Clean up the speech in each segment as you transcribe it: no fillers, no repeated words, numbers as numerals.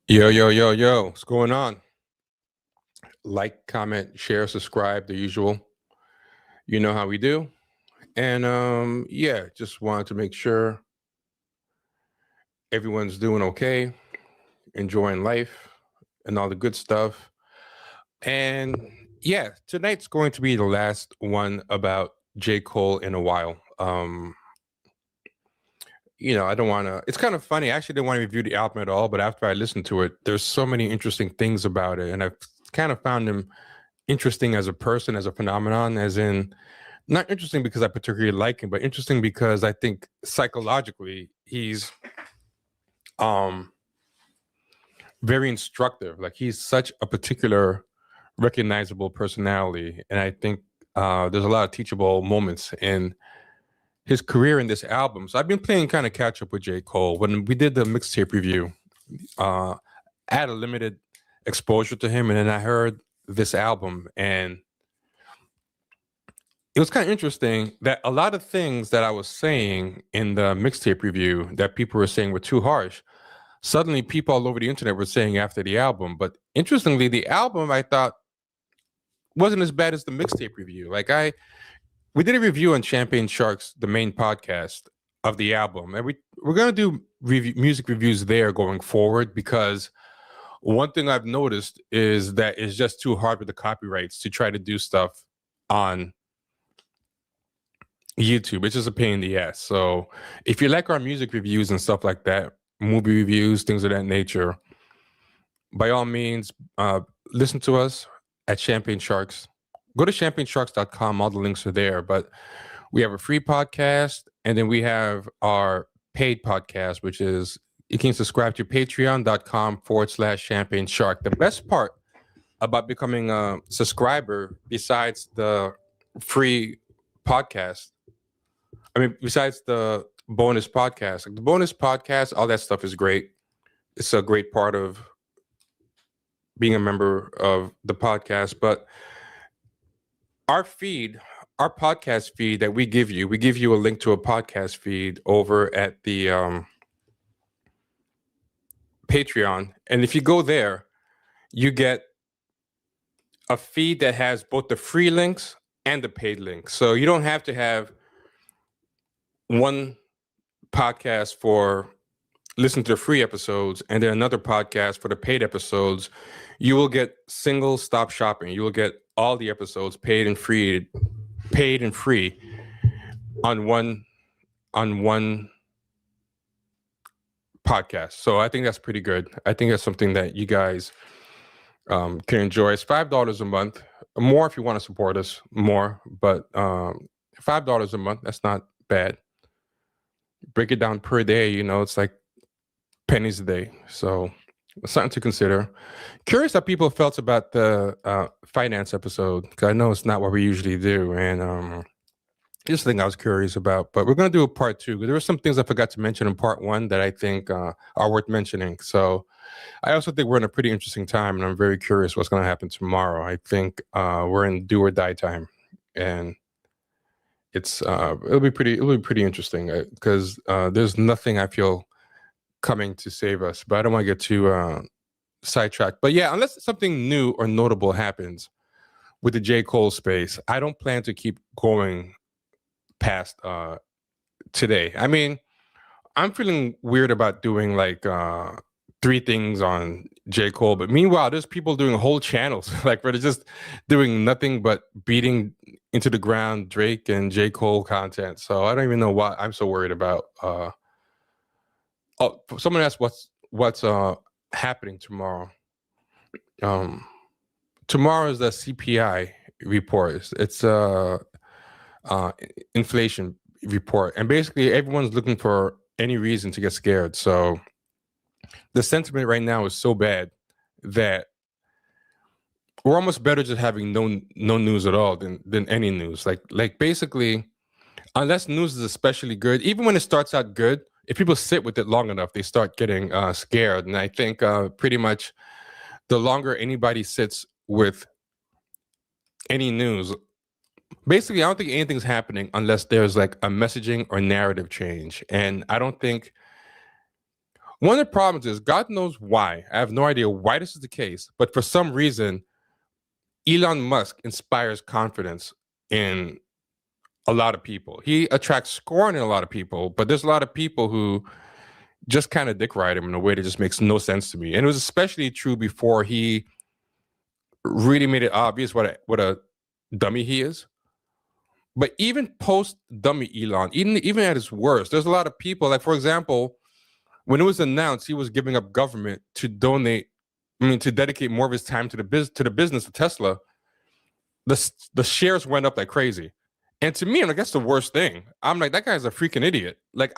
Yo, yo, yo, yo, what's going on? Like, comment, share, subscribe, the usual. You know how we do. And yeah, just wanted to make sure everyone's doing okay, enjoying life and all the good stuff. And yeah, tonight's going to be the last one about J. Cole in a while. I don't want to. It's kind of funny. I actually didn't want to review the album at all, but after I listened to it, there's so many interesting things about it, and I've kind of found him interesting as a person, as a phenomenon, as in not interesting because I particularly like him, but interesting because I think psychologically he's um very instructive. Like he's such a particular recognizable personality, and I think there's a lot of teachable moments in his career in this album. So I've been playing kind of catch up with J. Cole. When we did the mixtape review, I had a limited exposure to him, and then I heard this album, and it was kind of interesting that a lot of things that I was saying in the mixtape review that people were saying were too harsh. Suddenly, people all over the internet were saying after the album. But interestingly, the album I thought wasn't as bad as the mixtape review. We did a review on Champagne Sharks, the main podcast of the album, and we're gonna do music reviews there going forward because one thing I've noticed is that it's just too hard with the copyrights to try to do stuff on YouTube. It's just a pain in the ass. So if you like our music reviews and stuff like that, movie reviews, things of that nature, by all means, listen to us at Champagne Sharks. Go to champagnesharks.com. All the links are there. But we have a free podcast, and then we have our paid podcast, which is you can subscribe to patreon.com/champagne shark. The best part about becoming a subscriber, besides the free podcast, besides the bonus podcast, like the bonus podcast, all that stuff is great. It's a great part of being a member of the podcast. But our feed, our podcast feed that we give you a link to a podcast feed over at the Patreon. And if you go there, you get a feed that has both the free links and the paid links. So you don't have to have one podcast for listen to the free episodes and then another podcast for the paid episodes. You will get single stop shopping. You will get all the episodes paid and free on one podcast. So I think that's pretty good. I think that's something that you guys can enjoy. It's $5 a month. More if you want to support us more, but $5 a month, that's not bad. Break it down per day, it's like pennies a day. So something to consider. Curious how people felt about the finance episode, because I know it's not what we usually do. And just a thing I was curious about. But we're going to do a part two. There were some things I forgot to mention in part one that I think are worth mentioning. So I also think we're in a pretty interesting time, and I'm very curious what's going to happen tomorrow. I think we're in do or die time, and it'll be pretty interesting because there's nothing I feel coming to save us. But I don't want to get too sidetracked. But yeah, unless something new or notable happens with the J. Cole space, I don't plan to keep going past today. I mean, I'm feeling weird about doing like three things on J. Cole, but meanwhile, there's people doing whole channels like where they're just doing nothing but beating into the ground Drake and J. Cole content. So I don't even know why I'm so worried about. Someone asked what's happening tomorrow. Tomorrow is the CPI report. It's inflation report, and basically everyone's looking for any reason to get scared. So the sentiment right now is so bad that we're almost better just having no news at all than any news. Like basically, unless news is especially good, even when it starts out good, if people sit with it long enough, they start getting scared. And I think pretty much the longer anybody sits with any news, basically, I don't think anything's happening unless there's like a messaging or narrative change. And I don't think One of the problems is, God knows why. I have no idea why this is the case, but for some reason, Elon Musk inspires confidence in a lot of people. He attracts scorn in a lot of people, but there's a lot of people who just kind of dick ride him in a way that just makes no sense to me. And it was especially true before he really made it obvious what a dummy he is. But even post dummy Elon, even at his worst, there's a lot of people, like, for example, when it was announced he was giving up government to to dedicate more of his time to the business of Tesla, the shares went up like crazy. And to me, I'm like, that's the worst thing. I'm like, that guy's a freaking idiot. Like,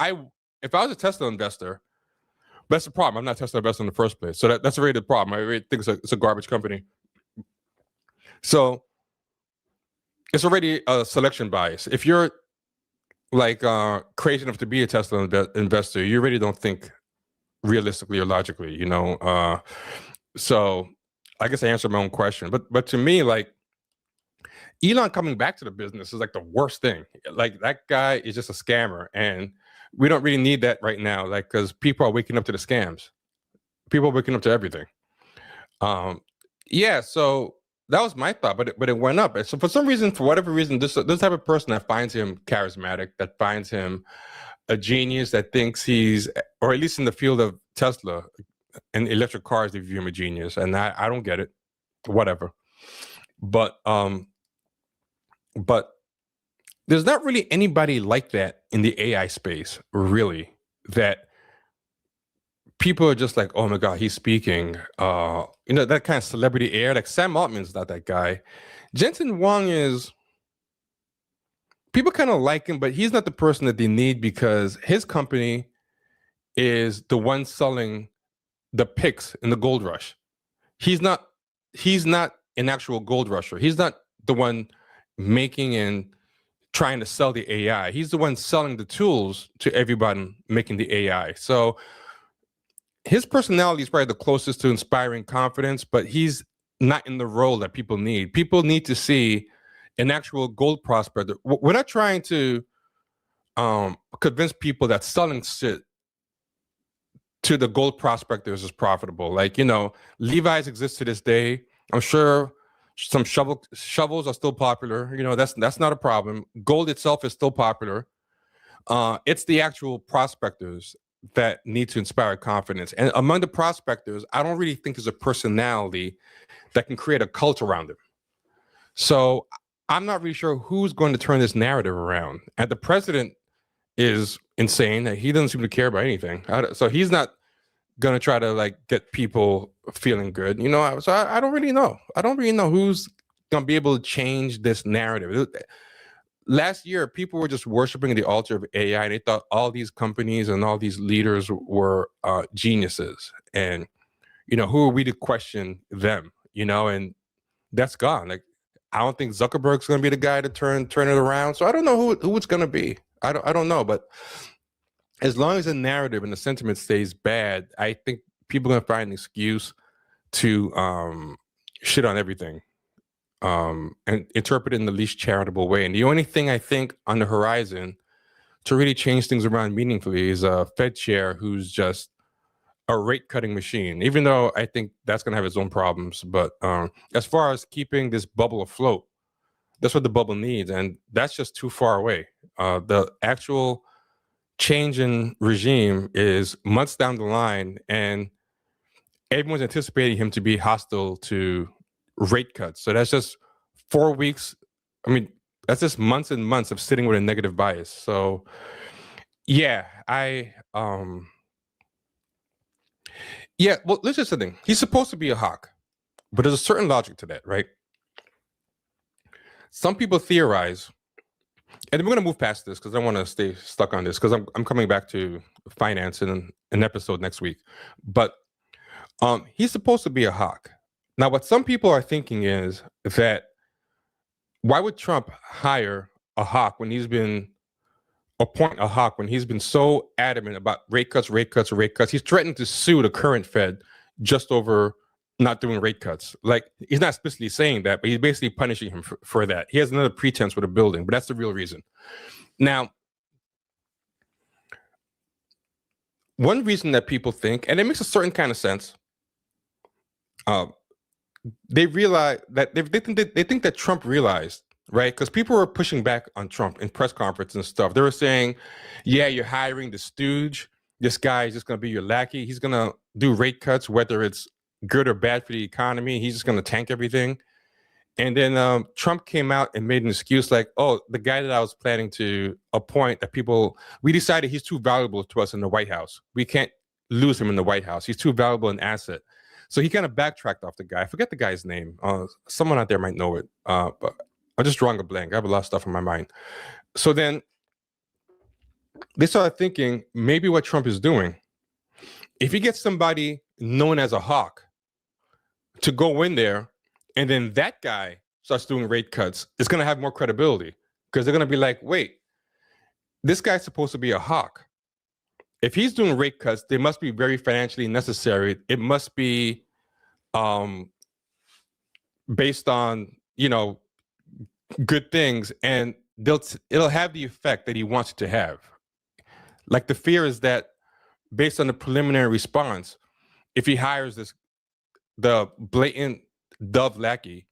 if I was a Tesla investor, that's the problem. I'm not a Tesla investor in the first place. So that's already the problem. I really think it's a garbage company. So it's already a selection bias. If you're like crazy enough to be a Tesla investor, you really don't think realistically or logically, so I guess I answered my own question. But to me, like, Elon coming back to the business is like the worst thing. Like, that guy is just a scammer, and we don't really need that right now. Like, because people are waking up to the scams. People are waking up to everything. Yeah. So that was my thought, but it went up. So for whatever reason, this type of person that finds him charismatic, that finds him a genius, that thinks he's, or at least in the field of Tesla and electric cars, they view him a genius, and I don't get it. Whatever. But there's not really anybody like that in the AI space, really, that people are just like, oh my God, he's speaking. That kind of celebrity air. Like, Sam Altman's not that guy. Jensen Huang is, people kind of like him, but he's not the person that they need, because his company is the one selling the picks in the gold rush. He's not an actual gold rusher. He's not the one making and trying to sell the AI. He's the one selling the tools to everybody making the AI. So his personality is probably the closest to inspiring confidence, but he's not in the role that people need. People need to see an actual gold prospector. We're not trying to convince people that selling shit to the gold prospectors is profitable. Like, Levi's exists to this day. I'm sure some shovels are still popular. That's not a problem. Gold itself is still popular. It's the actual prospectors that need to inspire confidence. And among the prospectors, I don't really think there's a personality that can create a cult around him. So I'm not really sure who's going to turn this narrative around. And the president is insane. He doesn't seem to care about anything. So he's not going to try to, like, get people feeling good. So I don't really know. I don't really know who's going to be able to change this narrative. Last year, people were just worshiping the altar of AI, and they thought all these companies and all these leaders were geniuses. And, who are we to question them? And that's gone. Like, I don't think Zuckerberg's going to be the guy to turn it around. So I don't know who it's going to be. I don't know. But as long as the narrative and the sentiment stays bad, I think people are going to find an excuse to shit on everything. And interpret it in the least charitable way. And the only thing I think on the horizon to really change things around meaningfully is a Fed chair who's just a rate cutting machine, even though I think that's going to have its own problems. But as far as keeping this bubble afloat, that's what the bubble needs. And that's just too far away. The actual change in regime is months down the line, and everyone's anticipating him to be hostile to rate cuts. So that's just 4 weeks. I mean, that's just months and months of sitting with a negative bias. So yeah, well, let's just say thing. He's supposed to be a hawk, but there's a certain logic to that, right? Some people theorize, and we're going to move past this because I want to stay stuck on this because I'm coming back to finance in an episode next week. But he's supposed to be a hawk. Now, what some people are thinking is that why would Trump hire a hawk when he's been so adamant about rate cuts? He's threatened to sue the current Fed just over not doing rate cuts. Like, he's not explicitly saying that, but he's basically punishing him for that. He has another pretense for the building, but that's the real reason. Now, one reason that people think, and it makes a certain kind of sense, they realize that they think that Trump realized, right? Because people were pushing back on Trump in press conferences and stuff. They were saying, "Yeah, you're hiring the stooge. This guy is just going to be your lackey. He's going to do rate cuts, whether it's good or bad for the economy. He's just going to tank everything." And then Trump came out and made an excuse like, "Oh, the guy that I was planning to appoint, we decided he's too valuable to us in the White House. We can't lose him in the White House. He's too valuable an asset." So he kind of backtracked off the guy. I forget the guy's name. Someone out there might know it, but I'm just drawing a blank. I have a lot of stuff in my mind. So then they started thinking maybe what Trump is doing, if he gets somebody known as a hawk to go in there, and then that guy starts doing rate cuts, it's going to have more credibility because they're going to be like, wait, this guy's supposed to be a hawk. If he's doing rate cuts, they must be very financially necessary. It must be based on, good things, and it'll have the effect that he wants it to have. Like the fear is that based on the preliminary response, if he hires the blatant dove lackey,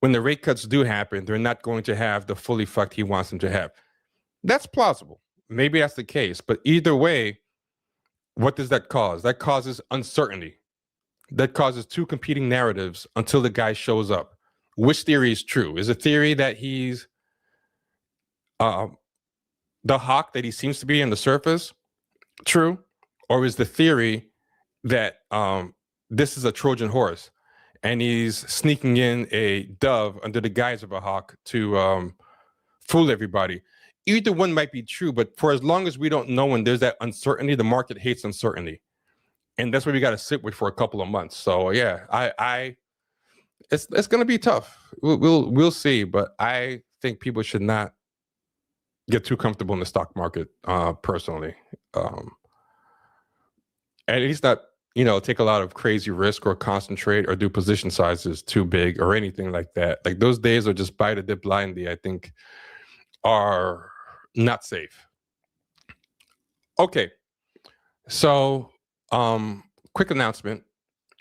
when the rate cuts do happen, they're not going to have the full effect he wants them to have. That's plausible. Maybe that's the case. But either way, what does that cause? That causes uncertainty. That causes two competing narratives until the guy shows up. Which theory is true? Is a theory that he's the hawk that he seems to be on the surface true? Or is the theory that this is a Trojan horse and he's sneaking in a dove under the guise of a hawk to fool everybody? Either one might be true, but for as long as we don't know when there's that uncertainty, the market hates uncertainty. And that's what we got to sit with for a couple of months. So yeah, it's going to be tough. We'll see, but I think people should not get too comfortable in the stock market, personally. At least not, take a lot of crazy risk or concentrate or do position sizes too big or anything like that. Like those days are just buy the dip blindly, I think, are not safe. Okay. So, quick announcement.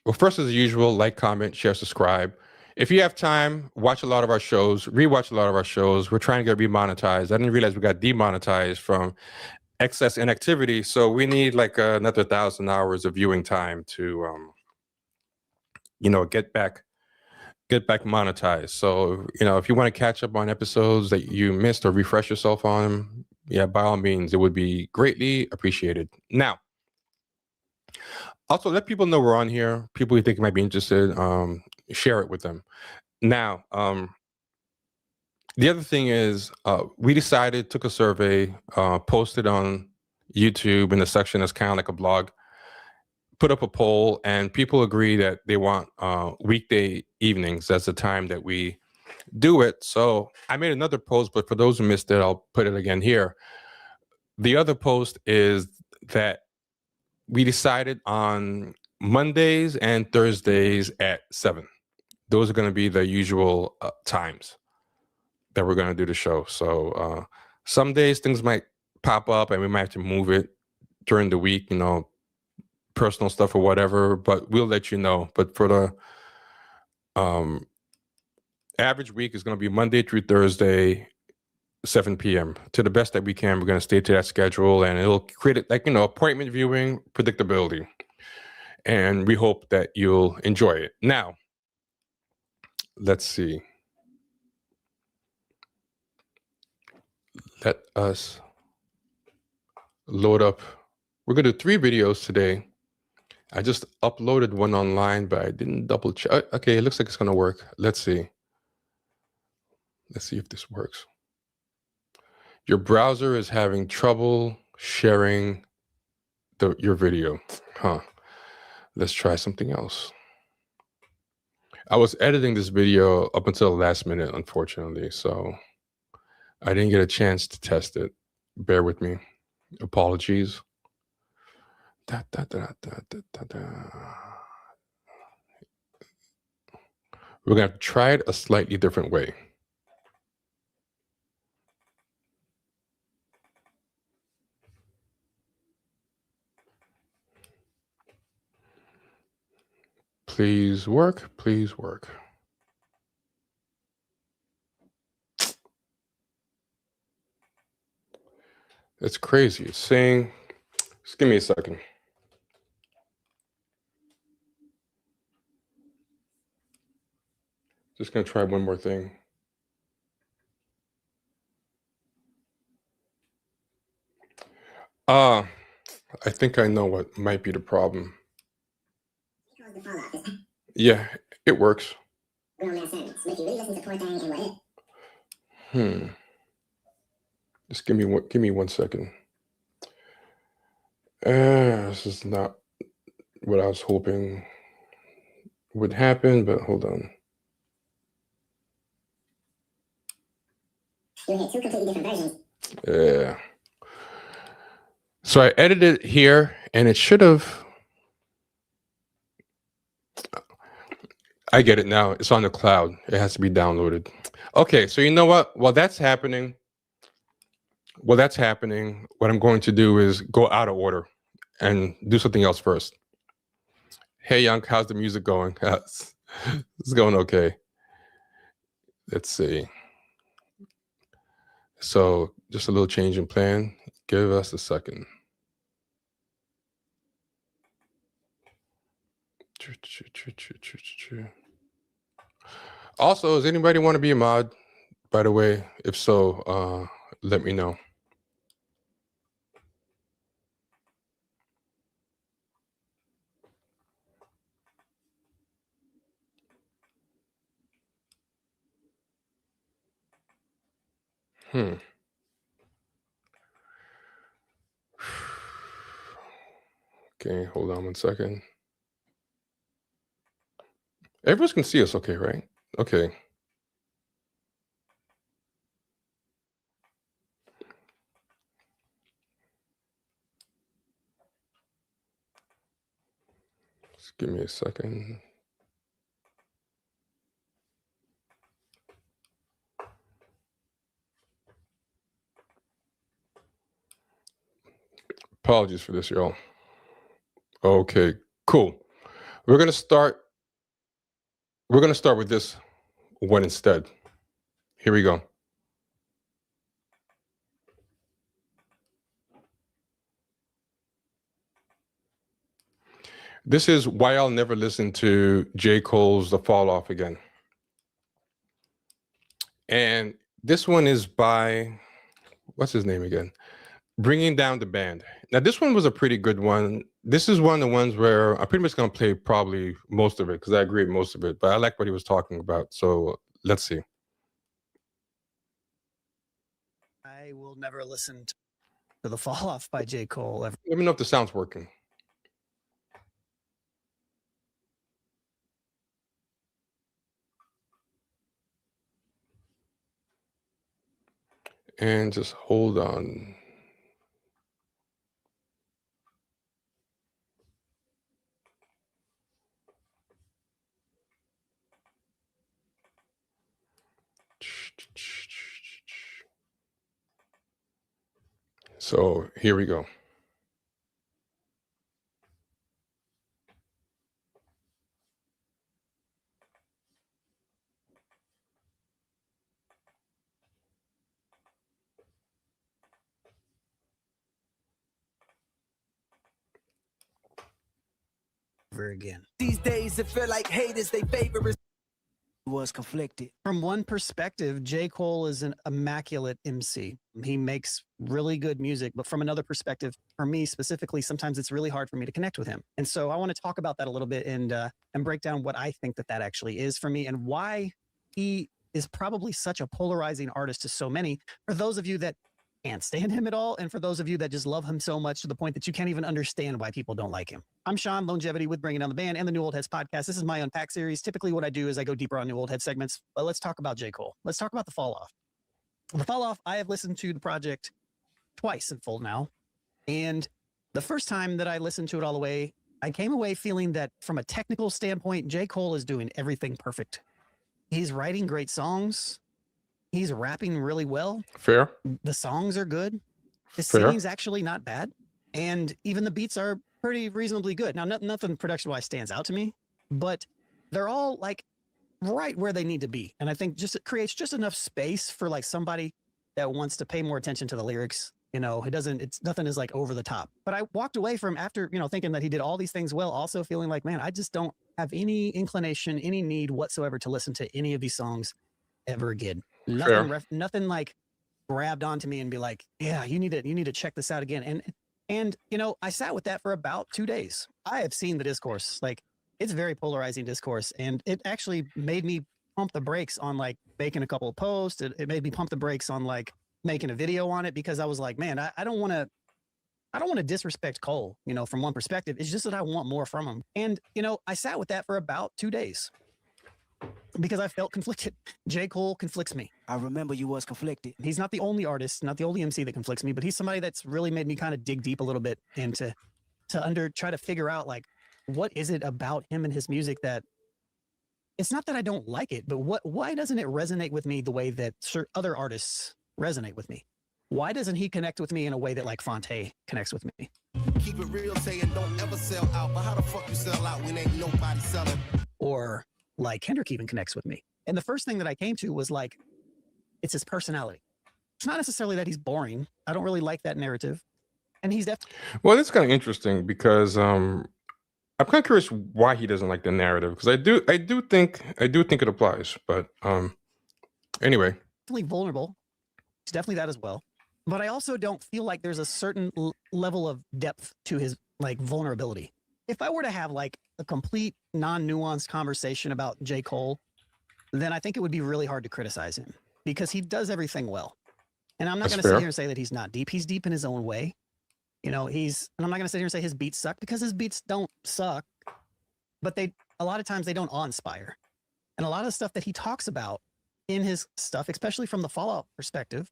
Well, first, as usual, like, comment, share, subscribe. If you have time, watch a lot of our shows, rewatch a lot of our shows. We're trying to get remonetized. I didn't realize we got demonetized from excess inactivity. So we need like another 1,000 hours of viewing time to, get back monetized. So, if you want to catch up on episodes that you missed or refresh yourself on, yeah, by all means, it would be greatly appreciated. Now, also let people know we're on here. People you think might be interested, share it with them. Now, the other thing is, we took a survey, posted on YouTube in the section that's kind of like a blog, put up a poll, and people agree that they want weekday evenings as the time that we do it. So I made another post, but for those who missed it, I'll put it again here. The other post is that we decided on Mondays and Thursdays at 7. Those are going to be the usual times that we're going to do the show. So some days things might pop up and we might have to move it during the week, personal stuff or whatever, but we'll let you know. But for the average week is going to be Monday through Thursday, 7 p.m. To the best that we can, we're going to stay to that schedule, and it'll create appointment viewing predictability. And we hope that you'll enjoy it. Now, let's see. Let us load up. We're going to do 3 videos today. I just uploaded one online, but I didn't double check. Okay, it looks like it's going to work. Let's see. Let's see if this works. Your browser is having trouble sharing your video. Huh. Let's try something else. I was editing this video up until the last minute, unfortunately, so I didn't get a chance to test it. Bear with me. Apologies. We're going to try it a slightly different way. Please work. Please work. It's crazy. It's saying, just give me a second. Just going to try one more thing. I think I know what might be the problem. Yeah, it works. Just give me one second. This is not what I was hoping would happen, but hold on. You hit two completely different versions. Yeah. So I edited it here, and it should have. I get it now. It's on the cloud. It has to be downloaded. Okay, so you know what? While that's happening, what I'm going to do is go out of order and do something else first. Hey, Young, how's the music going? It's going okay. Let's see. So just a little change in plan. Give us a second. Also, does anybody want to be a mod? By the way, if so, let me know. Okay, hold on one second. Everyone can see us okay, right? Okay. Just give me a second. Apologies for this, y'all. Okay, cool. We're gonna start with this one instead. Here we go. This is why I'll never listen to J. Cole's The Fall Off again. And this one is by, what's his name again? Bringing Down the Band. Now, this one was a pretty good one. This is one of the ones where I'm pretty much going to play probably most of it because I agree with most of it, but I like what he was talking about. So let's see. I will never listen to The Fall Off by J. Cole ever. Let me know if the sound's working. And just hold on. So here we go. Again. These days, it feel like haters, they favor was conflicted. From one perspective, J. Cole is an immaculate MC. He makes really good music, but from another perspective, for me specifically, sometimes it's really hard for me to connect with him. And so I want to talk about that a little bit and break down what I think that actually is for me and why he is probably such a polarizing artist to so many. For those of you that can't stand him at all, and for those of you that just love him so much to the point that you can't even understand why people don't like him. I'm Sean, Longevity with Bringing Down the Band and the New Old Heads podcast. This is my Unpack series. Typically what I do is I go deeper on New Old Head segments, but let's talk about J. Cole. Let's talk about The Fall Off. The Fall Off, I have listened to the project twice in full now, and the first time that I listened to it all the way, I came away feeling that from a technical standpoint, J. Cole is doing everything perfect. He's writing great songs. He's rapping really well. Fair. The songs are good. His singing's actually not bad. And even the beats are pretty reasonably good. Now, nothing production-wise stands out to me, but they're all like right where they need to be. And I think just it creates just enough space for like somebody that wants to pay more attention to the lyrics. It's nothing is like over the top. But I walked away from after, thinking that he did all these things well, also feeling like, man, I just don't have any inclination, any need whatsoever to listen to any of these songs ever again. Fair. Nothing like grabbed onto me and be like, yeah, you need to check this out again. And I sat with that for about 2 days. I have seen the discourse. Like, it's very polarizing discourse, and it actually made me pump the brakes on like making a couple of posts. It made me pump the brakes on like making a video on it, because I was like, man, I don't want to disrespect Cole, from one perspective. It's just that I want more from him. And, I sat with that for about 2 days because I felt conflicted. J. Cole conflicts me. I remember you was conflicted. He's not the only artist, not the only MC that conflicts me, but he's somebody that's really made me kind of dig deep a little bit and to try to figure out like, what is it about him and his music that it's not that I don't like it, but why doesn't it resonate with me the way that other artists resonate with me? Why doesn't he connect with me in a way that like Fonte connects with me? Keep it real, saying don't ever sell out. But how the fuck you sell out when ain't nobody selling? Or like Kendrick even connects with me. And the first thing that I came to was like, it's his personality. It's not necessarily that he's boring. I don't really like that narrative. And he's definitely. Well, it's kind of interesting because I'm kind of curious why he doesn't like the narrative, because I do think it applies. But anyway, vulnerable. He's definitely that as well. But I also don't feel like there's a certain level of depth to his like vulnerability. If I were to have like a complete non-nuanced conversation about J. Cole, then I think it would be really hard to criticize him because he does everything well. And I'm not going to sit here and say that he's not deep. He's deep in his own way. And I'm not going to sit here and say his beats suck, because his beats don't suck, but a lot of times they don't awe-inspire. And a lot of the stuff that he talks about in his stuff, especially from the Fallout perspective,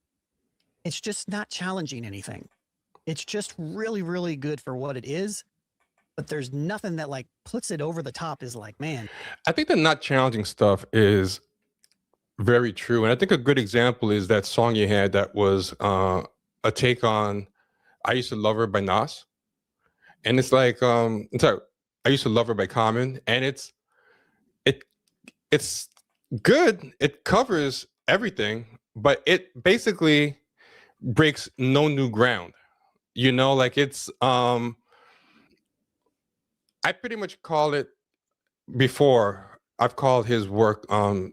it's just not challenging anything. It's just really, really good for what it is. But there's nothing that like puts it over the top is like, man. I think the not challenging stuff is very true. And I think a good example is that song you had that was a take on I Used to Love Her by Nas. And it's like, I Used to Love Her by Common. And it's good. It covers everything, but it basically breaks no new ground. Like it's I pretty much call it before. I've called his work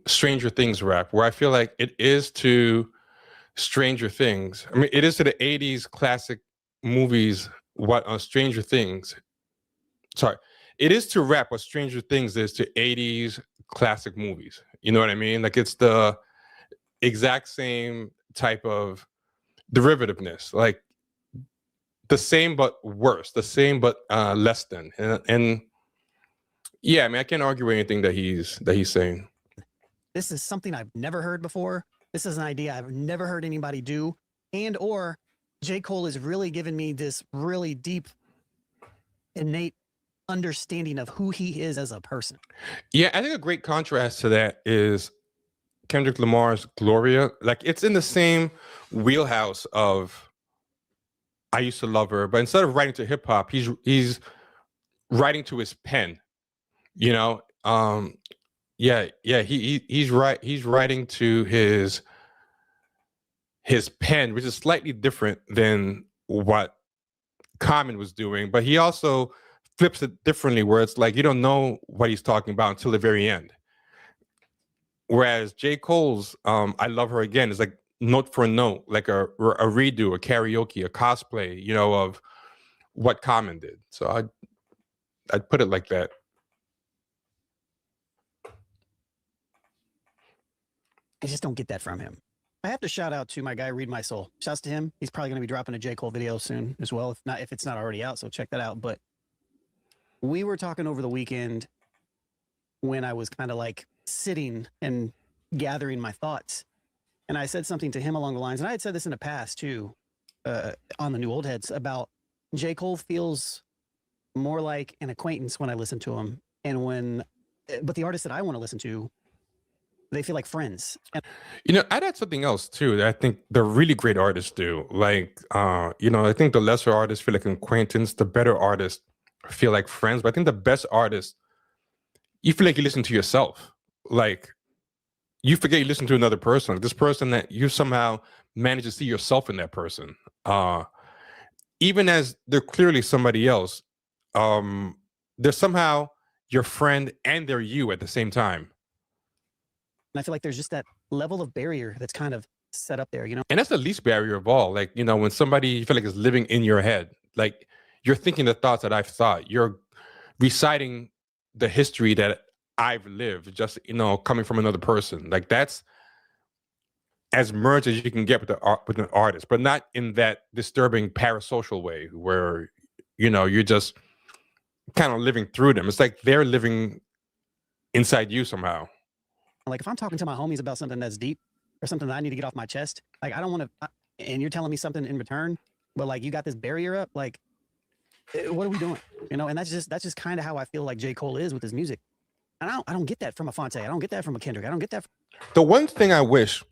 Stranger Things rap, where I feel like it is to Stranger Things. I mean, it is to the 80s classic movies what Stranger Things. Sorry. It is to rap what Stranger Things is to 80s classic movies. You know what I mean? Like it's the exact same type of derivativeness, like the same but worse, the same but less than. And yeah, I mean, I can't argue with anything that he's saying. This is something I've never heard before. This is an idea I've never heard anybody do. And or J. Cole is really giving me this really deep, innate understanding of who he is as a person. Yeah, I think a great contrast to that is Kendrick Lamar's Gloria. Like it's in the same wheelhouse of I Used to Love Her, but instead of writing to hip hop, he's writing to his pen. He's writing to his pen, which is slightly different than what Common was doing, but he also flips it differently, where it's like you don't know what he's talking about until the very end. Whereas J. Cole's I Love Her Again is like note for note, like a redo, a karaoke, a cosplay, of what Common did. So I'd put it like that. I just don't get that from him. I have to shout out to my guy, Read My Soul. Shouts to him. He's probably going to be dropping a J. Cole video soon as well, if it's not already out. So check that out. But we were talking over the weekend when I was kind of like sitting and gathering my thoughts. And I said something to him along the lines, and I had said this in the past too, on the New Old Heads, about J. Cole feels more like an acquaintance when I listen to him. But the artists that I want to listen to, they feel like friends. And I'd add something else too that I think the really great artists do. Like, I think the lesser artists feel like an acquaintance, the better artists feel like friends. But I think the best artists you feel like you listen to yourself. Like you forget you listen to another person. This person that you somehow manage to see yourself in that person. Even as they're clearly somebody else, they're somehow your friend and they're you at the same time. And I feel like there's just that level of barrier that's kind of set up there, you know? And that's the least barrier of all. Like, when somebody you feel like is living in your head, like you're thinking the thoughts that I've thought, you're reciting the history that I've lived, just, coming from another person. Like that's as merged as you can get with with an artist, but not in that disturbing parasocial way where, you're just kind of living through them. It's like they're living inside you somehow. Like if I'm talking to my homies about something that's deep or something that I need to get off my chest, like I don't want to, and you're telling me something in return, but like you got this barrier up, like what are we doing? And that's just kind of how I feel like J. Cole is with his music. And I don't get that from a Fonte. I don't get that from a Kendrick. I don't get that. The one thing I wish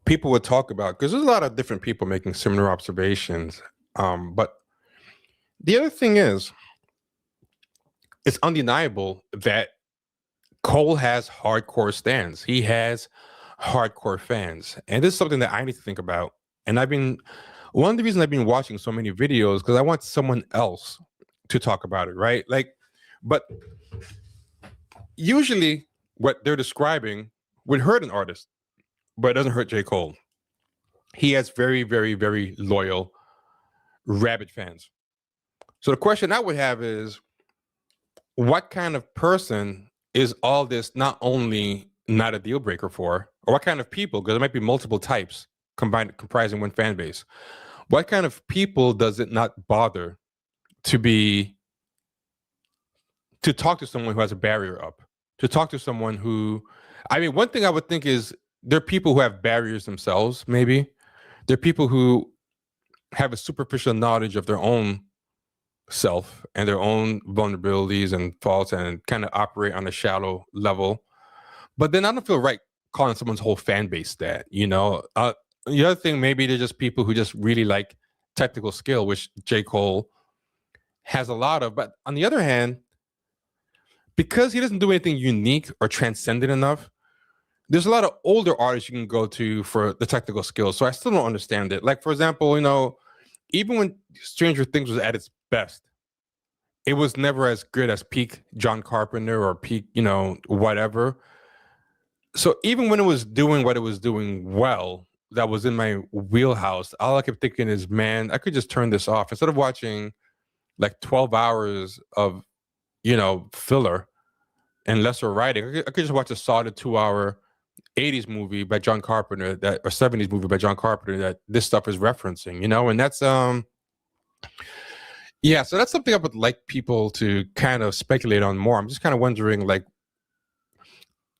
people would talk about, because there's a lot of different people making similar observations, but the other thing is, it's undeniable that Cole has hardcore stands. He has hardcore fans. And this is something that I need to think about. And one of the reasons I've been watching so many videos, because I want someone else to talk about it, right? Like, but usually what they're describing would hurt an artist, but it doesn't hurt J. Cole. He has very, very, very loyal, rabid fans. So the question I would have is, what kind of person is all this not only not a deal breaker for, or what kind of people, because there might be multiple types comprising one fan base. What kind of people does it not bother to talk to someone who has a barrier up, to talk to someone who, one thing I would think is there are people who have barriers themselves, maybe. There are people who have a superficial knowledge of their own self and their own vulnerabilities and faults and kind of operate on a shallow level. But then I don't feel right calling someone's whole fan base that, the other thing, maybe they're just people who just really like technical skill, which J. Cole has a lot of. But on the other hand, because he doesn't do anything unique or transcendent enough, there's a lot of older artists you can go to for the technical skills. So I still don't understand it. Like, for example, even when Stranger Things was at its best, it was never as good as peak John Carpenter or peak, whatever. So even when it was doing what it was doing well, that was in my wheelhouse, all I kept thinking is, man, I could just turn this off. Instead of watching like 12 hours of, filler and lesser writing, I could just watch a solid 2-hour 80s movie by John Carpenter or 70s movie by John Carpenter that this stuff is referencing, and that's yeah, so that's something I would like people to kind of speculate on more. I'm just kind of wondering, like,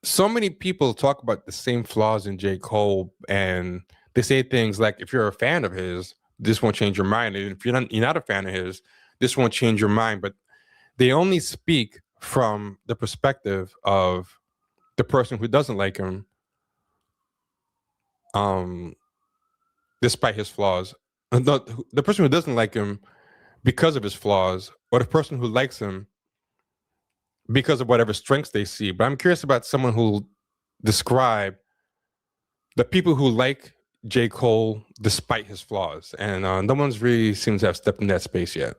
so many people talk about the same flaws in J. Cole, and they say things like, if you're a fan of his, this won't change your mind. And if you're not a fan of his, this won't change your mind. But they only speak from the perspective of the person who doesn't like him, despite his flaws. The person who doesn't like him because of his flaws, or the person who likes him because of whatever strengths they see. But I'm curious about someone who describe the people who like J. Cole despite his flaws. And no one's really seems to have stepped in that space yet.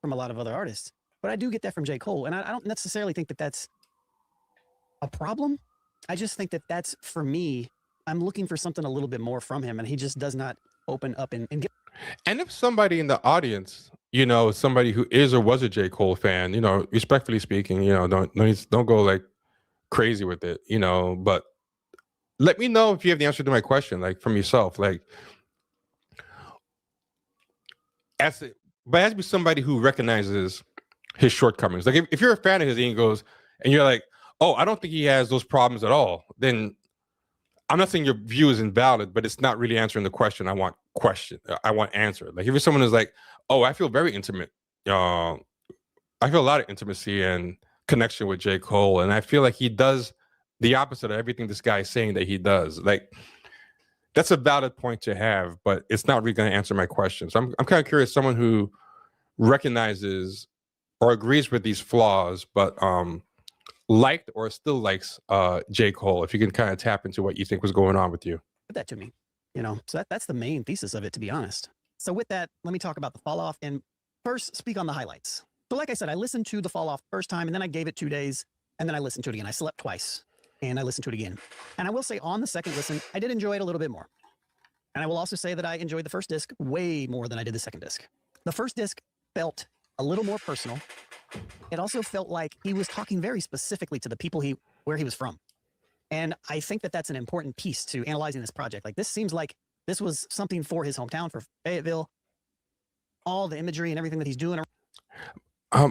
From a lot of other artists. But I do get that from J. Cole. And I don't necessarily think that that's a problem. I just think that that's, for me, I'm looking for something a little bit more from him. And he just does not open up and get. And if somebody in the audience, somebody who is or was a J. Cole fan, respectfully speaking, don't go like crazy with it, but let me know if you have the answer to my question, like from yourself, like but it has to be somebody who recognizes his shortcomings. Like if you're a fan of his and he goes and you're like, oh, I don't think he has those problems at all, then I'm not saying your view is invalid, but it's not really answering the question I want answered. Like if someone is like, oh, I feel very intimate. I feel a lot of intimacy and connection with J. Cole. And I feel like he does the opposite of everything this guy is saying that he does. Like that's a valid point to have, but it's not really going to answer my question. So I'm kind of curious, someone who recognizes or agrees with these flaws, but liked or still likes J. Cole. If you can kind of tap into what you think was going on with you. Put that to me, so that's the main thesis of it, to be honest. So with that, let me talk about the fall off and first speak on the highlights. So like I said, I listened to the fall off first time and then I gave it 2 days and then I listened to it again. I slept twice and I listened to it again. And I will say on the second listen, I did enjoy it a little bit more. And I will also say that I enjoyed the first disc way more than I did the second disc. The first disc felt a little more personal. It also felt like he was talking very specifically to the people where he was from. And I think that that's an important piece to analyzing this project. Like, this seems like this was something for his hometown, for Fayetteville, all the imagery and everything that he's doing.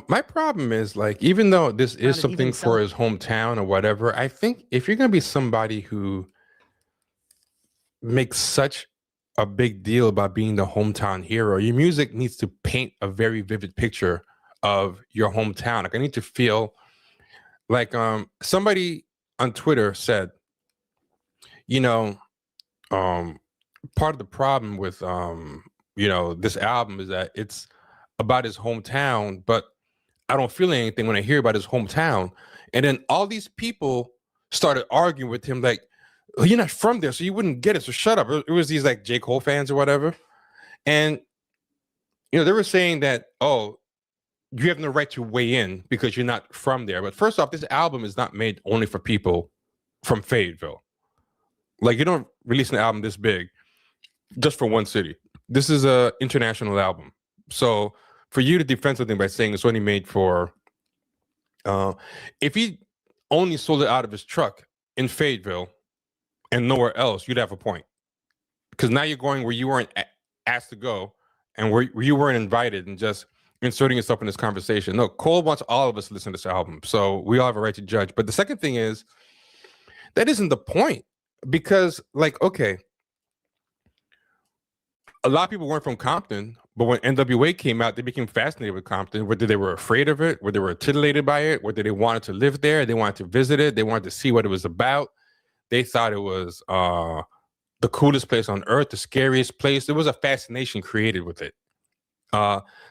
My problem is, like, even though this is Sounded something even for his hometown or whatever, I think if you're going to be somebody who makes such a big deal about being the hometown hero, your music needs to paint a very vivid picture of your hometown. Like, I need to feel like somebody on Twitter said, part of the problem with this album is that it's about his hometown, but I don't feel anything when I hear about his hometown. And then all these people started arguing with him, like, oh, you're not from there, so you wouldn't get it, so shut up. It was these like J. Cole fans or whatever. And they were saying that, oh, you have no right to weigh in because you're not from there. But first off, this album is not made only for people from Fayetteville. Like, you don't release an album this big just for one city. This is an international album. So for you to defend something by saying it's only made for, if he only sold it out of his truck in Fayetteville and nowhere else, you'd have a point. Because now you're going where you weren't asked to go and where you weren't invited and just inserting yourself in this conversation. No, Cole wants all of us to listen to this album. So we all have a right to judge. But the second thing is, that isn't the point. Because, like, okay, a lot of people weren't from Compton, but when NWA came out, they became fascinated with Compton, whether they were afraid of it, whether they were titillated by it, whether they wanted to live there, they wanted to visit it, they wanted to see what it was about. They thought it was the coolest place on earth, the scariest place. There was a fascination created with it.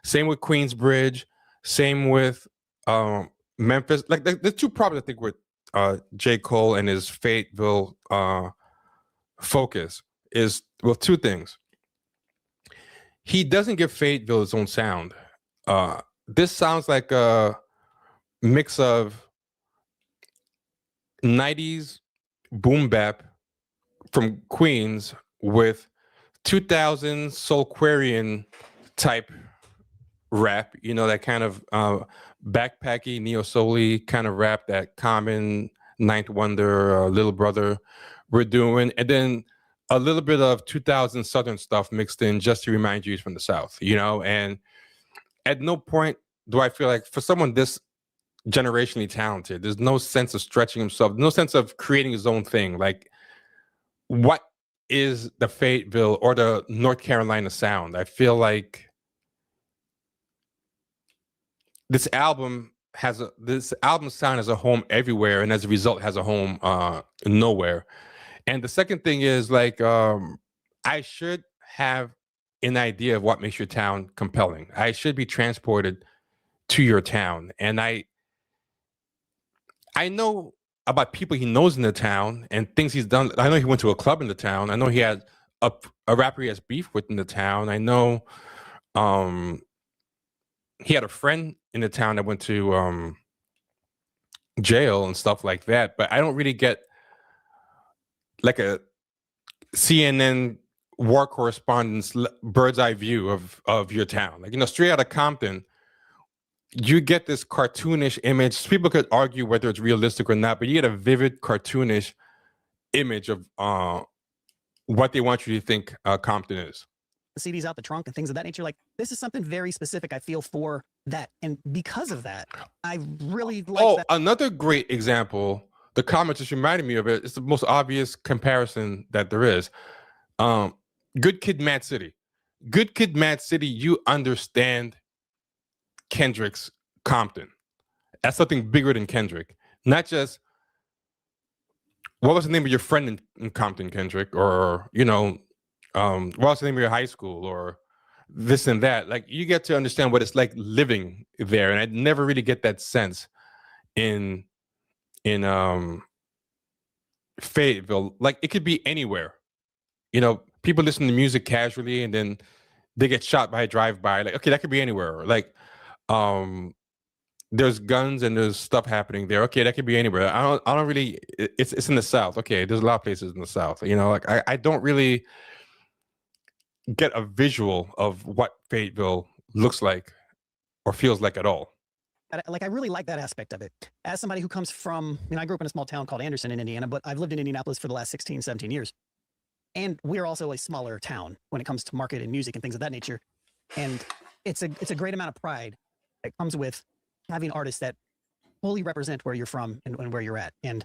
Same with Queensbridge, same with Memphis. Like, the two problems, I think, with J. Cole and his Fayetteville focus is, well, two things. He doesn't give Fayetteville its own sound. This sounds like a mix of 90s boom bap from Queens with 2000s Soulquarian type rap, that kind of backpacky, neo-soul-y kind of rap that Common, Ninth Wonder, Little Brother were doing. And then a little bit of 2000 Southern stuff mixed in just to remind you he's from the South, and at no point do I feel like, for someone this generationally talented, there's no sense of stretching himself, no sense of creating his own thing. Like, what is the Fayetteville or the North Carolina sound? I feel like this album sound has a home everywhere, and as a result has a home nowhere. And the second thing is, like, I should have an idea of what makes your town compelling. I should be transported to your town. And I know about people he knows in the town and things he's done. I know he went to a club in the town. I know he had a rapper he has beef with in the town. I know he had a friend in the town that went to jail and stuff like that. But I don't really get like a CNN war correspondent's bird's eye view of your town. Like, straight out of Compton, you get this cartoonish image. People could argue whether it's realistic or not, but you get a vivid cartoonish image of what they want you to think Compton is. The CDs out the trunk and things of that nature. Like, this is something very specific, I feel, for that. And because of that, I really like that. Another great example, the comment just reminded me of it. It's the most obvious comparison that there is. Good Kid, Mad City. Good Kid, Mad City, you understand Kendrick's Compton. That's something bigger than Kendrick. Not just, what was the name of your friend in Compton, Kendrick? Or, what was the name of your high school? Or this and that. Like you get to understand what it's like living there, and I never really get that sense in Fayetteville. Like it could be anywhere. People listen to music casually, and then they get shot by a drive-by. Like, okay, that could be anywhere. Like, there's guns and there's stuff happening there. Okay, that could be anywhere. I don't really. It's in the South. Okay, there's a lot of places in the South. Like I don't really get a visual of what Fayetteville looks like or feels like at all. I really like that aspect of it. As somebody who comes from, I grew up in a small town called Anderson in Indiana, but I've lived in Indianapolis for the last 16, 17 years. And we're also a smaller town when it comes to market and music and things of that nature. And it's a great amount of pride that comes with having artists that fully represent where you're from and where you're at. And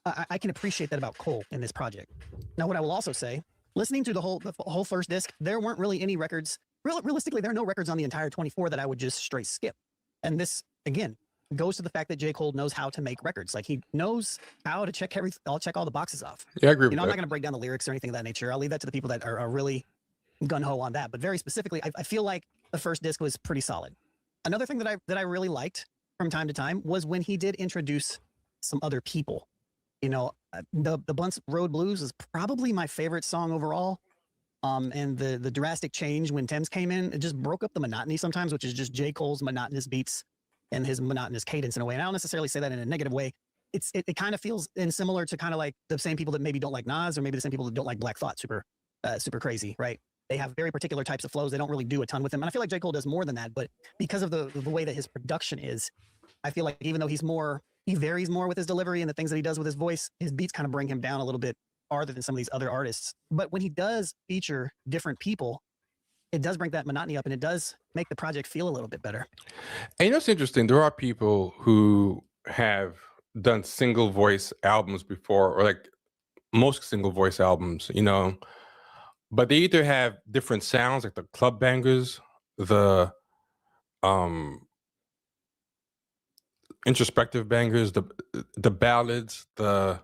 I can appreciate that about Cole in this project. Now, what I will also say, listening to the whole first disc, there weren't really any records. Realistically, there are no records on the entire 24 that I would just straight skip. And this, again, goes to the fact that J. Cole knows how to make records. Like he knows how to check I'll check all the boxes off. Yeah, I agree with I'm that. not going to break down the lyrics or anything of that nature. I'll leave that to the people that are really gun-ho on that. But very specifically, I feel like the first disc was pretty solid. Another thing that I really liked from time to time was when he did introduce some other people. The Blunt's Road Blues is probably my favorite song overall. And the drastic change when Thames came in, it just broke up the monotony sometimes, which is just J. Cole's monotonous beats and his monotonous cadence in a way. And I don't necessarily say that in a negative way. It kind of feels similar to kind of like the same people that maybe don't like Nas, or maybe the same people that don't like Black Thought super crazy, right? They have very particular types of flows. They don't really do a ton with them. And I feel like J. Cole does more than that, but because of the way that his production is, I feel like even though he varies more with his delivery and the things that he does with his voice, his beats kind of bring him down a little bit farther than some of these other artists. But when he does feature different people, it does bring that monotony up, and it does make the project feel a little bit better. And it's interesting. There are people who have done single voice albums before, or like most single voice albums, but they either have different sounds, like the club bangers, the introspective bangers, the ballads, the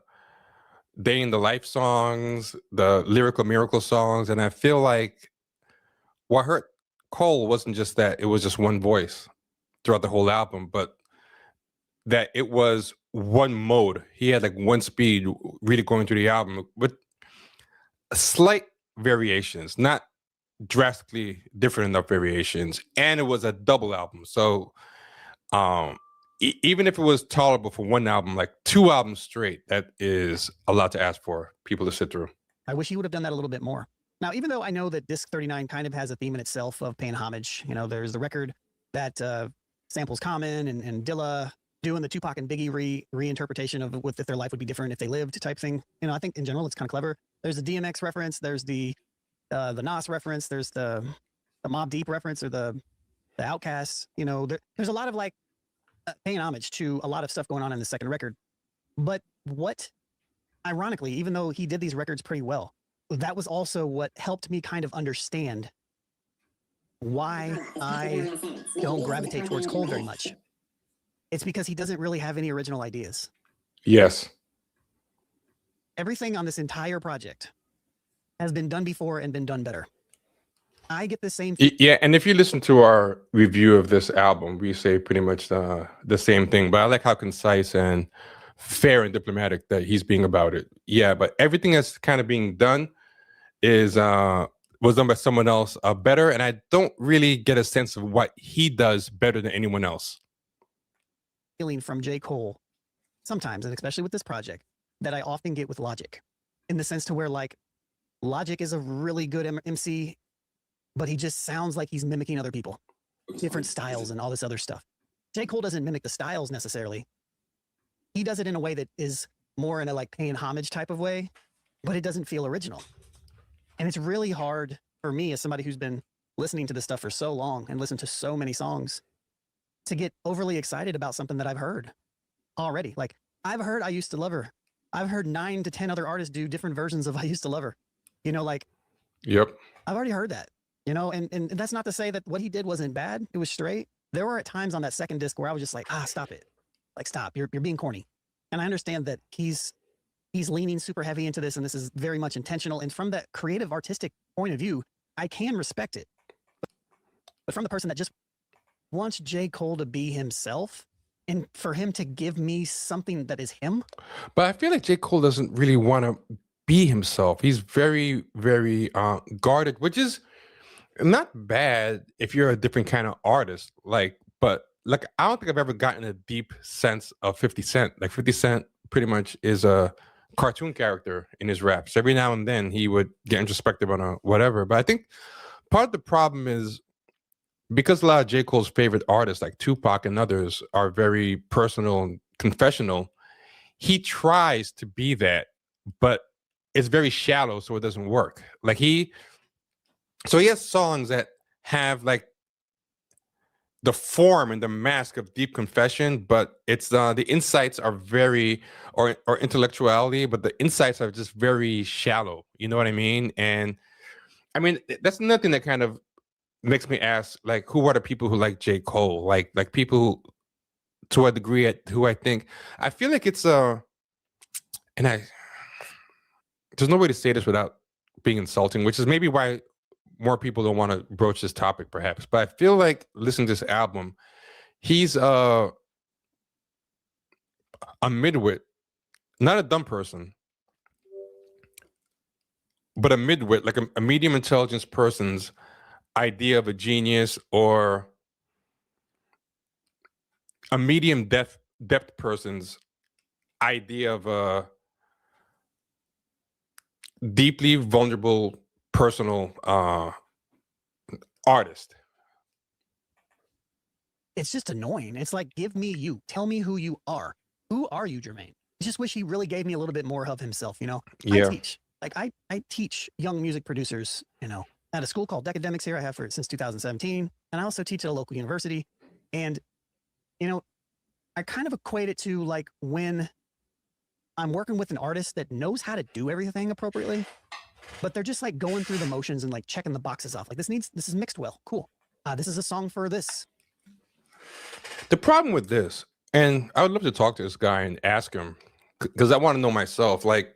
day in the life songs, the lyrical miracle songs. And I feel like what hurt Cole wasn't just that it was just one voice throughout the whole album, but that it was one mode. He had like one speed really going through the album with slight variations, not drastically different enough variations. And it was a double album. So even if it was tolerable for one album, like 2 albums straight, that is a lot to ask for people to sit through. I wish he would have done that a little bit more. Now, even though I know that disc 39 kind of has a theme in itself of paying homage, there's the record that samples Common and Dilla doing the Tupac and Biggie reinterpretation of if their life would be different if they lived type thing. I think in general it's kind of clever. There's the DMX reference, there's the Nas reference, there's the Mobb Deep reference, or the Outkast. There's a lot of like paying homage to a lot of stuff going on in the second record. But ironically, even though he did these records pretty well, that was also what helped me kind of understand why I don't gravitate towards Cole very much. It's because he doesn't really have any original ideas. Yes. Everything on this entire project has been done before and been done better. I get the same thing. Yeah, and if you listen to our review of this album, we say pretty much the same thing. But I like how concise and fair and diplomatic that he's being about it. Yeah, but everything that's kind of being done was done by someone else better, and I don't really get a sense of what he does better than anyone else. Feeling from J. Cole sometimes, and especially with this project, that I often get with Logic, in the sense to where like Logic is a really good MC, but he just sounds like he's mimicking other people, different styles and all this other stuff. J. Cole doesn't mimic the styles necessarily. He does it in a way that is more in a like paying homage type of way, but it doesn't feel original. And it's really hard for me, as somebody who's been listening to this stuff for so long and listened to so many songs, to get overly excited about something that I've heard already. Like I've heard I Used to Love Her. I've heard 9 to 10 other artists do different versions of I Used to Love Her. Yep. I've already heard that, and that's not to say that what he did wasn't bad. It was straight. There were at times on that second disc where I was just like, stop it. Like, stop. You're being corny. And I understand that he's leaning super heavy into this, and this is very much intentional. And from that creative, artistic point of view, I can respect it. but from the person that just wants J. Cole to be himself and for him to give me something that is him. But I feel like J. Cole doesn't really want to be himself. He's very, very guarded, which is not bad if you're a different kind of artist. But I don't think I've ever gotten a deep sense of 50 Cent. Like 50 Cent pretty much is a cartoon character in his raps. Every now and then he would get introspective on a whatever. But I think part of the problem is because a lot of J. Cole's favorite artists like Tupac and others are very personal and confessional, he tries to be that, but it's very shallow, so it doesn't work. So he has songs that have like the form and the mask of deep confession, but it's the insights are very or intellectuality, but the insights are just very shallow. You know what I mean? And I mean that's nothing that kind of makes me ask, like, who are the people who like J. Cole? Like people who, to a degree, who I feel like it's and there's no way to say this without being insulting, which is maybe why more people don't want to broach this topic, perhaps. But I feel like listening to this album, he's a midwit, not a dumb person, but a midwit, like a medium intelligence person's idea of a genius, or a medium depth person's idea of a deeply vulnerable personal artist. It's just annoying. It's like, give me you. Tell me who you are. Who are you, Jermaine? I just wish he really gave me a little bit more of himself, you know? Yeah. I teach young music producers, you know, at a school called Decademics here. I have since 2017. And I also teach at a local university. And, you know, I kind of equate it to like when I'm working with an artist that knows how to do everything appropriately, but they're just like going through the motions and like checking the boxes off. Like this is mixed well. Cool. This is a song for this. The problem with this, and I would love to talk to this guy and ask him, because I want to know myself, like,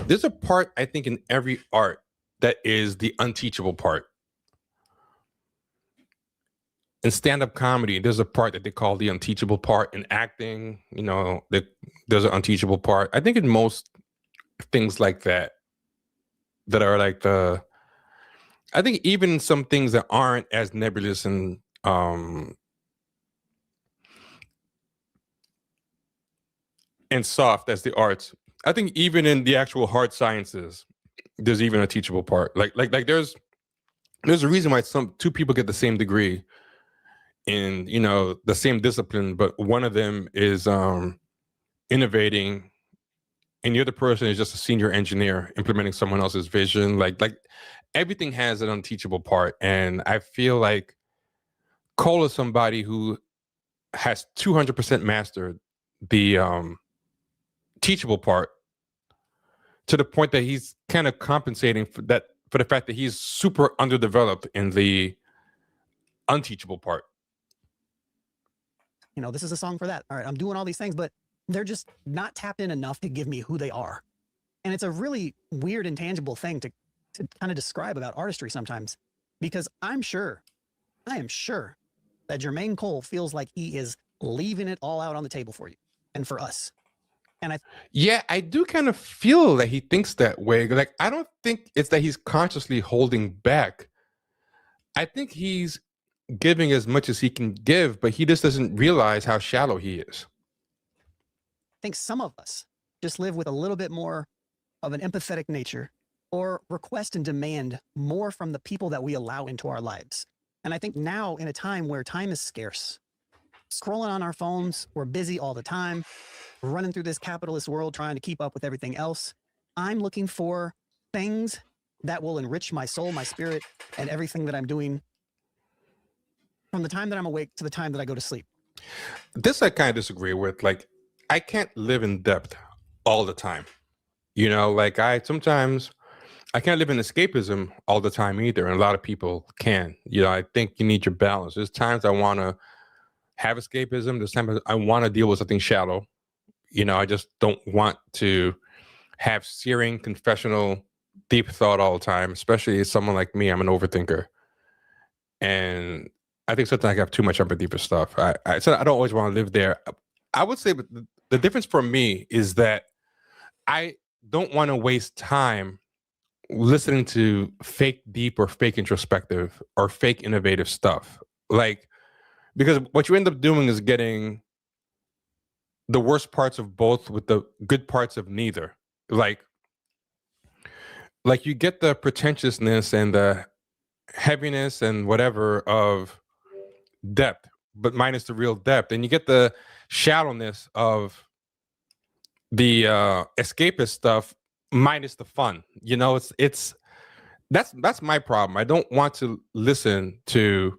there's a part, I think, in every art that is the unteachable part. In stand-up comedy, there's a part that they call the unteachable part. In acting, you know, there's an unteachable part. I think in most things like that are like I think even some things that aren't as nebulous and soft as the arts, I think even in the actual hard sciences, there's even a teachable part. Like there's a reason why two people get the same degree in, you know, the same discipline, but one of them is innovating and the other person is just a senior engineer implementing someone else's vision. Like everything has an unteachable part. And I feel like Cole is somebody who has 200% mastered the teachable part, to the point that he's kind of compensating for the fact that he's super underdeveloped in the unteachable part. You know, this is a song for that. All right, I'm doing all these things, but they're just not tapped in enough to give me who they are. And it's a really weird, intangible thing to kind of describe about artistry sometimes, because I am sure that Jermaine Cole feels like he is leaving it all out on the table for you and for us. And I do kind of feel that he thinks that way. Like, I don't think it's that he's consciously holding back. I think he's giving as much as he can give, but he just doesn't realize how shallow he is. I think some of us just live with a little bit more of an empathetic nature, or request and demand more from the people that we allow into our lives. And I think now, in a time where time is scarce, scrolling on our phones, we're busy all the time, running through this capitalist world trying to keep up with everything else, I'm looking for things that will enrich my soul, my spirit, and everything that I'm doing from the time that I'm awake to the time that I go to sleep. This I kind of disagree with. Like, I can't live in depth all the time. You know, like I can't live in escapism all the time either. And a lot of people can. You know, I think you need your balance. There's times I want to have escapism. There's times I want to deal with something shallow. You know, I just don't want to have searing, confessional, deep thought all the time, especially as someone like me. I'm an overthinker. and I think sometimes I have too much empathy for stuff. I said I don't always want to live there. I would say the difference for me is that I don't want to waste time listening to fake deep or fake introspective or fake innovative stuff. Like, because what you end up doing is getting the worst parts of both with the good parts of neither. Like, you get the pretentiousness and the heaviness and whatever of depth, but minus the real depth. And you get the shallowness of the escapist stuff minus the fun. You know, it's that's my problem. I don't want to listen to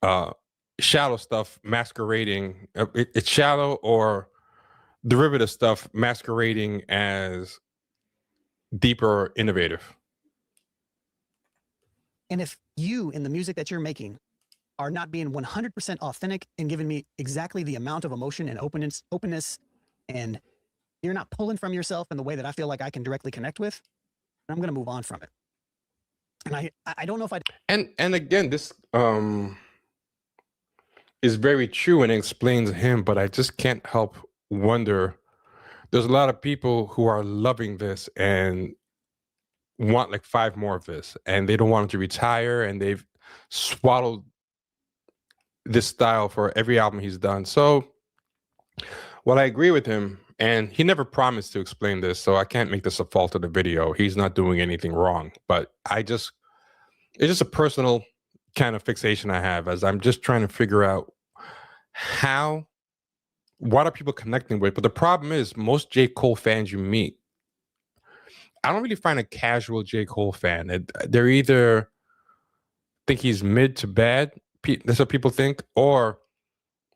uh shallow stuff masquerading it's shallow or derivative stuff masquerading as deeper or innovative. And if you, in the music that you're making, are not being 100% authentic and giving me exactly the amount of emotion and openness, and you're not pulling from yourself in the way that I feel like I can directly connect with, I'm going to move on from it. And I don't know if I. And again, this is very true and explains him, but I just can't help wonder. There's a lot of people who are loving this and want like 5 more of this, and they don't want him to retire, and they've swallowed this style for every album he's done. So, while I agree with him, and he never promised to explain this, so I can't make this a fault of the video. He's not doing anything wrong, but it's just a personal kind of fixation I have as I'm just trying to figure out what are people connecting with. But the problem is most J. Cole fans you meet, I don't really find a casual J. Cole fan. They're either think he's mid to bad, that's what people think, or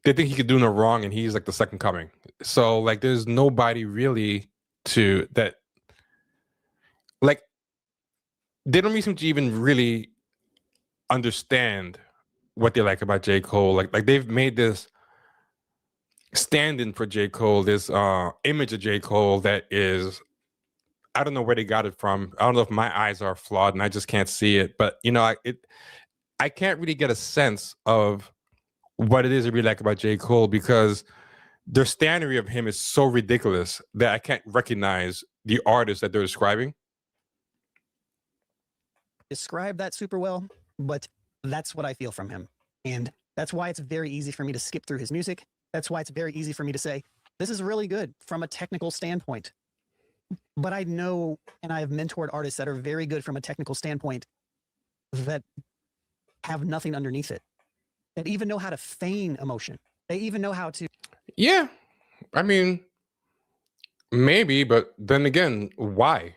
they think he could do no wrong and he's like the second coming. So like there's nobody really to that, like they don't seem to even really understand what they like about J. Cole. Like they've made this stand-in for J. Cole, this image of J. Cole that is, I don't know where they got it from. I don't know if my eyes are flawed and I just can't see it. But you know, I can't really get a sense of what it is I really like about J. Cole because their standard of him is so ridiculous that I can't recognize the artist that they're describing. Describe that super well, but that's what I feel from him. And that's why it's very easy for me to skip through his music. That's why it's very easy for me to say, this is really good from a technical standpoint. But I know, and I have mentored artists that are very good from a technical standpoint that have nothing underneath it, that even know how to feign emotion. They even know how to. Yeah. I mean, maybe, but then again, why?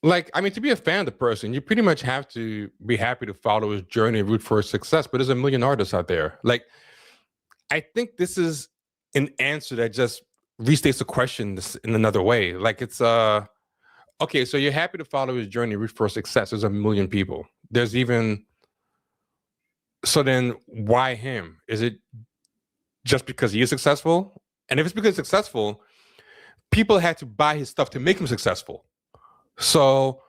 Like, I mean, to be a fan of the person, you pretty much have to be happy to follow his journey and root for his success. But there's a million artists out there. Like, I think this is an answer that just restates the question in another way. Like, it's okay, so you're happy to follow his journey, root for success. There's a million people. There's even so then why him? Is it just because he is successful? And if it's because he's successful, people had to buy his stuff to make him successful. So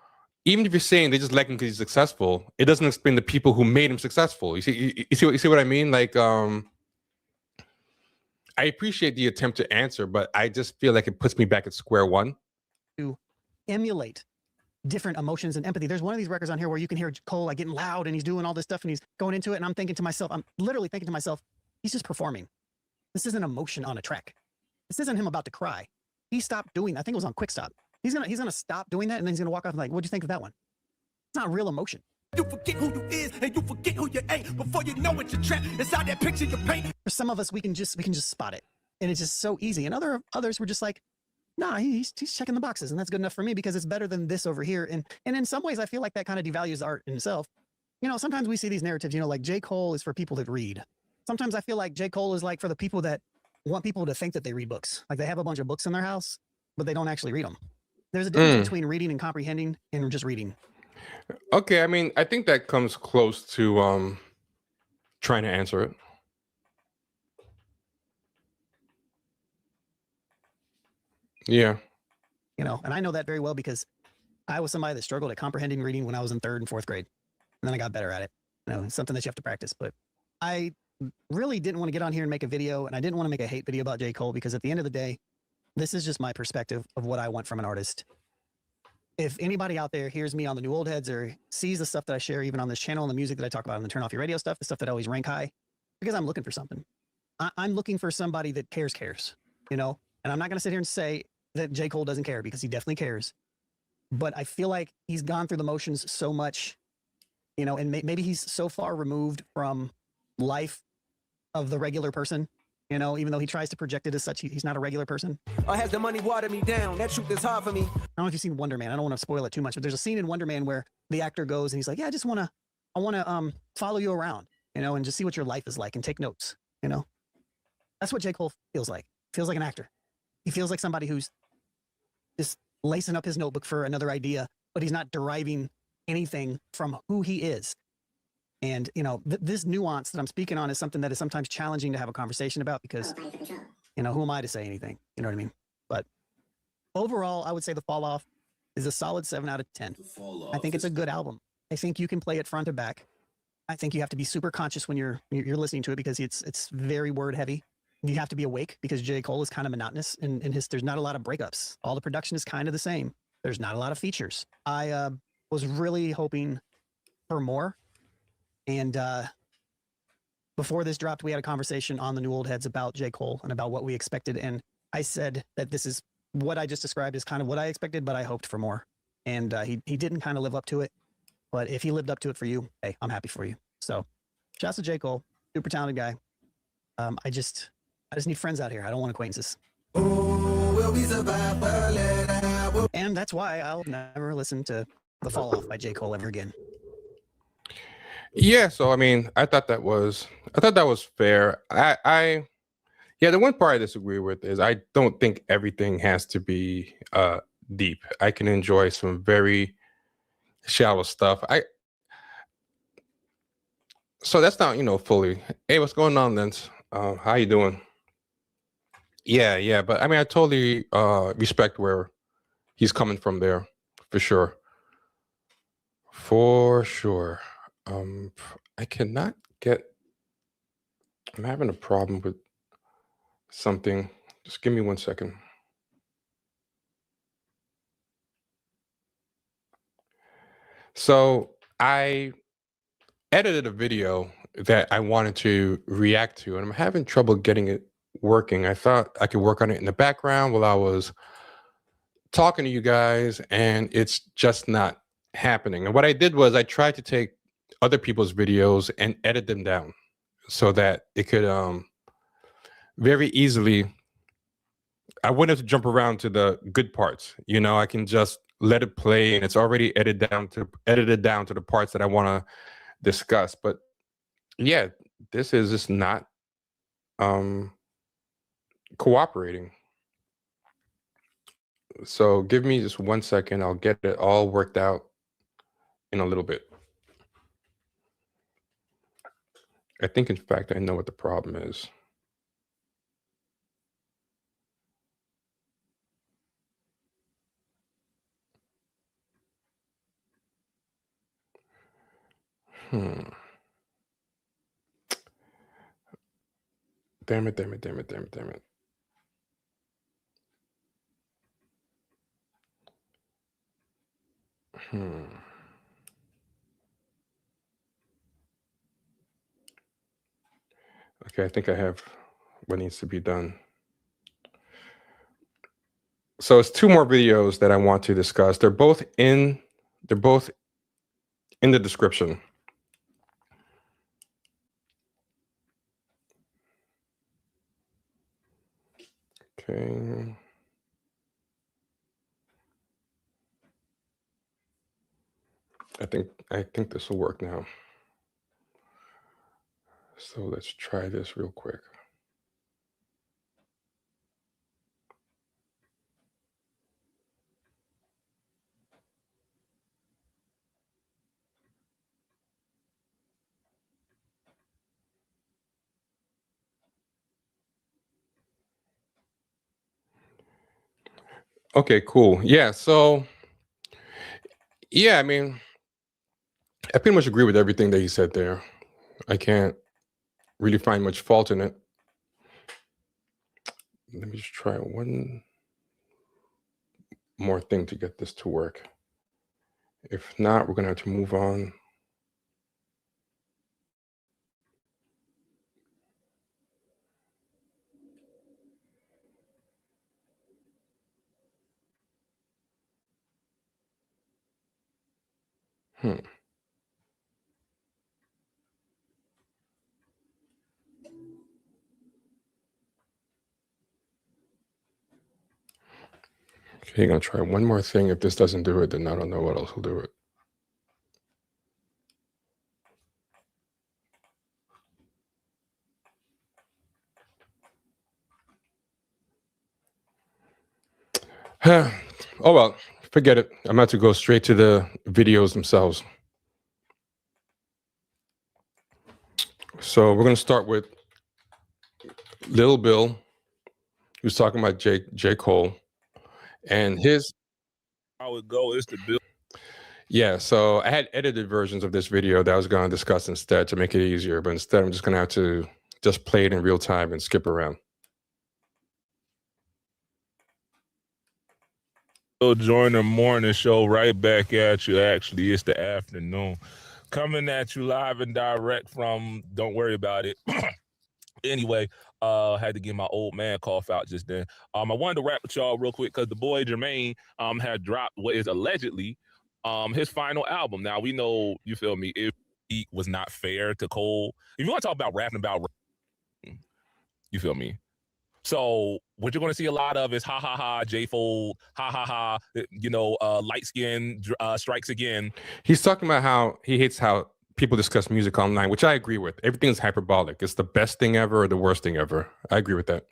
even if you're saying they just like him because he's successful, it doesn't explain the people who made him successful. You see what I mean? Like, I appreciate the attempt to answer, but I just feel like it puts me back at square one. To emulate different emotions and empathy. There's one of these records on here where you can hear Cole like getting loud and he's doing all this stuff and he's going into it. And I'm thinking to myself, I'm literally thinking to myself, he's just performing. This isn't emotion on a track. This isn't him about to cry. He stopped doing, I think it was on Quick Stop. He's gonna stop doing that and then he's gonna walk off and like, what'd you think of that one? It's not real emotion. You forget who you is and you forget who you ain't before you know it's a trap. Inside that picture you paint. For some of us, we can just spot it. And it's just so easy. And others were just like, nah, he's checking the boxes and that's good enough for me because it's better than this over here. And in some ways, I feel like that kind of devalues art in itself. You know, sometimes we see these narratives, you know, like J. Cole is for people that read. Sometimes I feel like J. Cole is like for the people that want people to think that they read books. Like they have a bunch of books in their house, but they don't actually read them. There's a difference between reading and comprehending and just reading. Okay, I mean, I think that comes close to trying to answer it. Yeah. You know, and I know that very well because I was somebody that struggled at comprehending reading when I was in 3rd and 4th grade. And then I got better at it. It's something that you have to practice. But I really didn't want to get on here and make a video, and I didn't want to make a hate video about J. Cole, because at the end of the day, this is just my perspective of what I want from an artist. If anybody out there hears me on the New Old Heads or sees the stuff that I share even on this channel and the music that I talk about on the Turn Off Your Radio stuff, the stuff that I always rank high, because I'm looking for something. I'm looking for somebody that cares, And I'm not going to sit here and say that J. Cole doesn't care, because he definitely cares. But I feel like he's gone through the motions so much, and maybe he's so far removed from life of the regular person, even though he tries to project it as such, he's not a regular person. Or has the money watered me down? That truth is hard for me. I don't know if you've seen Wonder Man. I don't want to spoil it too much, but there's a scene in Wonder Man where the actor goes and he's like, yeah, I want to follow you around, and just see what your life is like and take notes, That's what J. Cole feels like. Feels like an actor. He feels like somebody who's just lacing up his notebook for another idea, but he's not deriving anything from who he is. And, this nuance that I'm speaking on is something that is sometimes challenging to have a conversation about, because, who am I to say anything? You know what I mean? But overall, I would say The Fall Off is a solid 7 out of 10. I think it's a good album. I think you can play it front to back. I think you have to be super conscious when you're listening to it, because it's very word heavy. You have to be awake, because J. Cole is kind of monotonous, and there's not a lot of breakups. All the production is kind of the same. There's not a lot of features. I was really hoping for more. And before this dropped, we had a conversation on the New Old Heads about J. Cole and about what we expected. And I said that this is what I just described is kind of what I expected, but I hoped for more. And he didn't kind of live up to it. But if he lived up to it for you, hey, I'm happy for you. So shouts to J. Cole, super talented guy. I just need friends out here. I don't want acquaintances. And that's why I'll never listen to The Fall Off by J. Cole ever again. Yeah, so I mean, I thought that was fair. Yeah, the one part I disagree with is I don't think everything has to be deep. I can enjoy some very shallow stuff. So that's not, fully. Hey, what's going on, Lance? How you doing? Yeah, but I mean, I totally respect where he's coming from there, for sure. For sure. I cannot get. I'm having a problem with something. Just give me 1 second. So I edited a video that I wanted to react to, and I'm having trouble getting it working. I thought I could work on it in the background while I was talking to you guys, and it's just not happening. And what I did was I tried to take other people's videos and edit them down so that it could very easily, I wouldn't have to jump around to the good parts. I can just let it play, and it's already edited down to the parts that I want to discuss. But yeah, this is just not cooperating. So give me just 1 second. I'll get it all worked out in a little bit. I think, in fact, I know what the problem is. Damn it. Okay, I think I have what needs to be done. So it's 2 more videos that I want to discuss. They're both in the description. Okay. I think this will work now. So let's try this real quick. Okay, cool. Yeah, so Yeah, I mean, I pretty much agree with everything that he said there. I can't really find much fault in it. Let me just try one more thing to get this to work. If not, we're gonna have to move on. Hmm. Okay, gonna try one more thing. If this doesn't do it, then I don't know what else will do it. Oh well, forget it. I'm about to go straight to the videos themselves. So we're gonna start with Lil Bill, who's talking about J. Cole, and his How it go? It's the bill. yeah. So I had edited versions of this video that I was gonna discuss instead to make it easier, but instead I'm just gonna have to just play it in real time and skip around. Join the morning show right back at you. Actually, it's the afternoon. Coming at you live and direct from, don't worry about it. Anyway, had to get my old man cough out just then. I wanted to rap with y'all real quick because the boy Jermaine had dropped what is allegedly his final album. Now we know, you feel me, if he was not fair to Cole. If you want to talk about rapping about, you feel me? So what you're going to see a lot of is ha ha ha, J-Fold, ha ha ha, light skin strikes again. He's talking about how he hates how people discuss music online, which I agree with. Everything's hyperbolic. It's the best thing ever or the worst thing ever. I agree with that.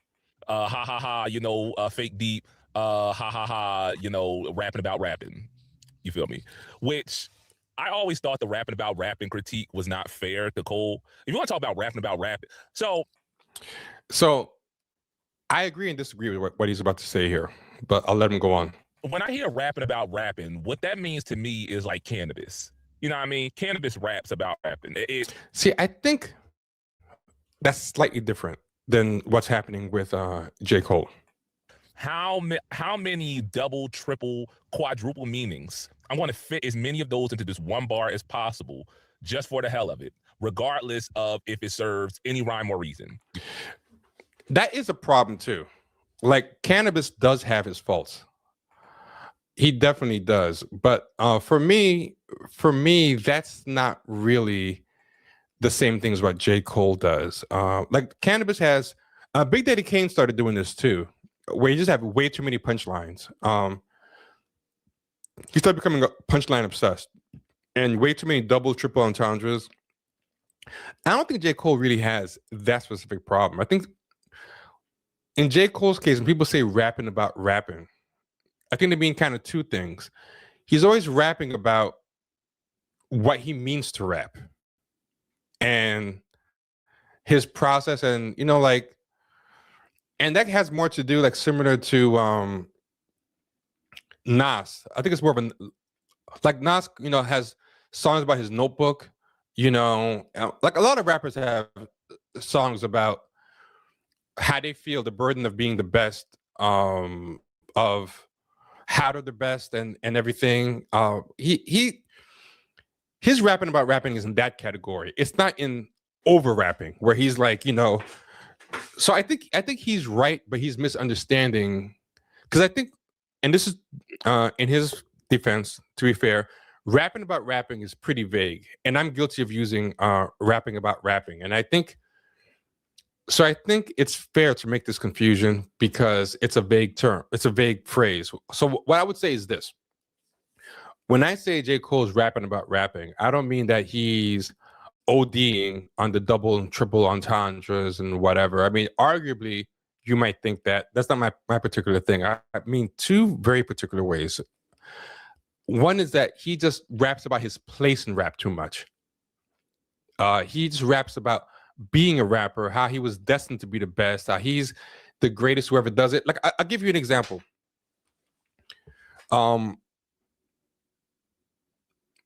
Ha ha ha, fake deep, ha ha ha, rapping about rapping. You feel me? Which I always thought the rapping about rapping critique was not fair to Cole. If you want to talk about rapping, so I agree and disagree with what he's about to say here, but I'll let him go on. When I hear rapping about rapping, what that means to me is like cannabis. You know what I mean? Cannabis raps about rapping. See, I think that's slightly different than what's happening with J. Cole. How many double, triple, quadruple meanings? I want to fit as many of those into this one bar as possible, just for the hell of it, regardless of if it serves any rhyme or reason. That is a problem too. Like, cannabis does have his faults. He definitely does. But for me, that's not really the same thing as what J. Cole does. Like, cannabis has Big Daddy Kane started doing this too, where you just have way too many punchlines. He started becoming punchline obsessed and way too many double, triple entendres. I don't think J. Cole really has that specific problem. I think in J. Cole's case, when people say rapping about rapping, I think they mean kind of two things. He's always rapping about what he means to rap and his process, and and that has more to do, like, similar to Nas. I think it's more of like Nas, has songs about his notebook, like a lot of rappers have songs about how they feel the burden of being the best, of how they're the best and everything. His rapping about rapping is in that category. It's not in over rapping where he's like, so I think he's right, but he's misunderstanding, because I think, and this is in his defense, to be fair, rapping about rapping is pretty vague, and I'm guilty of using rapping about rapping, and I think it's fair to make this confusion because it's a vague term, it's a vague phrase. So what I would say is this: when I say J. Cole's rapping about rapping, I don't mean that he's ODing on the double and triple entendres and whatever. I mean, arguably, you might think that. That's not my particular thing. I mean two very particular ways. One is that he just raps about his place in rap too much. He just raps about being a rapper, how he was destined to be the best, how he's the greatest who ever does it. Like, I'll give you an example.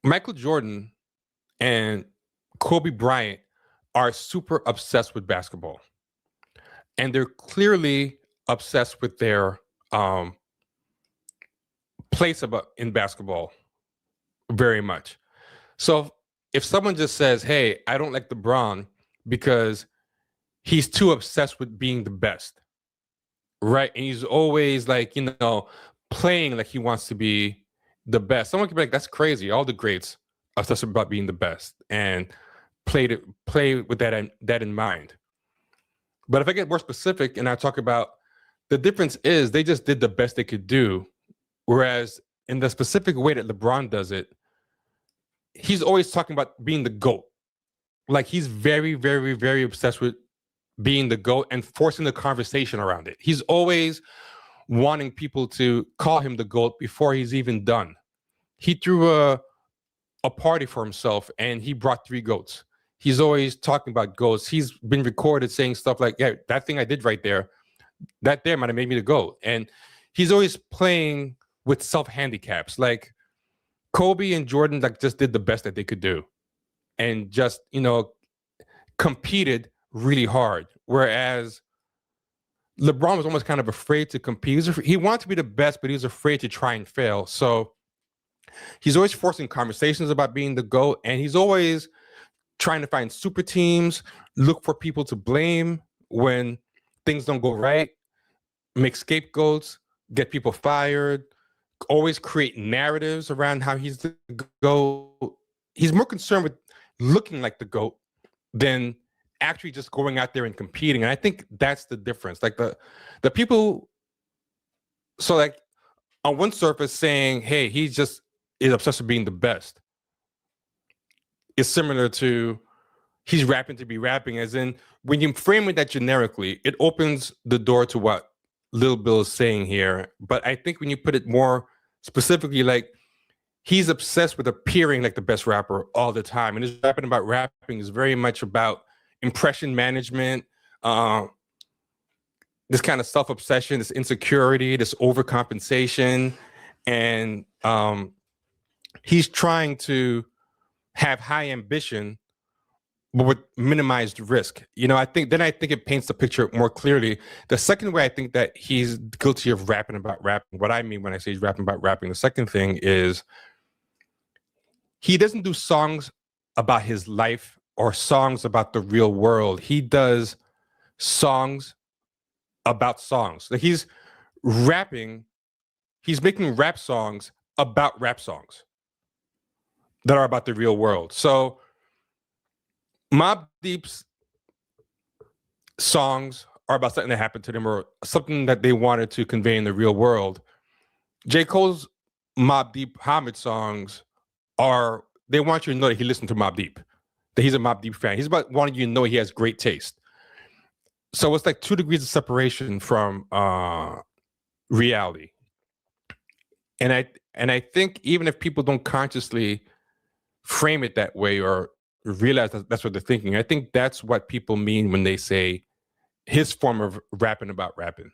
Michael Jordan and Kobe Bryant are super obsessed with basketball, and they're clearly obsessed with their place in basketball very much. So if someone just says, "Hey, I don't like LeBron because he's too obsessed with being the best," right? And he's always like, playing like he wants to be the best. Someone could be like, "That's crazy. All the greats are obsessed about being the best," and play with that in mind. But if I get more specific and I talk about the difference is they just did the best they could do, whereas in the specific way that LeBron does it, he's always talking about being the GOAT. Like he's very, very, very obsessed with being the GOAT and forcing the conversation around it. He's always wanting people to call him the GOAT before he's even done. He threw a party for himself and he brought 3 GOATs. He's always talking about GOATs. He's been recorded saying stuff like, "Yeah, that thing I did right there, that there might have made me the GOAT." And he's always playing with self-handicaps. Like Kobe and Jordan like just did the best that they could do and just, competed really hard. Whereas LeBron was almost kind of afraid to compete. He wanted to be the best, but he was afraid to try and fail. So he's always forcing conversations about being the GOAT, and he's always trying to find super teams, look for people to blame when things don't go right, make scapegoats, get people fired, always create narratives around how he's the GOAT. He's more concerned with looking like the GOAT than actually just going out there and competing. And I think that's the difference. Like the people, so like on one surface saying, "Hey, he just is obsessed with being the best," is similar to he's rapping to be rapping, as in when you frame it that generically, it opens the door to what Lil Bill is saying here. But I think when you put it more specifically, like he's obsessed with appearing like the best rapper all the time. And his rapping about rapping is very much about impression management, this kind of self-obsession, this insecurity, this overcompensation. And he's trying to have high ambition, but with minimized risk. I think it paints the picture more clearly. The second way I think that he's guilty of rapping about rapping, what I mean when I say he's rapping about rapping, the second thing is he doesn't do songs about his life or songs about the real world. He does songs about songs. Like he's rapping, he's making rap songs about rap songs that are about the real world. So Mobb Deep's songs are about something that happened to them or something that they wanted to convey in the real world. J. Cole's Mobb Deep homage songs they want you to know that he listened to Mobb Deep, that he's a Mobb Deep fan. He's about wanting you to know he has great taste. So it's like 2 degrees of separation from reality. And I think even if people don't consciously frame it that way or realize that's what they're thinking, I think that's what people mean when they say his form of rapping about rapping.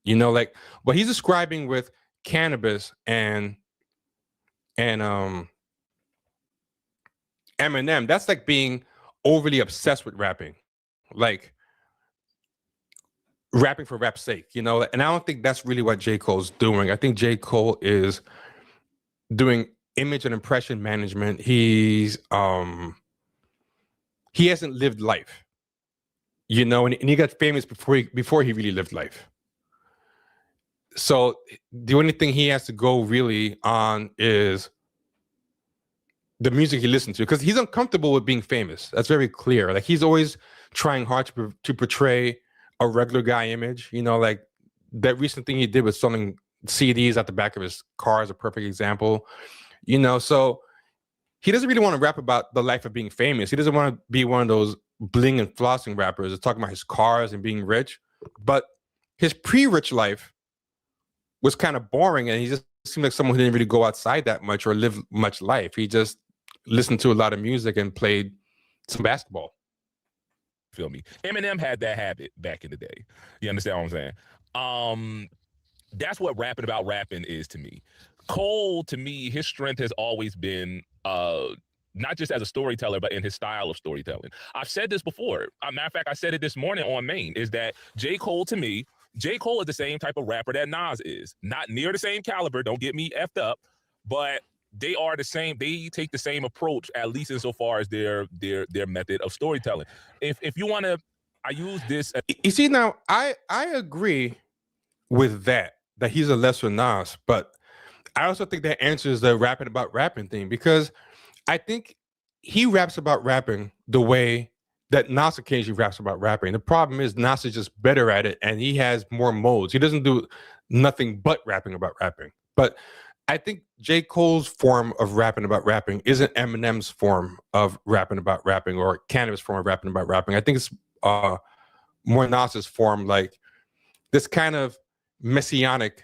Like what he's describing with cannabis and Eminem, that's like being overly obsessed with rapping, like rapping for rap's sake, and I don't think that's really what J. Cole's doing. I think J. Cole is doing image and impression management. He hasn't lived life, and he got famous before he really lived life. So the only thing he has to go really on is the music he listens to, because he's uncomfortable with being famous. That's very clear. Like he's always trying hard to portray a regular guy image. Like that recent thing he did with selling CDs at the back of his car is a perfect example. So he doesn't really want to rap about the life of being famous. He doesn't want to be one of those bling and flossing rappers that's talking about his cars and being rich. But his pre-rich life was kind of boring, and he just seemed like someone who didn't really go outside that much or live much life. He just listened to a lot of music and played some basketball. Feel me? Eminem had that habit back in the day. You understand what I'm saying? That's what rapping about rapping is to me. Cole, to me, his strength has always been not just as a storyteller, but in his style of storytelling. I've said this before. Matter of fact, I said it this morning on Main, is that J. Cole, to me, J. Cole is the same type of rapper that Nas is. Not near the same caliber, don't get me effed up, but they are the same. They take the same approach, at least insofar as their method of storytelling. If you want to, I use this. You see, now I agree with that he's a lesser Nas, but I also think that answers the rapping about rapping thing, because I think he raps about rapping the way that Nas occasionally raps about rapping. The problem is Nas is just better at it, and he has more modes. He doesn't do nothing but rapping about rapping. But I think J. Cole's form of rapping about rapping isn't Eminem's form of rapping about rapping, or Cannabis' form of rapping about rapping. I think it's more Nas's form, like this kind of messianic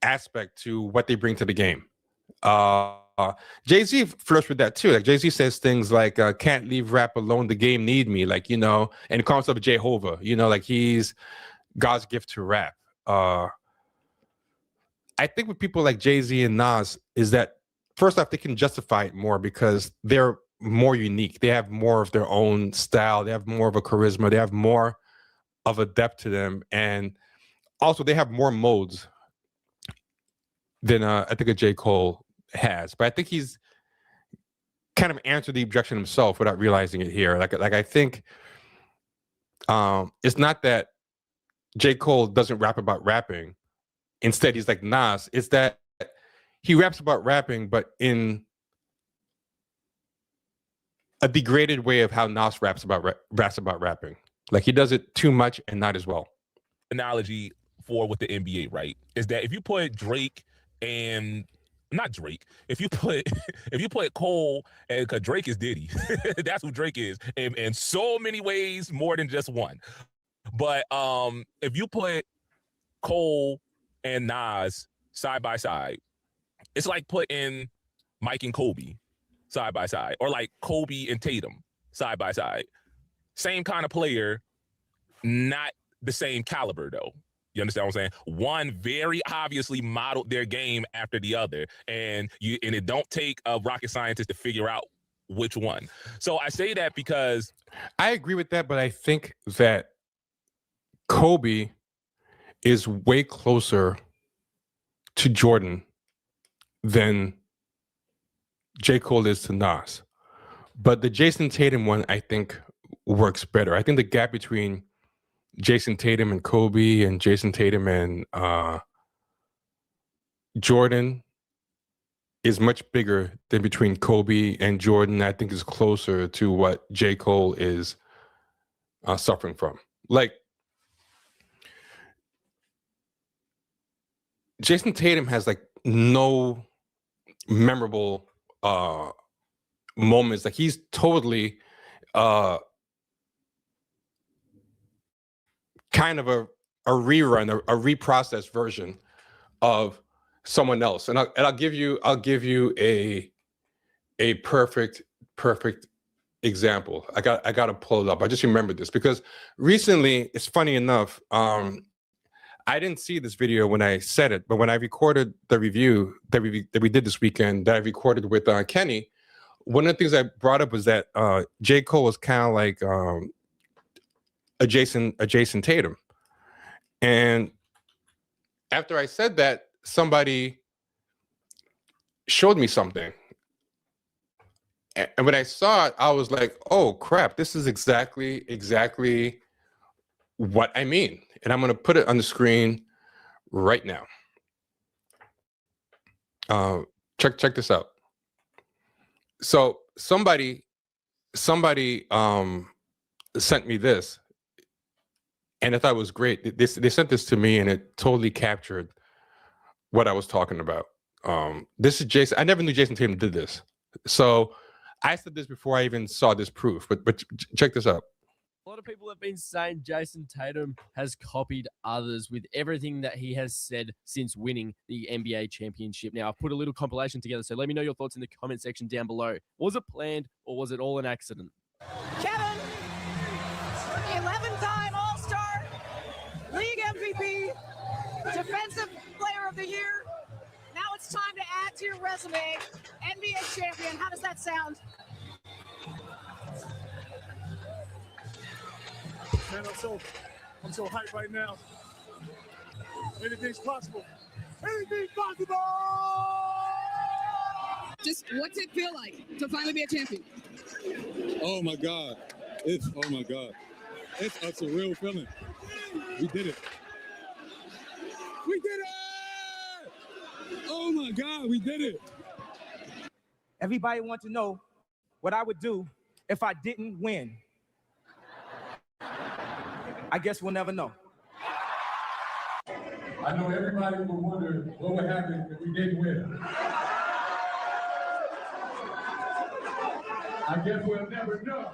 aspect to what they bring to the game. Jay-Z flirts with that too. Like Jay-Z says things like can't leave rap alone, the game need me, like, you know, and he calls himself Jehovah, you know, like he's God's gift to rap. I think with people like Jay-Z and Nas is that, first off, they can justify it more because they're more unique. They have more of their own style. They have more of a charisma. They have more of a depth to them. And also they have more modes than I think a J. Cole has. But I think he's kind of answered the objection himself without realizing it here. Like I think it's not that J. Cole doesn't rap about rapping. Instead, he's like Nas. It's that he raps about rapping, but in a degraded way of how Nas raps about rapping. Like he does it too much and not as well. Analogy for with the NBA, right, is that if you put Drake and not Drake, if you put Cole, and because Drake is Diddy, that's who Drake is, in so many ways more than just one. But if you put Cole and Nas side by side, it's like putting Mike and Kobe side by side, or like Kobe and Tatum side by side. Same kind of player, not the same caliber though. You understand what I'm saying? One very obviously modeled their game after the other, and it don't take a rocket scientist to figure out which one. So I say that because I agree with that, but I think that Kobe is way closer to Jordan than J. Cole is to Nas. But the Jason Tatum one, I think, works better. I think the gap between Jason Tatum and Kobe and Jason Tatum and Jordan is much bigger than between Kobe and Jordan. I think is closer to what J. Cole is suffering from. Like, Jason Tatum has like no memorable moments. Like he's totally kind of a rerun, a reprocessed version of someone else. And I'll give you a perfect example. I got to pull it up. I just remembered this because recently, it's funny enough, I didn't see this video when I said it, but when I recorded the review that we did this weekend, that I recorded with Kenny, one of the things I brought up was that J. Cole was kind of like a Jason Tatum. And after I said that, somebody showed me something. And when I saw it, I was like, oh crap, this is exactly what I mean. And I'm going to put it on the screen right now. Check this out. So somebody sent me this, and I thought it was great. They sent this to me, and it totally captured what I was talking about. This is Jason. I never knew Jason Tatum did this. So I said this before I even saw this proof, but check this out. A lot of people have been saying Jason Tatum has copied others with everything that he has said since winning the NBA championship. Now, I've put a little compilation together, so let me know your thoughts in the comment section down below. Was it planned or was it all an accident? Kevin, 11-time All-Star, League MVP, Defensive Player of the Year. Now it's time to add to your resume. NBA champion. How does that sound? Man, I'm so hyped right now. Anything's possible. Anything's possible! Just what's it feel like to finally be a champion? Oh my God. It's a surreal feeling. We did it. We did it! Oh my God, we did it. Everybody wants to know what I would do if I didn't win. I guess we'll never know. I know everybody will wonder what would happen if we didn't win. I guess we'll never know.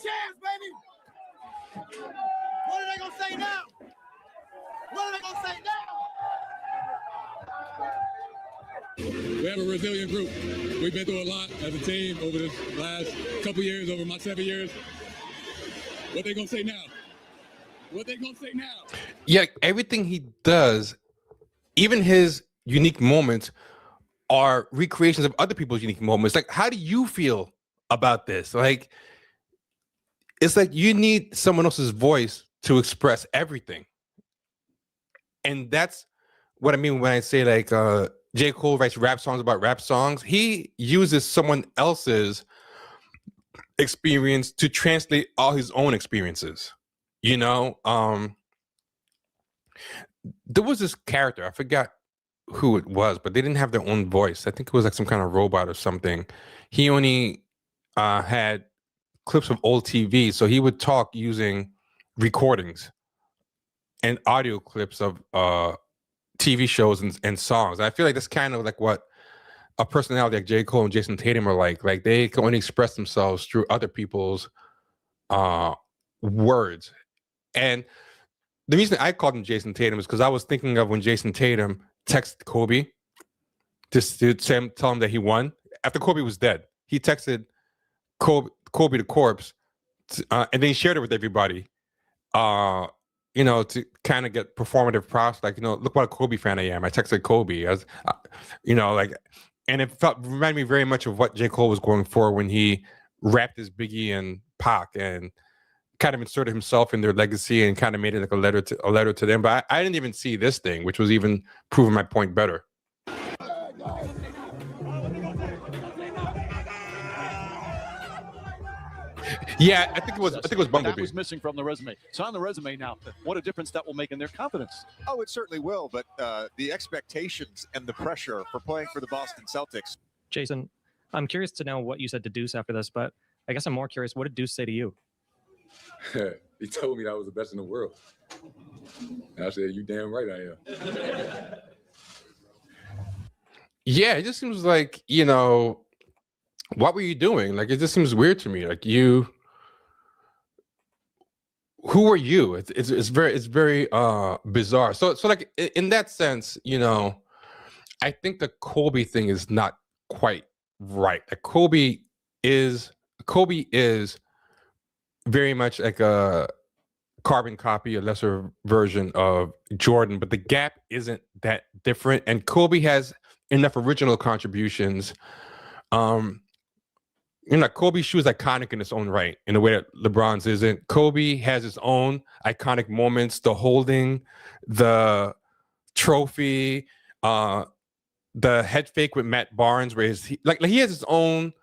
Cheers, baby! What are they gonna say now? What are they gonna say now? We have a resilient group. We've been through a lot as a team over the last couple years, over my 7 years. What they gonna say now? What they gonna say now? Yeah, everything he does, even his unique moments, are recreations of other people's unique moments. Like, how do you feel about this? Like, it's like you need someone else's voice to express everything. And that's what I mean when I say, like, J. Cole writes rap songs about rap songs. He uses someone else's experience to translate all his own experiences. You know, there was this character, I forgot who it was, but they didn't have their own voice. I think it was like some kind of robot or something. He only had clips of old TV, so he would talk using recordings and audio clips of TV shows and songs. I feel like that's kind of like what a personality like J. Cole and Jason Tatum are like. Like, they can only express themselves through other people's words. And the reason I called him Jason Tatum is because I was thinking of when Jason Tatum texted Kobe just to tell him that he won after Kobe was dead. He texted Kobe the corpse, and then he shared it with everybody. You know, to kind of get performative props, like, you know, look what a Kobe fan I am. I texted Kobe as, you know, like, and it reminded me very much of what J. Cole was going for when he rapped his Biggie and Pac and kind of inserted himself in their legacy and kind of made it like a letter to them. But I didn't even see this thing, which was even proving my point better. Yeah, I think it was Bumblebee. That was missing from the resume. It's on the resume now. What a difference that will make in their confidence. Oh, it certainly will. But the expectations and the pressure for playing for the Boston Celtics. Jason, I'm curious to know what you said to Deuce after this, but I guess I'm more curious. What did Deuce say to you? He told me that I was the best in the world. And I said, "You damn right I am." Yeah, it just seems like, you know, what were you doing? Like, it just seems weird to me. Like, who are you? It's very bizarre. So like, in that sense, you know, I think the Kobe thing is not quite right. Like, Kobe is very much like a carbon copy, a lesser version of Jordan, but the gap isn't that different. And Kobe has enough original contributions. You know, Kobe's shoe is iconic in its own right, in a way that LeBron's isn't. Kobe has his own iconic moments, the holding, the trophy, the head fake with Matt Barnes, where he has his own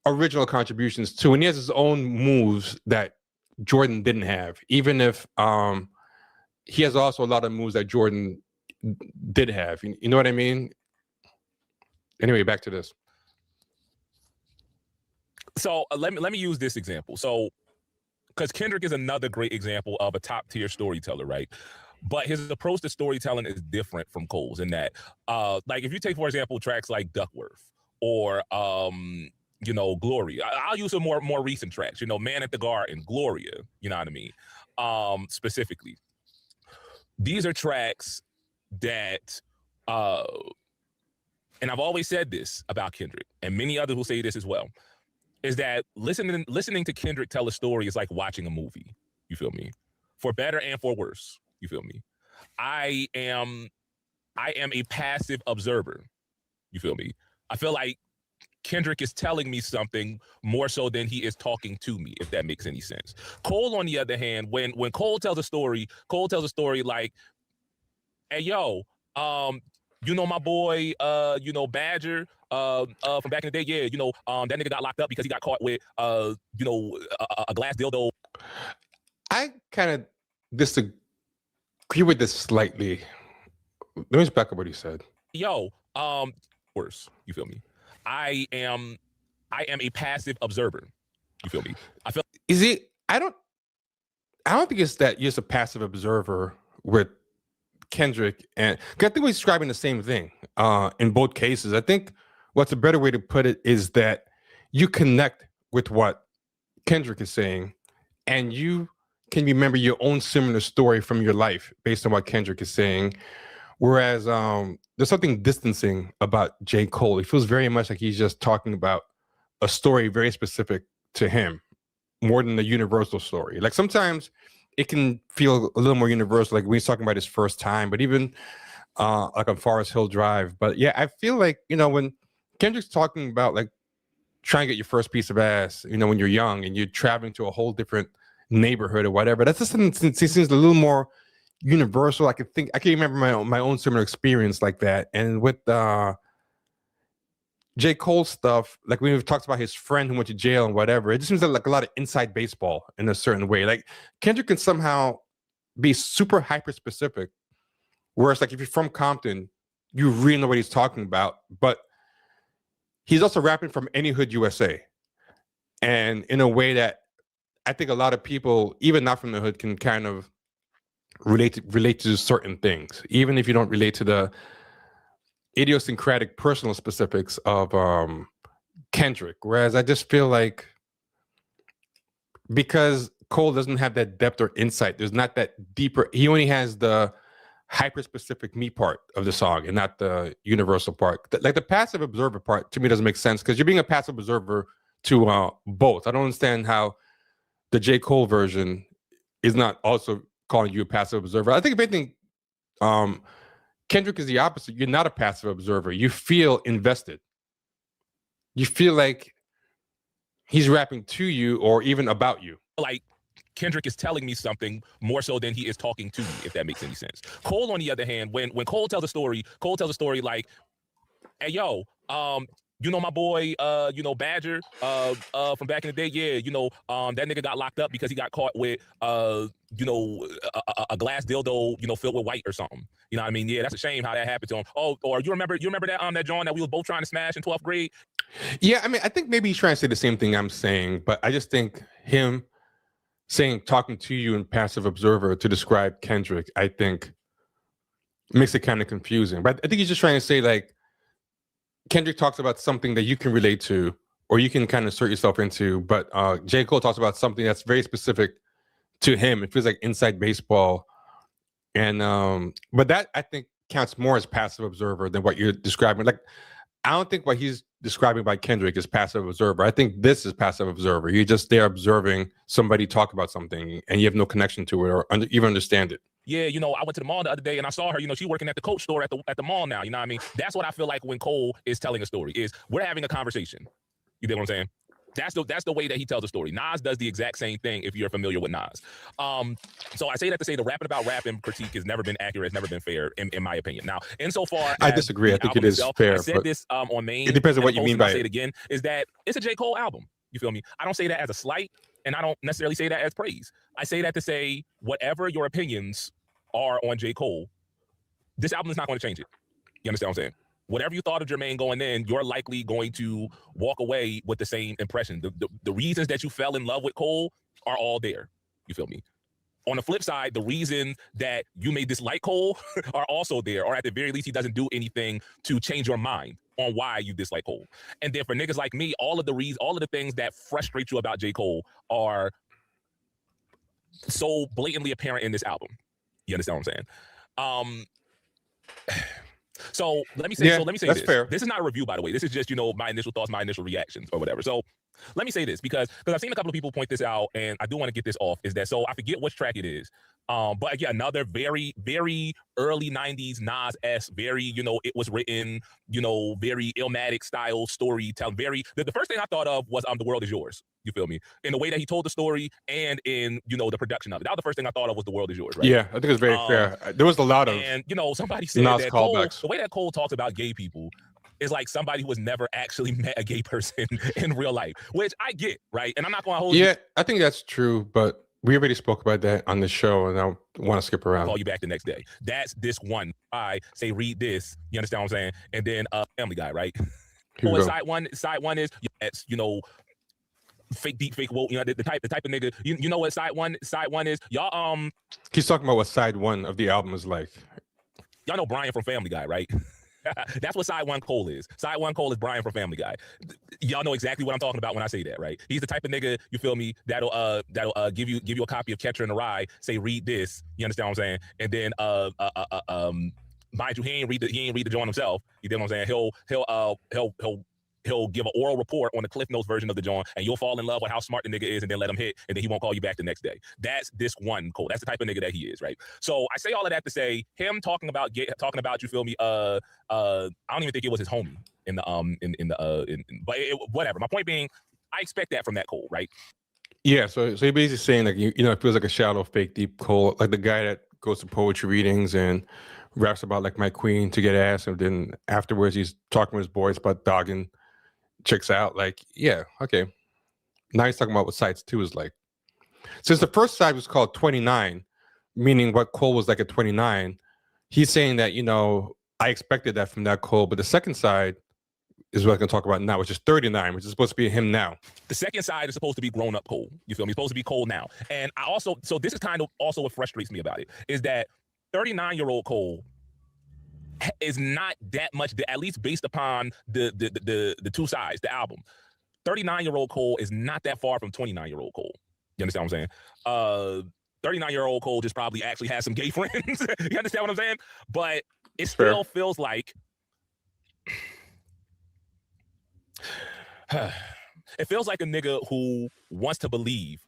original contributions too, and he has his own moves that Jordan didn't have, even if he has also a lot of moves that Jordan did have. You know what I mean? Anyway, back to this. So let me use this example. So, because Kendrick is another great example of a top tier storyteller, right? But his approach to storytelling is different from Cole's in that, like, if you take, for example, tracks like Duckworth or you know, Gloria. I'll use some more recent tracks, you know, Man at the Garden, Gloria, you know what I mean? Specifically. These are tracks that and I've always said this about Kendrick, and many others will say this as well, is that listening to Kendrick tell a story is like watching a movie. You feel me? For better and for worse. You feel me? I am a passive observer. You feel me? I feel like Kendrick is telling me something more so than he is talking to me, if that makes any sense. Cole, on the other hand, when Cole tells a story like, hey, yo, you know my boy, Badger, from back in the day, yeah, that nigga got locked up because he got caught with, a glass dildo. I kind of disagree with this slightly. Let me just back up what he said. Yo, worse. You feel me? I am a passive observer. You feel me? I feel. Is he? I don't think it's that you're just a passive observer with Kendrick, and 'cause I think we're describing the same thing in both cases. I think what's a better way to put it is that you connect with what Kendrick is saying, and you can remember your own similar story from your life based on what Kendrick is saying. Whereas there's something distancing about J. Cole. It feels very much like he's just talking about a story very specific to him, more than a universal story. Like sometimes it can feel a little more universal, like when he's talking about his first time, but even like on Forest Hill Drive. But yeah, I feel like, when Kendrick's talking about like trying to get your first piece of ass, when you're young and you're traveling to a whole different neighborhood or whatever, that's just something that seems a little more universal. I can remember my own similar experience like that. And with J. Cole stuff, like when we've talked about his friend who went to jail and whatever, it just seems like a lot of inside baseball in a certain way. Like Kendrick can somehow be super hyper specific, whereas like if you're from Compton, you really know what he's talking about. But he's also rapping from any hood USA, and in a way that I think a lot of people, even not from the hood, can kind of relate to certain things, even if you don't relate to the idiosyncratic personal specifics of Kendrick. Whereas I just feel like because Cole doesn't have that depth or insight, there's not that deeper, he only has the hyper specific me part of the song and not the universal part. Like the passive observer part to me doesn't make sense because you're being a passive observer to both. I don't understand how the J. Cole version is not also calling you a passive observer. I think if anything, Kendrick is the opposite. You're not a passive observer. You feel invested. You feel like he's rapping to you or even about you. Like Kendrick is telling me something more so than he is talking to me, if that makes any sense. Cole, on the other hand, when Cole tells a story like, hey, yo, you know my boy, Badger, from back in the day, yeah, that nigga got locked up because he got caught with, a glass dildo, filled with white or something. You know what I mean? Yeah, that's a shame how that happened to him. Oh, or you remember that that joint that we were both trying to smash in 12th grade? Yeah, I mean, I think maybe he's trying to say the same thing I'm saying, but I just think him talking to you in passive observer to describe Kendrick, I think makes it kind of confusing. But I think he's just trying to say like, Kendrick talks about something that you can relate to or you can kind of insert yourself into, but J. Cole talks about something that's very specific to him. It feels like inside baseball. And but that I think counts more as passive observer than what you're describing. Like, I don't think what he's describing by Kendrick is passive observer. I think this is passive observer. You're just there observing somebody talk about something and you have no connection to it or even understand it. Yeah, I went to the mall the other day and I saw her, she working at the Coach store at the mall now, you know what I mean? That's what I feel like when Cole is telling a story, is we're having a conversation. You get what I'm saying? That's the way that he tells a story. Nas does the exact same thing if you're familiar with Nas. So I say that to say the rapping about rapping critique has never been accurate, it's never been fair, in my opinion. Now, insofar I disagree. I think it is fair. I said this on main. It depends on what you mean by it. I'll say it again, is that it's a J. Cole album. You feel me? I don't say that as a slight, and I don't necessarily say that as praise. I say that to say whatever your opinions are on J. Cole, this album is not going to change it. You understand what I'm saying? Whatever you thought of Jermaine going in, you're likely going to walk away with the same impression. The reasons that you fell in love with Cole are all there. You feel me? On the flip side, the reason that you may dislike Cole are also there, or at the very least, he doesn't do anything to change your mind on why you dislike Cole. And then for niggas like me, all of the things that frustrate you about J. Cole are so blatantly apparent in this album. You understand what I'm saying? So let me say. Yeah, So let me say that's this. fair. This is not a review, by the way. This is just my initial thoughts, my initial reactions, or whatever. So let me say this because I've seen a couple of people point this out, and I do want to get this off. Is that so? I forget which track it is. But again, another very, very early '90s Nas-esque, very it was written, very Illmatic style storytelling. Very. The first thing I thought of was The World Is Yours. You feel me? In the way that he told the story and in the production of it. That was the first thing I thought of was The World Is Yours. Right? Yeah, I think it's very fair. There was a lot of And somebody said Nas that Cole, callbacks. the way that Cole talks about gay people is like somebody who has never actually met a gay person in real life, which I get, right? And I'm not going to hold you. Yeah, I think that's true, but we already spoke about that on the show, and I want to skip around. Call you back the next day. That's this one. I say, read this. You understand what I'm saying? And then Family Guy, right? Here we go. Side one is that's fake deep, fake woke. The type of nigga. You know what side one is? Y'all He's talking about what side one of the album is like. Y'all know Brian from Family Guy, right? That's what side one Cole is. Side one Cole is Brian from Family Guy. Y'all know exactly what I'm talking about when I say that, right? He's the type of nigga, you feel me, that'll give you a copy of Catcher in the Rye, say read this, you understand what I'm saying? And then mind you, he ain't read the joint himself. You know what I'm saying? He'll give an oral report on the Cliff Notes version of the joint, and you'll fall in love with how smart the nigga is, and then let him hit, and then he won't call you back the next day. That's this one Cole. That's the type of nigga that he is, right? So I say all of that to say him talking about you feel me. I don't even think it was his homie in the whatever. My point being, I expect that from that Cole, right? Yeah. So you're basically saying like it feels like a shallow, fake, deep Cole, like the guy that goes to poetry readings and raps about like my queen to get ass, and then afterwards he's talking with his boys about dogging chicks out. Like, yeah, okay. Now he's talking about what sides 2 is like. Since the first side was called 29, meaning what Cole was like at 29, he's saying that, I expected that from that Cole, but the second side is what I'm going to talk about now, which is 39, which is supposed to be him now. The second side is supposed to be grown up Cole. You feel me? It's supposed to be Cole now. And so this is kind of also what frustrates me about it, is that 39-year-old Cole is not that much, at least based upon the two sides, the album. 39-year-old Cole is not that far from 29-year-old Cole. You understand what I'm saying? 39-year-old Cole just probably actually has some gay friends. You understand what I'm saying? But it still feels like it feels like a nigga who wants to believe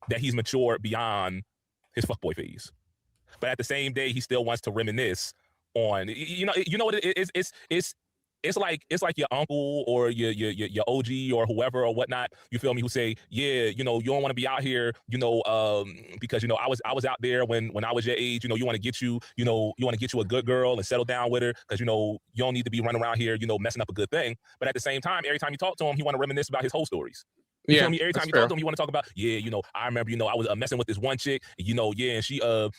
that he's matured beyond his fuckboy phase, but at the same day he still wants to reminisce on you know what it is. It's like your uncle or your OG or whoever or whatnot, you feel me, who say, yeah, you don't want to be out here, because I was out there when I was your age, you want to get you a good girl and settle down with her, because you don't need to be running around here, messing up a good thing. But at the same time, every time you talk to him, he want to reminisce about his whole stories. You feel me? Every time you talk to him, you want to talk about, I remember, I was messing with this one chick, and she, I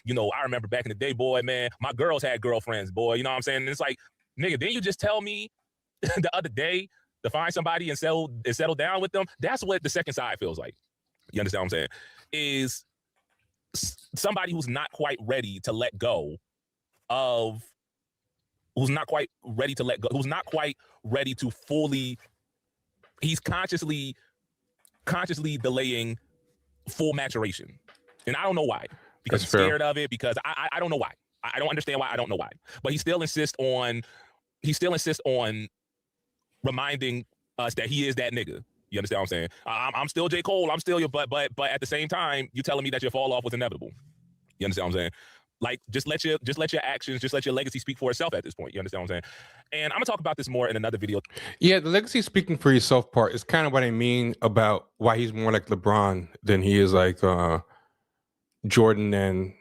remember back in the day, boy, man, my girls had girlfriends, boy, you know what I'm saying? And it's like, nigga, didn't you just tell me the other day to find somebody and settle down with them? That's what the second side feels like. You understand what I'm saying? Is somebody who's not quite ready to let go of, who's not quite ready to fully, he's consciously delaying full maturation. And I don't know why. Because he's scared of it, because I don't know why. I don't understand why. I don't know why. But he still insists on reminding us that he is that nigga. You understand what I'm saying? I'm still J. Cole. I'm still your but at the same time, you telling me that your fall off was inevitable. You understand what I'm saying? Like, just let your actions, just let your legacy speak for itself at this point. You understand what I'm saying? And I'm gonna talk about this more in another video. Yeah, the legacy speaking for yourself part is kind of what I mean about why he's more like LeBron than he is like Jordan and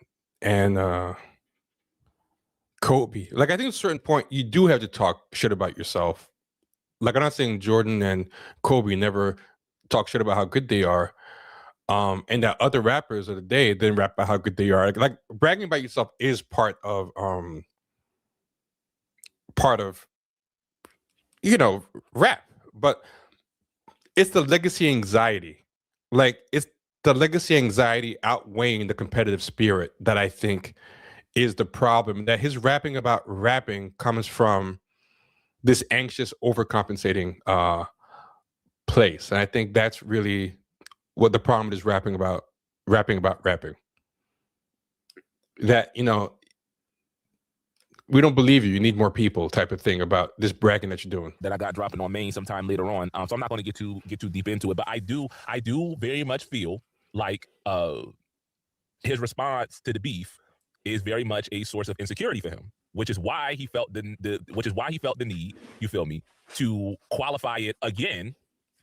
Kobe. Like, I think at a certain point you do have to talk shit about yourself. Like, I'm not saying Jordan and Kobe never talk shit about how good they are. And that other rappers of the day didn't rap about how good they are. Like bragging about yourself is part of rap, but it's the legacy anxiety. Like, it's the legacy anxiety outweighing the competitive spirit that I think is the problem. That his rapping about rapping comes from this anxious, overcompensating place, and I think that's really what the problem is. Rapping about rapping. That we don't believe you. You need more people type of thing about this bragging that you're doing. That I got dropping on Maine sometime later on. So I'm not going to get too deep into it, but I do very much feel like his response to the beef is very much a source of insecurity for him, which is why he felt the need, you feel me, to qualify it again.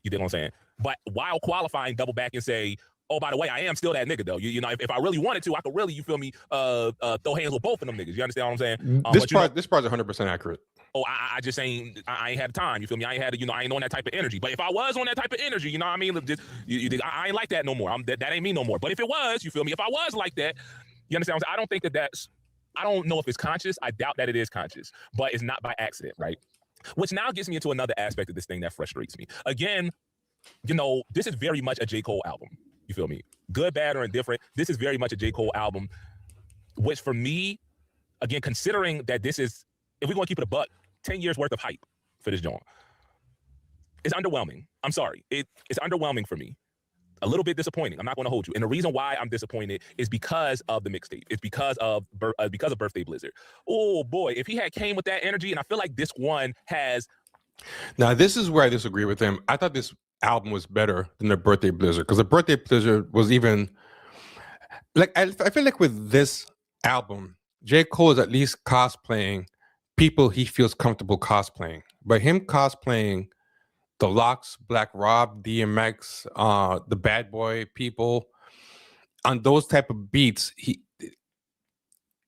You know what I'm saying? But while qualifying, double back and say, oh, by the way, I am still that nigga though. You know, if I really wanted to, I could really, you feel me, throw hands with both of them niggas. You understand what I'm saying? This part's 100% accurate. Oh, I just ain't, I ain't had time. You feel me? I ain't had, I ain't on that type of energy. But if I was on that type of energy, you know what I mean? Just, I ain't like that no more. That ain't me no more. But if it was, you feel me? If I was like that, you understand what I'm saying? I don't think I don't know if it's conscious. I doubt that it is conscious, but it's not by accident, right? Which now gets me into another aspect of this thing that frustrates me. Again, this is very much a J. Cole album. You feel me? Good, bad, or indifferent. This is very much a J. Cole album, which for me, again, considering that this is, if we're going to keep it a buck, 10 years worth of hype for this joint, it's underwhelming. I'm sorry. It's underwhelming for me. A little bit disappointing. I'm not going to hold you. And the reason why I'm disappointed is because of the mixtape. It's because of Birthday Blizzard. Oh boy, if he had came with that energy, and I feel like this one has. Now, this is where I disagree with him. I thought this album was better than the Birthday Blizzard, because the Birthday Blizzard was even like, I feel like with this album, J. Cole is at least cosplaying people he feels comfortable cosplaying. But him cosplaying the Locks, Black Rob, DMX, the Bad Boy people on those type of beats,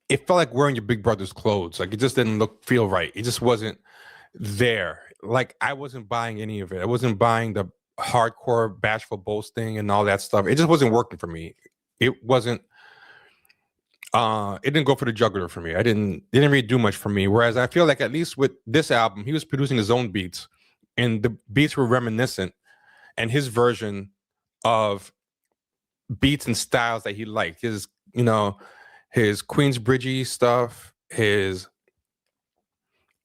it felt like wearing your big brother's clothes. Like, it just didn't feel right. It just wasn't there. Like, I wasn't buying any of it. I wasn't buying the hardcore bashful boasting and all that stuff. It just wasn't working for me. It wasn't. It didn't go for the jugular for me. It didn't really do much for me. Whereas I feel like at least with this album, he was producing his own beats, and the beats were reminiscent, and his version of beats and styles that he liked. His Queensbridgey stuff, his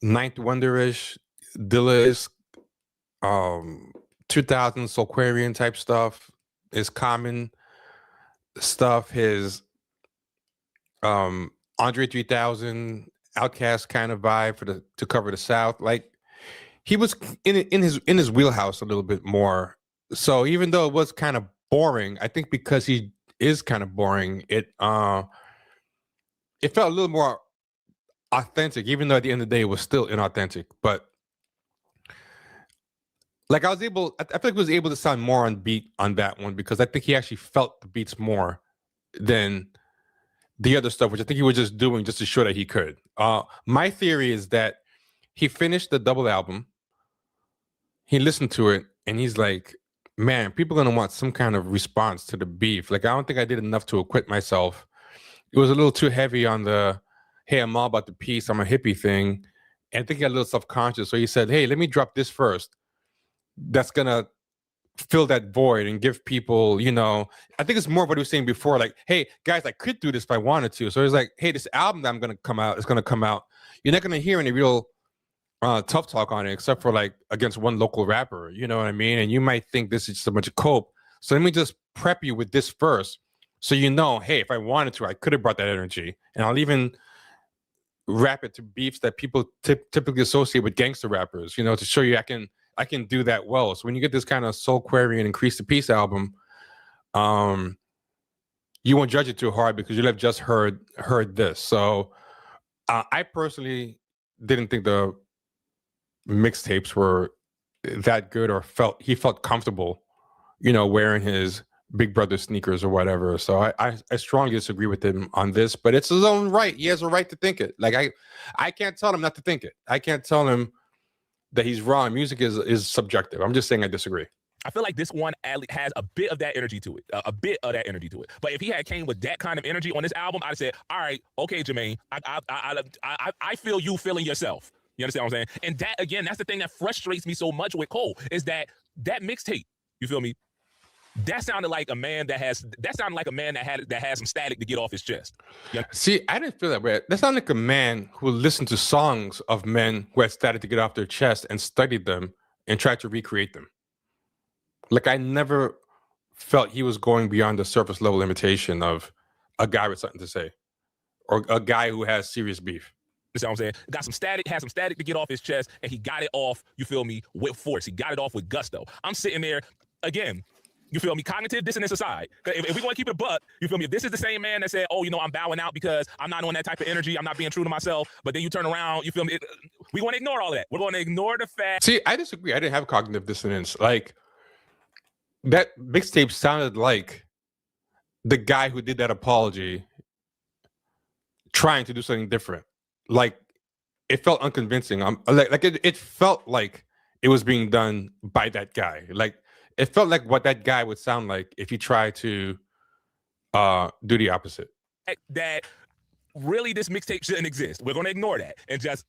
Ninth Wonder-ish, Dilla-ish, 2000 Soulquarian type stuff, his Common stuff, his Andre 3000 Outkast kind of vibe to cover the South. Like, he was in his wheelhouse a little bit more. So even though it was kind of boring, I think because he is kind of boring, it felt a little more authentic, even though at the end of the day it was still inauthentic. But like, I feel like he was able to sound more on beat on that one, because I think he actually felt the beats more than the other stuff, which I think he was just doing just to show that he could. My theory is that he finished the double album, he listened to it, and he's like, man, people are going to want some kind of response to the beef. Like, I don't think I did enough to acquit myself. It was a little too heavy on the, hey, I'm all about the peace, I'm a hippie thing. And I think he got a little self-conscious. So he said, hey, let me drop this first. That's going to fill that void and give people, I think it's more of what he was saying before, like, hey, guys, I could do this if I wanted to. So it's like, hey, this album that I'm going to come out is going to come out. You're not going to hear any real tough talk on it, except for like against one local rapper, you know what I mean? And you might think this is just a bunch of cope. So let me just prep you with this first, so hey, if I wanted to, I could have brought that energy. And I'll even wrap it to beefs that people typically associate with gangster rappers, to show you I can do that well. So when you get this kind of Soulquarian Increase the Peace album, you won't judge it too hard, because you'll have just heard this. So I personally didn't think the mixtapes were that good, or he felt comfortable, wearing his Big Brother sneakers or whatever. So I strongly disagree with him on this, but it's his own right. He has a right to think it. Like, I can't tell him not to think it. I can't tell him that he's wrong. Music is subjective. I'm just saying I disagree. I feel like this one has a bit of that energy to it, But if he had came with that kind of energy on this album, I'd say, all right, okay, Jermaine, I feel you feeling yourself. You understand what I'm saying? And that, again, that's the thing that frustrates me so much with Cole, is that mixtape, you feel me? That sounded like a man that has some static to get off his chest. See, I didn't feel that way. That sounded like a man who listened to songs of men who had static to get off their chest and studied them and tried to recreate them. Like, I never felt he was going beyond the surface level imitation of a guy with something to say, or a guy who has serious beef. You see what I'm saying? Got some static, had some static to get off his chest, and he got it off, you feel me, with force. He got it off with gusto. I'm sitting there, again, you feel me, cognitive dissonance aside. If we want to keep it a buck, you feel me, if this is the same man that said, oh, you know, I'm bowing out because I'm not on that type of energy, I'm not being true to myself, but then you turn around, you feel me, we want to ignore all that. We're going to ignore the fact. See, I disagree. I didn't have cognitive dissonance. Like, that mixtape sounded like the guy who did that apology trying to do something different. Like, it felt unconvincing. It felt like it was being done by that guy. Like, it felt like what that guy would sound like if he tried to do the opposite. That really this mixtape shouldn't exist. We're going to ignore that and just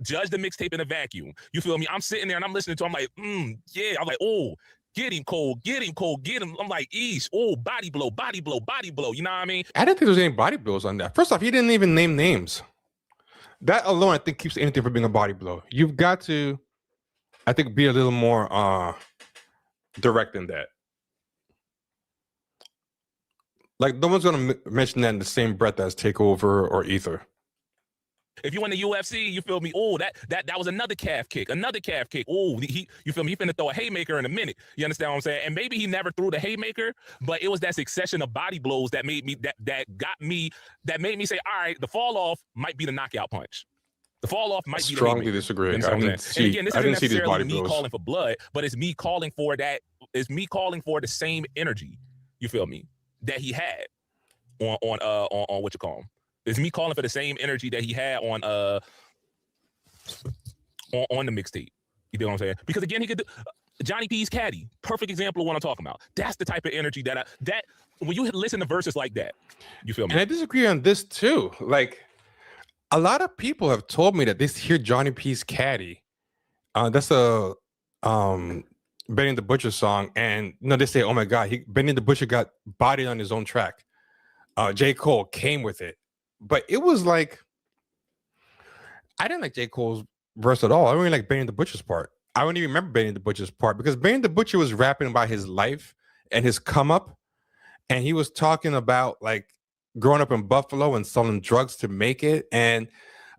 judge the mixtape in a vacuum. You feel me? I'm sitting there and I'm listening to him, I'm like, yeah. I'm like, oh, get him, Cole, get him, Cole, get him. I'm like, eesh, oh, body blow, body blow, body blow. You know what I mean? I didn't think there was any body blows on that. First off, he didn't even name names. That alone, I think, keeps anything from being a body blow. You've got to, I think, be a little more direct in that. Like, no one's going to mention that in the same breath as Takeover or Ether. If you in the UFC, you feel me? Oh, that was another calf kick, another calf kick. Oh, you feel me? He finna throw a haymaker in a minute. You understand what I'm saying? And maybe he never threw the haymaker, but it was that succession of body blows that made me that made me say, all right, the fall off might be the knockout punch. The fall off might be the strongly disagree. You know I didn't see, and again, this isn't necessarily me blows. calling for blood, but it's me calling for that. It's me calling for the same energy. You feel me? That he had on what you call him. It's me calling for the same energy that he had on the mixtape. You know what I'm saying? Because again, he could do Johnny P's caddy. Perfect example of what I'm talking about. That's the type of energy that when you listen to verses like that, you feel me? And I disagree on this too. Like, a lot of people have told me that they hear Johnny P's caddy. That's a Benny the Butcher song, and they say, "Oh my God, Benny the Butcher got bodied on his own track." J. Cole came with it. But it was like, I didn't like J. Cole's verse at all. I don't really like Benny the Butcher's part. I don't even remember Benny the Butcher's part because Benny the Butcher was rapping about his life and his come up. And he was talking about like growing up in Buffalo and selling drugs to make it. And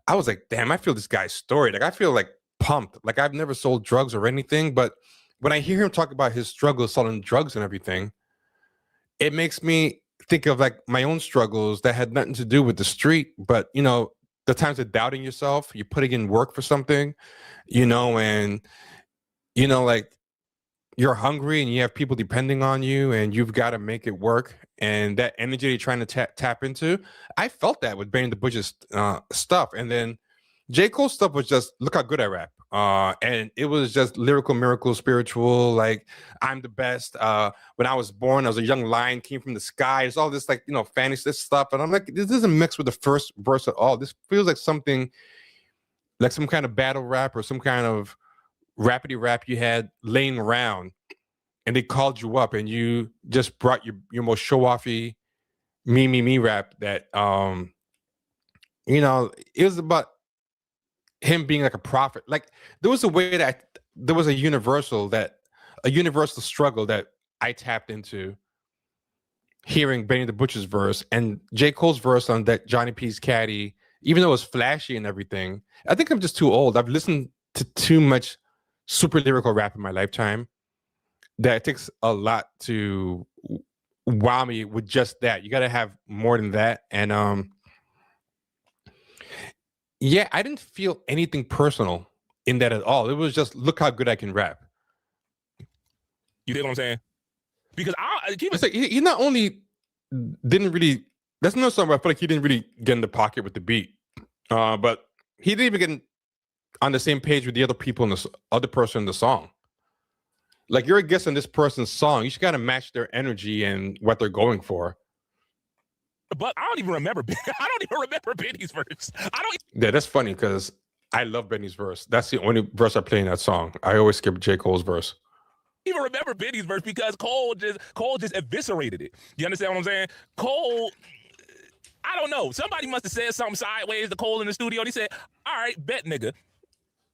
I was like, damn, I feel this guy's story. Like, I feel like pumped. Like, I've never sold drugs or anything. But when I hear him talk about his struggle selling drugs and everything, it makes me think of like my own struggles that had nothing to do with the street, but the times of doubting yourself, you're putting in work for something, and like you're hungry and you have people depending on you and you've got to make it work, and that energy you're trying to tap into. I felt that with Benny the Butcher's stuff, and then J. Cole's stuff was just, look how good I rap. And it was just lyrical, miracle, spiritual, like I'm the best. When I was born, I was a young lion, came from the sky. It's all this like, fantasy stuff. And I'm like, this doesn't mix with the first verse at all. This feels like something, like some kind of battle rap or some kind of rapidy rap you had laying around, and they called you up and you just brought your most show-offy me rap that, it was about him being like a prophet. Like, there was a way that there was a universal struggle that I tapped into hearing Benny the Butcher's verse and J. Cole's verse on that Johnny P's caddy. Even though it was flashy and everything, I think I'm just too old. I've listened to too much super lyrical rap in my lifetime that it takes a lot to wow me with just that. You got to have more than that. And yeah, I didn't feel anything personal in that at all. It was just, look how good I can rap. You dig what I'm saying? Because it's like he not only didn't really, that's not something I feel like he didn't really get in the pocket with the beat, but he didn't even get on the same page with the other people in the other person in the song. Like, you're a guest on this person's song, you just got to match their energy and what they're going for. But I don't even remember. I don't even remember Benny's verse. Yeah, that's funny because I love Benny's verse. That's the only verse I play in that song. I always skip J. Cole's verse. Even remember Benny's verse because Cole just eviscerated it. You understand what I'm saying? Cole, I don't know. Somebody must have said something sideways to Cole in the studio. He said, "All right, bet nigga,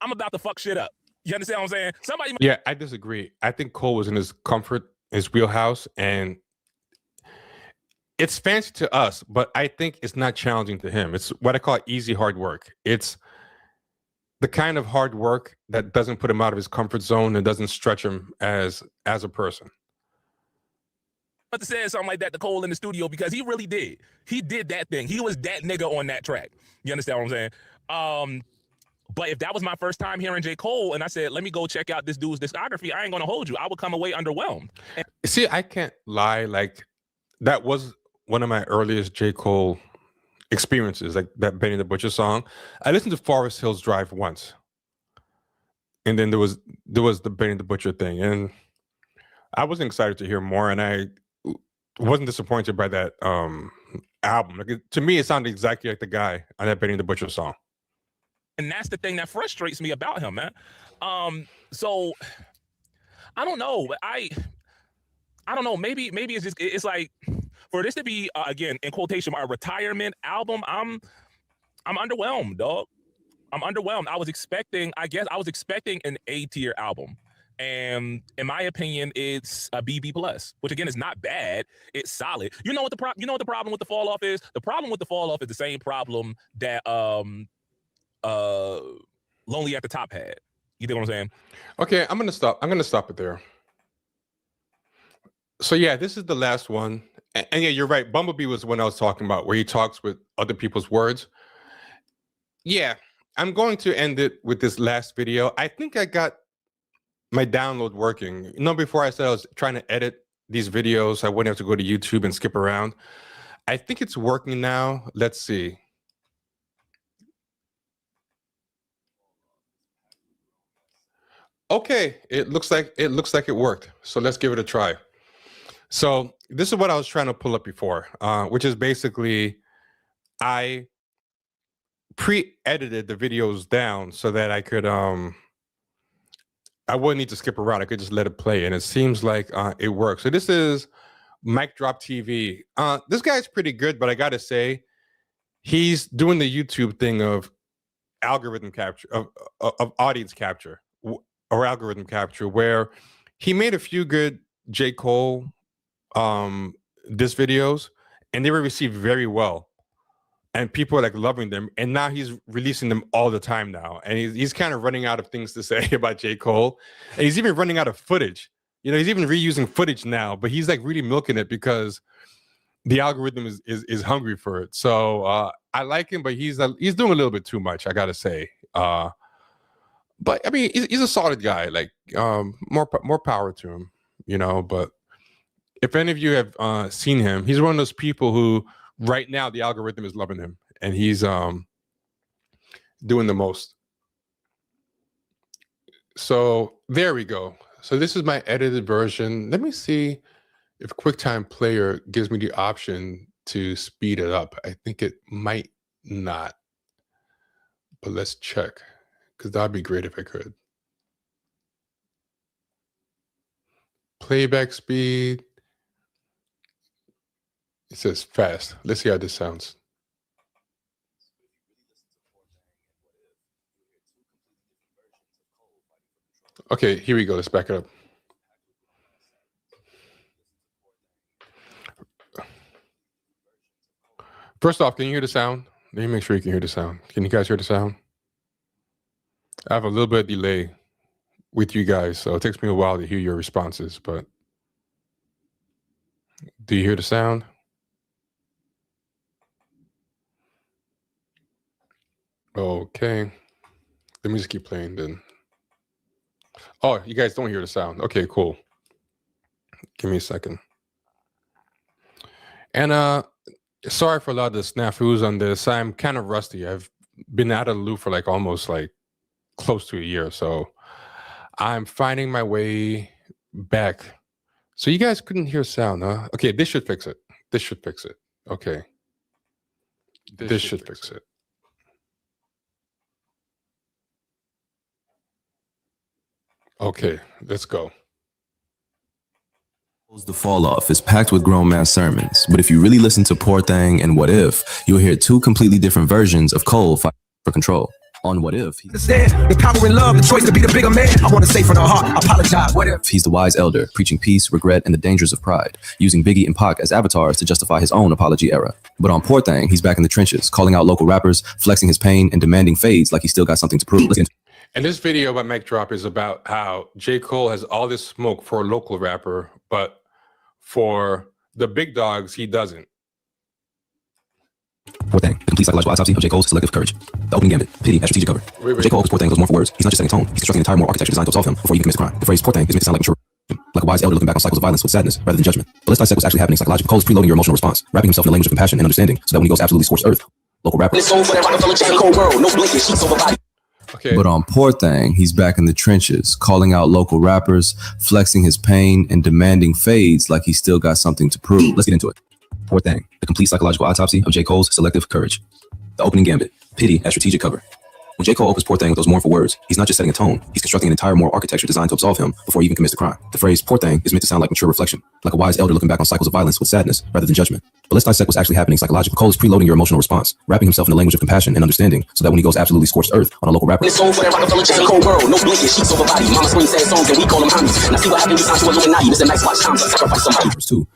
I'm about to fuck shit up." You understand what I'm saying? Yeah, I disagree. I think Cole was in his comfort, his wheelhouse, and it's fancy to us, but I think it's not challenging to him. It's what I call easy hard work. It's the kind of hard work that doesn't put him out of his comfort zone and doesn't stretch him as a person. To say something like that to Cole in the studio because he really did. He did that thing. He was that nigga on that track. You understand what I'm saying? But if that was my first time hearing J. Cole and I said, let me go check out this dude's discography, I ain't gonna hold you. I would come away underwhelmed. See, I can't lie. Like, that was one of my earliest J. Cole experiences, like that Benny the Butcher song. I listened to Forest Hills Drive once. And then there was the Benny the Butcher thing. And I wasn't excited to hear more. And I wasn't disappointed by that album. Like, to me, it sounded exactly like the guy on that Benny the Butcher song. And that's the thing that frustrates me about him, man. So I don't know. I don't know. Maybe it's just, it's like, for this to be again in quotation a retirement album, I'm underwhelmed, dog. I'm underwhelmed. I was expecting an A-tier album. And in my opinion, it's a BB+, which again is not bad. It's solid. You know what the problem with the fall off is? The problem with the fall off is the same problem that Lonely at the Top had. You know what I'm saying? Okay, I'm gonna stop it there. So yeah, this is the last one. And yeah, you're right. Bumblebee was the one I was talking about, where he talks with other people's words. Yeah, I'm going to end it with this last video. I think I got my download working. You know, before I said I was trying to edit these videos, I wouldn't have to go to YouTube and skip around. I think it's working now. Let's see. Okay, it looks like it worked. So let's give it a try. So this is what I was trying to pull up before, which is basically I pre-edited the videos down so that I could I wouldn't need to skip around. I could just let it play, and it seems like it works. So this is Mic Drop TV. This guy's pretty good, but I gotta say, he's doing the YouTube thing of algorithm capture, of audience capture, or algorithm capture, where he made a few good J. Cole diss videos, and they were received very well, and people are like loving them. And now he's releasing them all the time now, and he's kind of running out of things to say about J. Cole, and he's even running out of footage. You know, he's even reusing footage now, but he's like really milking it because the algorithm is hungry for it. So I like him, but he's doing a little bit too much, I gotta say. But I mean, he's a solid guy. Like, more power to him, you know. But if any of you have seen him, he's one of those people who right now the algorithm is loving him, and he's doing the most. So there we go. So this is my edited version. Let me see if QuickTime Player gives me the option to speed it up. I think it might not, but let's check, because that'd be great if I could. Playback speed. It says fast. Let's see how this sounds. Okay, here we go. Let's back it up. First off, can you hear the sound? Let me make sure you can hear the sound. Can you guys hear the sound? I have a little bit of delay with you guys, so it takes me a while to hear your responses, but do you hear the sound? Okay. Let me just keep playing then. Oh, you guys don't hear the sound. Okay, cool. Give me a second. And sorry for a lot of the snafus on this. I'm kind of rusty. I've been out of the loop for like almost like close to a year, so I'm finding my way back. So you guys couldn't hear sound, huh? Okay, this should fix it. This should fix it. Okay. This should fix it. Okay, let's go. The Fall Off is packed with grown man sermons, but if you really listen to Poor Thing and What If, you'll hear two completely different versions of Cole fighting for control. On what if Understand the power in love, the choice to be the bigger man. I want to say from the heart, apologize. What if? he's the wise elder, preaching peace, regret, and the dangers of pride, using Biggie and Pac as avatars to justify his own apology era. But on Poor Thing, he's back in the trenches, calling out local rappers, flexing his pain, and demanding fades like he still got something to prove. And this video by Mike Drop is about how J. Cole has all this smoke for a local rapper, but for the big dogs, he doesn't. Poor Thing, the complete psychological autopsy of J. Cole's selective courage. The opening gambit, pity, and strategic cover. J. Cole opens Poor Thing goes more for words. He's not just setting a tone. He's constructing an entire moral architecture designed to absolve him before he even commits a crime. The phrase Poor Thing is meant to sound like mature, like a wise elder looking back on cycles of violence with sadness rather than judgment. But let's dissect what's actually happening psychologically. Cole is preloading your emotional response, wrapping himself in the language of compassion and understanding, so that when he goes absolutely scorched earth, local rapper. Okay. But on Poor Thing, he's back in the trenches, calling out local rappers, flexing his pain, and demanding fades like he's still got something to prove. Let's get into it. Poor Thing, the complete psychological autopsy of J. Cole's selective courage. The opening gambit, pity, and strategic cover. When J. Cole opens Poor Thing with those mournful words, he's not just setting a tone, he's constructing an entire moral architecture designed to absolve him before he even commits the crime. The phrase Poor Thing is meant to sound like mature reflection, like a wise elder looking back on cycles of violence with sadness rather than judgment. But let's dissect what's actually happening psychologically. Cole is preloading your emotional response, wrapping himself in the language of compassion and understanding, so that when he goes absolutely scorched earth on a local rapper. Verse 2,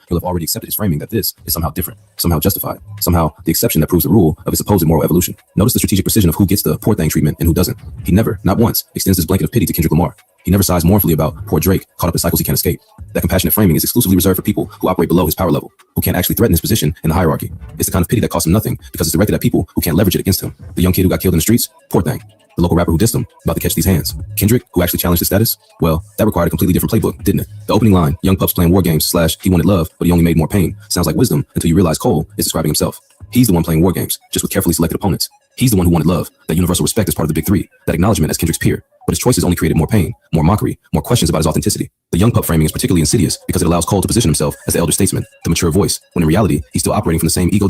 he'll have already accepted his framing that this is somehow different, somehow justified, somehow the exception that proves the rule of his supposed moral evolution. Notice the strategic precision of who gets the Poor Thing treatment and who doesn't. He never, not once, extends this blanket of pity to Kendrick Lamar. He never sighs mournfully about poor Drake caught up in cycles he can't escape. That compassionate framing is exclusively reserved for people who operate below his power level, who can't actually threaten his position in the hierarchy. It's the kind of pity that costs him nothing because it's directed at people who can't leverage it against him. The young kid who got killed in the streets, Poor Thing. The local rapper who dissed him, about to catch these hands. Kendrick, who actually challenged his status, well, that required a completely different playbook, didn't it? The opening line, young pups playing war games / he wanted love, but he only made more pain, sounds like wisdom until you realize Cole is describing himself. He's the one playing war games, just with carefully selected opponents. He's the one who wanted love, that universal respect as part of the big three, that acknowledgement as Kendrick's peer. But his choices only created more pain, more mockery, more questions about his authenticity. The young pup framing is particularly insidious because it allows Cole to position himself as the elder statesman, the mature voice, when in reality, he's still operating from the same ego.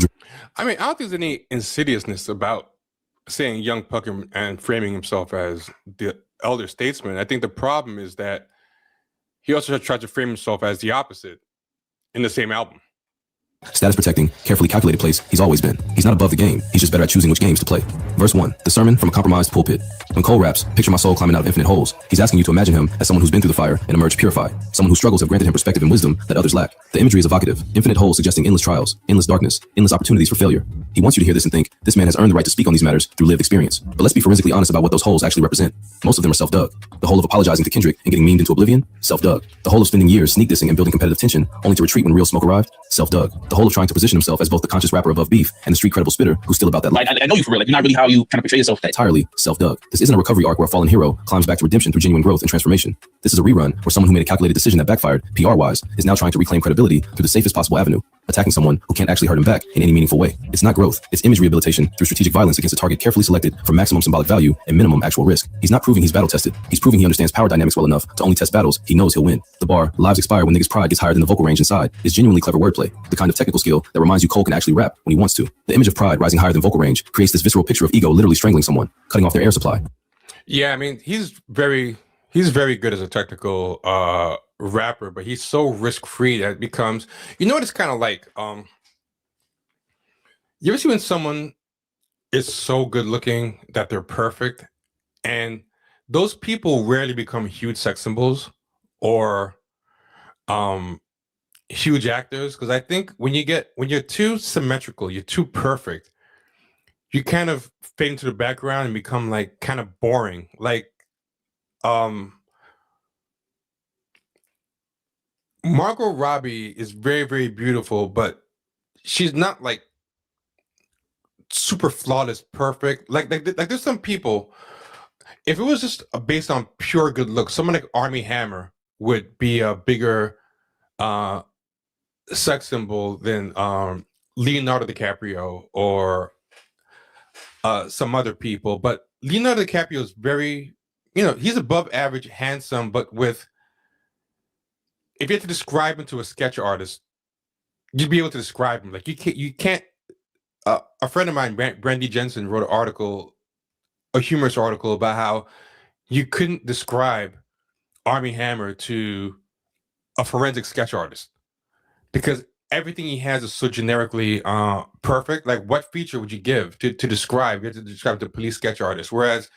I mean, I don't think there's any insidiousness about saying young puck and framing himself as the elder statesman. I think the problem is that he also tried to frame himself as the opposite in the same album. Status protecting, carefully calculated place he's always been. He's not above the game. He's just better at choosing which games to play. Verse 1, the sermon from a compromised pulpit. When Cole raps, picture my soul climbing out of infinite holes, he's asking you to imagine him as someone who's been through the fire and emerged purified. Someone whose struggles have granted him perspective and wisdom that others lack. The imagery is evocative. Infinite holes suggesting endless trials, endless darkness, endless opportunities for failure. He wants you to hear this and think, this man has earned the right to speak on these matters through lived experience. But let's be forensically honest about what those holes actually represent. Most of them are self-dug. The hole of apologizing to Kendrick and getting memed into oblivion, self-dug. The hole of spending years sneak dissing and building competitive tension, only to retreat when real smoke arrived, self-dug. The hole of trying to position himself as both the conscious rapper above beef and the street credible spitter who's still about that life. I know you for real. Like, you're not really how you kind of portray yourself. Entirely self-dug. This isn't a recovery arc where a fallen hero climbs back to redemption through genuine growth and transformation. This is a rerun where someone who made a calculated decision that backfired, PR-wise, is now trying to reclaim credibility through the safest possible avenue, attacking someone who can't actually hurt him back in any meaningful way. It's not growth, it's image rehabilitation through strategic violence against a target carefully selected for maximum symbolic value and minimum actual risk. He's not proving he's battle tested. He's proving he understands power dynamics well enough to only test battles he knows he'll win. The bar, lives expire when niggas' pride gets higher than the vocal range inside, is genuinely clever wordplay, the kind of technical skill that reminds you Cole can actually rap when he wants to. The image of pride rising higher than vocal range creates this visceral picture of ego literally strangling someone, cutting off their air supply. Yeah, I mean, he's very good as a technical rapper, but he's so risk-free that it becomes, you know what it's kind of like? You ever see when someone is so good looking that they're perfect, and those people rarely become huge sex symbols or huge actors? Because I think when you're too symmetrical, you're too perfect, you kind of fade into the background and become like kind of boring. Like Margot Robbie is very, very beautiful, but she's not like super flawless, perfect. Like there's some people, if it was just based on pure good looks, someone like Armie Hammer would be a bigger sex symbol than Leonardo DiCaprio or some other people. But Leonardo DiCaprio is very, he's above average handsome, but if you had to describe him to a sketch artist, you'd be able to describe him. Like you can't. A friend of mine, Brandy Jensen, wrote an article, a humorous article about how you couldn't describe Armie Hammer to a forensic sketch artist because everything he has is so generically perfect. Like, what feature would you give to describe? You have to describe the police sketch artist. Whereas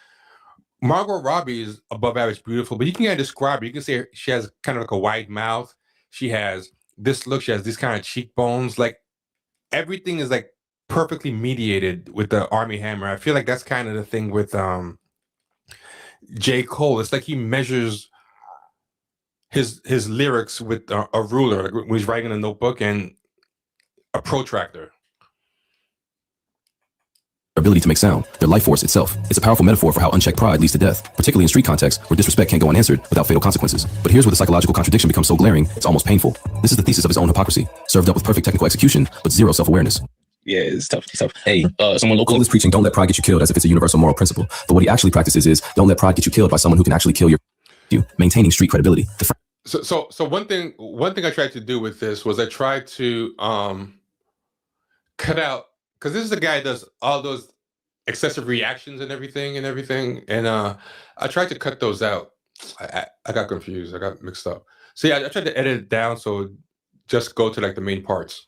Margot Robbie is above average beautiful, but you can describe her. You can say she has kind of like a wide mouth. She has this look. She has these kind of cheekbones. Like, everything is like perfectly mediated with the Army Hammer. I feel like that's kind of the thing with J. Cole. It's like he measures his lyrics with a ruler, like when he's writing in a notebook, and a protractor. ability to make sound, their life force itself. It's a powerful metaphor for how unchecked pride leads to death, particularly in street contexts where disrespect can't go unanswered without fatal consequences. But here's where the psychological contradiction becomes so glaring, it's almost painful. This is the thesis of his own hypocrisy, served up with perfect technical execution, but zero self-awareness. Yeah, it's tough. It's tough. Hey, someone local Cole is preaching, don't let pride get you killed, as if it's a universal moral principle. But what he actually practices is, don't let pride get you killed by someone who can actually kill you, maintaining street credibility. So one thing I tried to do with this was I tried to cut out, because this is the guy that does all those excessive reactions and everything, and I tried to cut those out. I got confused. I got mixed up. So yeah, I tried to edit it down so it just go to like the main parts.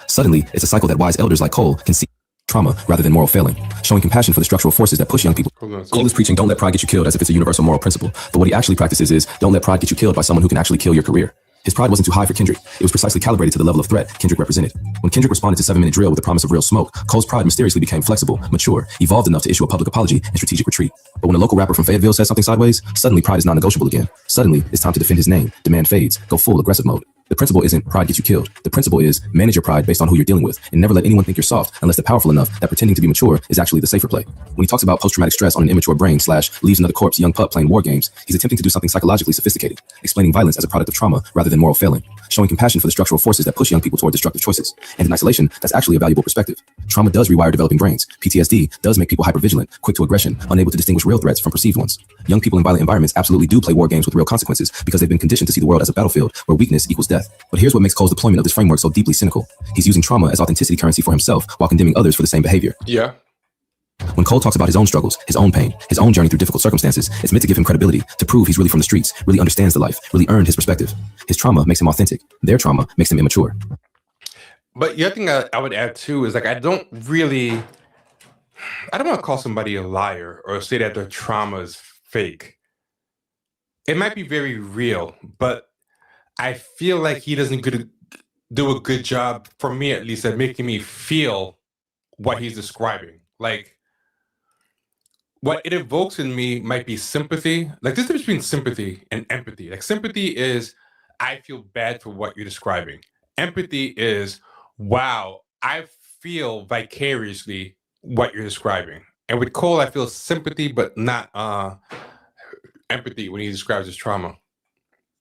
Suddenly, it's a cycle that wise elders like Cole can see trauma rather than moral failing, showing compassion for the structural forces that push young people. Cole is preaching, don't let pride get you killed, as if it's a universal moral principle. But what he actually practices is, don't let pride get you killed by someone who can actually kill your career. His pride wasn't too high for Kendrick. It was precisely calibrated to the level of threat Kendrick represented. When Kendrick responded to 7-minute drill with the promise of real smoke, Cole's pride mysteriously became flexible, mature, evolved enough to issue a public apology and strategic retreat. But when a local rapper from Fayetteville says something sideways, suddenly pride is non-negotiable again. Suddenly, it's time to defend his name, demand fades, go full aggressive mode. The principle isn't pride gets you killed. The principle is manage your pride based on who you're dealing with, and never let anyone think you're soft unless they're powerful enough that pretending to be mature is actually the safer play. When he talks about post-traumatic stress on an immature brain / leaves another corpse young pup playing war games, he's attempting to do something psychologically sophisticated, explaining violence as a product of trauma rather than moral failing, showing compassion for the structural forces that push young people toward destructive choices. And in isolation, that's actually a valuable perspective. Trauma does rewire developing brains. PTSD does make people hypervigilant, quick to aggression, unable to distinguish real threats from perceived ones. Young people in violent environments absolutely do play war games with real consequences because they've been conditioned to see the world as a battlefield where weakness equals death. But here's what makes Cole's deployment of this framework so deeply cynical. He's using trauma as authenticity currency for himself while condemning others for the same behavior. Yeah. When Cole talks about his own struggles, his own pain, his own journey through difficult circumstances, it's meant to give him credibility, to prove he's really from the streets, really understands the life, really earned his perspective. His trauma makes him authentic. Their trauma makes him immature. But the other thing I would add too is, like, I don't want to call somebody a liar or say that their trauma is fake. It might be very real, but I feel like he doesn't do a good job, for me at least, at making me feel what he's describing. Like, what it evokes in me might be sympathy. Like, there's a difference between sympathy and empathy. Like, sympathy is, I feel bad for what you're describing. Empathy is, wow, I feel vicariously what you're describing. And with Cole, I feel sympathy, but not empathy when he describes his trauma.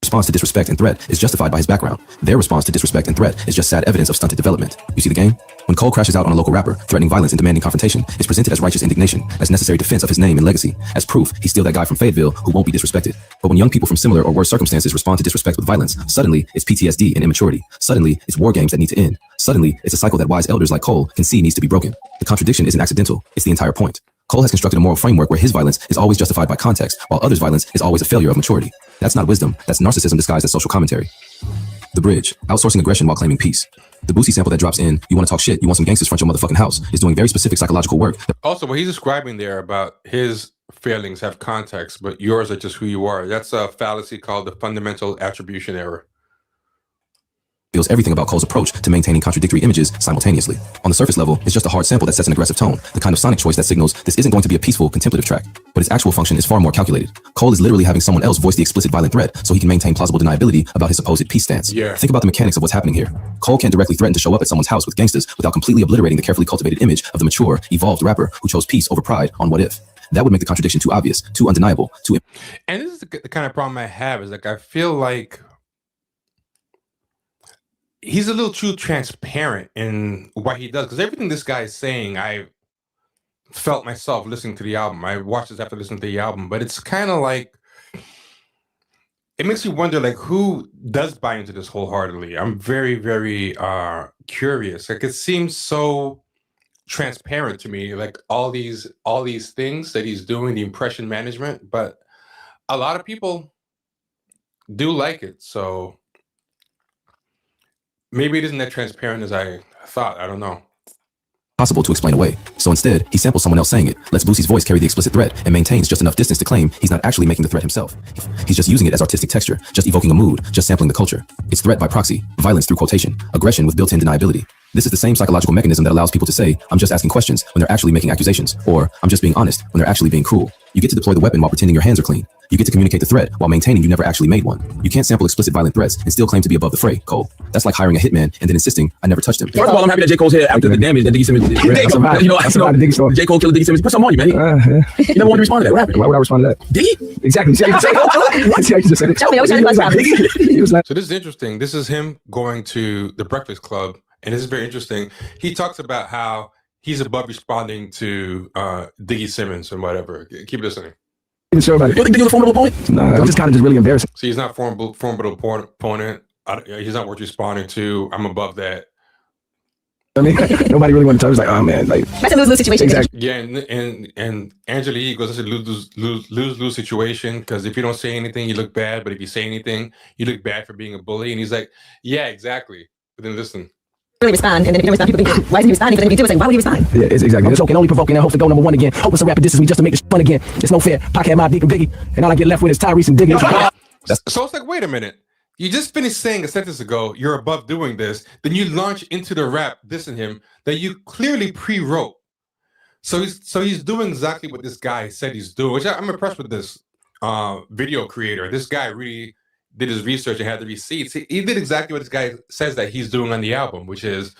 Response to disrespect and threat is justified by his background. Their response to disrespect and threat is just sad evidence of stunted development. You see the game? When Cole crashes out on a local rapper, threatening violence and demanding confrontation, it's presented as righteous indignation, as necessary defense of his name and legacy, as proof he's still that guy from Fayetteville who won't be disrespected. But when young people from similar or worse circumstances respond to disrespect with violence, suddenly it's PTSD and immaturity. Suddenly it's war games that need to end. Suddenly it's a cycle that wise elders like Cole can see needs to be broken. The contradiction isn't accidental, it's the entire point. Cole has constructed a moral framework where his violence is always justified by context, while others' violence is always a failure of maturity. That's not wisdom, that's narcissism disguised as social commentary. The Bridge, outsourcing aggression while claiming peace. The Boosie sample that drops in, you want to talk shit, you want some gangsters front your motherfucking house, is doing very specific psychological work. Also, what he's describing there about his failings have context, but yours are just who you are. That's a fallacy called the fundamental attribution error. Feels everything about Cole's approach to maintaining contradictory images simultaneously. On the surface level, it's just a hard sample that sets an aggressive tone, the kind of sonic choice that signals this isn't going to be a peaceful, contemplative track. But its actual function is far more calculated. Cole is literally having someone else voice the explicit violent threat so he can maintain plausible deniability about his supposed peace stance. Yeah. Think about the mechanics of what's happening here. Cole can't directly threaten to show up at someone's house with gangsters without completely obliterating the carefully cultivated image of the mature, evolved rapper who chose peace over pride on What If. That would make the contradiction too obvious, too undeniable, too... And this is the kind of problem I have, is like, I feel like he's a little too transparent in what he does, because everything this guy is saying, I felt myself listening to the album. I watched this after listening to the album, but it's kind of like, it makes you wonder, like, who does buy into this wholeheartedly? I'm very, very curious. Like, it seems so transparent to me, like all these things that he's doing, the impression management, but a lot of people do like it. So maybe it isn't that transparent as I thought. I don't know. Possible to explain away. So instead, he samples someone else saying it, lets Boosie's voice carry the explicit threat, and maintains just enough distance to claim he's not actually making the threat himself. He's just using it as artistic texture, just evoking a mood, just sampling the culture. It's threat by proxy, violence through quotation, aggression with built-in deniability. This is the same psychological mechanism that allows people to say, I'm just asking questions when they're actually making accusations, or I'm just being honest when they're actually being cruel. You get to deploy the weapon while pretending your hands are clean. You get to communicate the threat while maintaining you never actually made one. You can't sample explicit violent threats and still claim to be above the fray, Cole. That's like hiring a hitman and then insisting, I never touched him. First of all, I'm happy that J. Cole's here after the damage that Diggy Simmons did. J. Cole killed Diggy Simmons. Put something on you, man. You never wanted to respond to that. What happened? Why would I respond to that? Diggy? Exactly. See how you just said it? Tell me, I was trying to buzz He was like, So this is interesting. This is him going to the Breakfast Club, and this is very interesting. He talks about how he's above responding to Diggy Simmons and whatever. Keep listening. even sure about it. You think Diggy was a formidable opponent? Nah, I'm just kind of just really embarrassing. So he's not formidable opponent. He's not worth responding to. I'm above that. I mean, nobody really wanted to tell. It was like, oh man, like That's a lose-lose situation. Exactly. Yeah, and Angela Yee goes, that's a lose situation, because if you don't say anything, you look bad, but if you say anything, you look bad for being a bully. And he's like, yeah, exactly. But then listen. Really respond, and then if you don't respond, people think, why is he responding? But then if you do, it's like, why would he respond? Yeah, it's exactly. It's okay, only provoking. I hope to go number one again. Hope it's a rapid distance. We just to make this fun again. It's no fair. Pac had my deep and Biggie, and all I get left with is Tyrese and Diggy. So it's like, wait a minute. You just finished saying a sentence ago, you're above doing this. Then you launch into the rap dissing him that you clearly pre-wrote. So he's doing exactly what this guy said he's doing, which I'm impressed with this video creator. This guy really did his research and had the receipts. He did exactly what this guy says that he's doing on the album, which is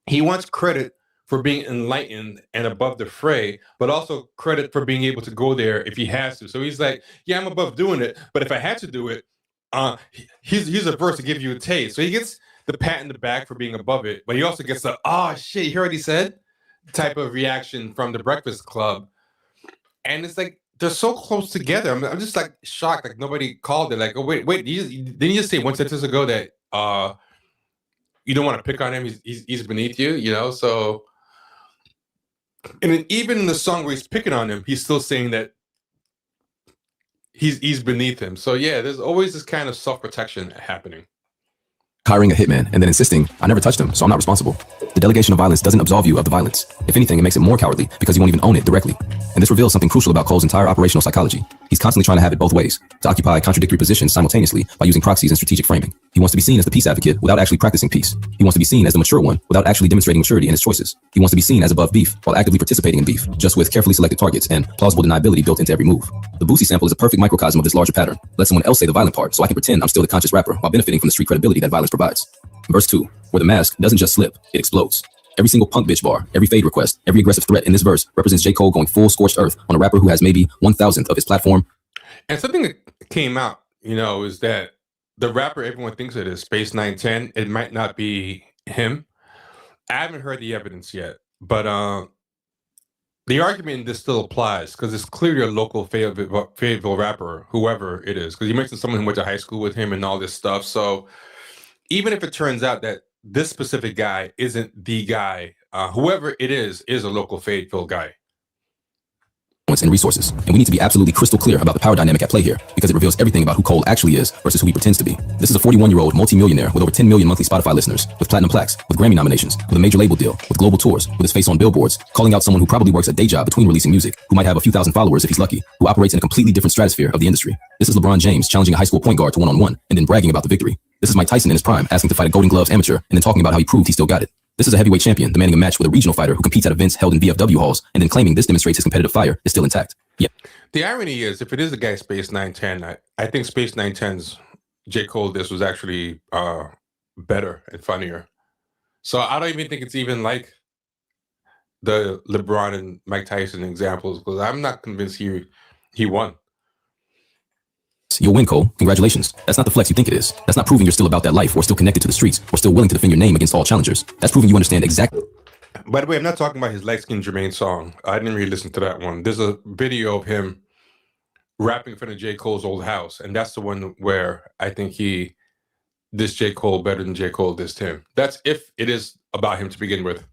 he wants credit for being enlightened and above the fray, but also credit for being able to go there if he has to. So he's like, yeah, I'm above doing it, but if I had to do it, he's averse to give you a taste. So he gets the pat in the back for being above it, but he also gets the, oh shit, he already said type of reaction from the Breakfast Club. And it's like, they're so close together. I'm just like shocked, like nobody called it. Like, oh wait, didn't you just say one sentence ago that you don't want to pick on him? He's beneath you, you know? So, and then even in the song where he's picking on him, he's still saying that he's beneath him. So yeah, there's always this kind of self-protection happening. Hiring a hitman and then insisting, I never touched him, so I'm not responsible. The delegation of violence doesn't absolve you of the violence. If anything, it makes it more cowardly because you won't even own it directly. And this reveals something crucial about Cole's entire operational psychology. He's constantly trying to have it both ways, to occupy contradictory positions simultaneously by using proxies and strategic framing. He wants to be seen as the peace advocate without actually practicing peace. He wants to be seen as the mature one without actually demonstrating maturity in his choices. He wants to be seen as above beef while actively participating in beef, just with carefully selected targets and plausible deniability built into every move. The Boosie sample is a perfect microcosm of this larger pattern. Let someone else say the violent part so I can pretend I'm still the conscious rapper while benefiting from the street credibility that violence provides. Verse 2, where the mask doesn't just slip, it explodes. Every single punk bitch bar, every fade request, every aggressive threat in this verse represents J. Cole going full scorched earth on a rapper who has maybe 1,000th of his platform. And something that came out, you know, is that the rapper everyone thinks it is, Space 910, it might not be him. I haven't heard the evidence yet, but the argument in this still applies because it's clearly a local Fayetteville rapper, whoever it is, because you mentioned someone who went to high school with him and all this stuff. So even if it turns out that this specific guy isn't the guy, whoever it is a local Fayetteville guy. And resources. And we need to be absolutely crystal clear about the power dynamic at play here, because it reveals everything about who Cole actually is versus who he pretends to be. This is a 41-year-old multi-millionaire with over 10 million monthly Spotify listeners, with platinum plaques, with Grammy nominations, with a major label deal, with global tours, with his face on billboards, calling out someone who probably works a day job between releasing music, who might have a few thousand followers if he's lucky, who operates in a completely different stratosphere of the industry. This is LeBron James challenging a high school point guard to one-on-one and then bragging about the victory. This is Mike Tyson in his prime asking to fight a Golden Gloves amateur and then talking about how he proved he still got it. This is a heavyweight champion demanding a match with a regional fighter who competes at events held in VFW halls and then claiming this demonstrates his competitive fire is still intact. Yeah. The irony is, if it is the guy Space 910, I think Space 910's J. Cole this was actually better and funnier. So I don't even think it's even like the LeBron and Mike Tyson examples, because I'm not convinced he won. You'll win, Cole. Congratulations. That's not the flex you think it is. That's not proving you're still about that life or still connected to the streets or still willing to defend your name against all challengers. That's proving you understand exactly. By the way, I'm not talking about his Light Skin Jermaine song. I didn't really listen to that one. There's a video of him rapping in front of J. Cole's old house, and that's the one where I think he dissed J. Cole better than J. Cole dissed him. That's if it is about him to begin with.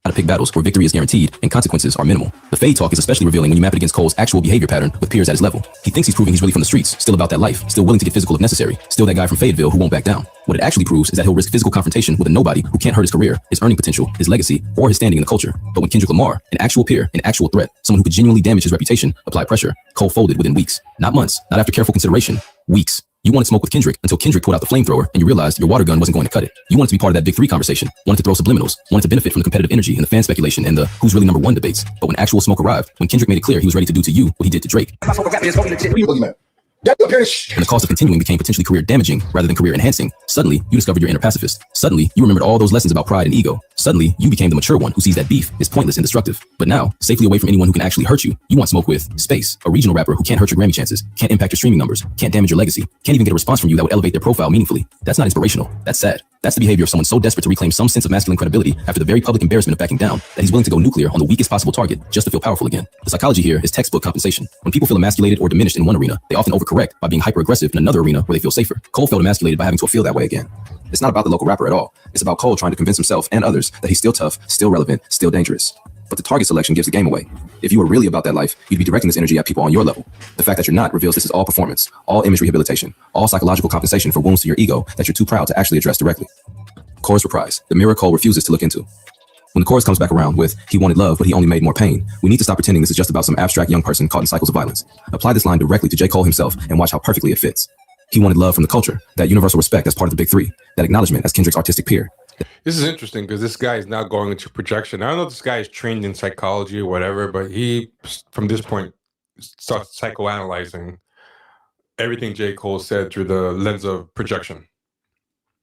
how to pick battles where victory is guaranteed and consequences are minimal. The fade talk is especially revealing when you map it against Cole's actual behavior pattern with peers at his level. He thinks he's proving he's really from the streets, still about that life, still willing to get physical if necessary, still that guy from Fayetteville who won't back down. What it actually proves is that he'll risk physical confrontation with a nobody who can't hurt his career, his earning potential, his legacy, or his standing in the culture. But when Kendrick Lamar, an actual peer, an actual threat, someone who could genuinely damage his reputation, applied pressure, Cole folded within weeks. Not months, not after careful consideration, weeks. You wanted smoke with Kendrick until Kendrick pulled out the flamethrower and you realized your water gun wasn't going to cut it. You wanted to be part of that Big Three conversation, wanted to throw subliminals, wanted to benefit from the competitive energy and the fan speculation and the who's really number one debates. But when actual smoke arrived, when Kendrick made it clear he was ready to do to you what he did to Drake, and the cost of continuing became potentially career damaging rather than career enhancing, suddenly you discovered your inner pacifist. Suddenly you remembered all those lessons about pride and ego. Suddenly you became the mature one who sees that beef is pointless and destructive. But now, safely away from anyone who can actually hurt you, you want smoke with Space, a regional rapper who can't hurt your Grammy chances, can't impact your streaming numbers, can't damage your legacy, can't even get a response from you that would elevate their profile meaningfully. That's not inspirational. That's sad. That's the behavior of someone so desperate to reclaim some sense of masculine credibility after the very public embarrassment of backing down that he's willing to go nuclear on the weakest possible target just to feel powerful again. The psychology here is textbook compensation. When people feel emasculated or diminished in one arena, they often overcorrect by being hyper-aggressive in another arena where they feel safer. Cole felt emasculated by having to feel that way again. It's not about the local rapper at all. It's about Cole trying to convince himself and others that he's still tough, still relevant, still dangerous. But the target selection gives the game away. If you were really about that life, you'd be directing this energy at people on your level. The fact that you're not reveals this is all performance, all image rehabilitation, all psychological compensation for wounds to your ego that you're too proud to actually address directly. Chorus reprise, the mirror Cole refuses to look into. When the chorus comes back around with, he wanted love, but he only made more pain, we need to stop pretending this is just about some abstract young person caught in cycles of violence. Apply this line directly to J. Cole himself and watch how perfectly it fits. He wanted love from the culture, that universal respect as part of the Big Three, that acknowledgement as Kendrick's artistic peer. This is interesting because this guy is now going into projection. I don't know if this guy is trained in psychology or whatever, but he, from this point, starts psychoanalyzing everything J. Cole said through the lens of projection.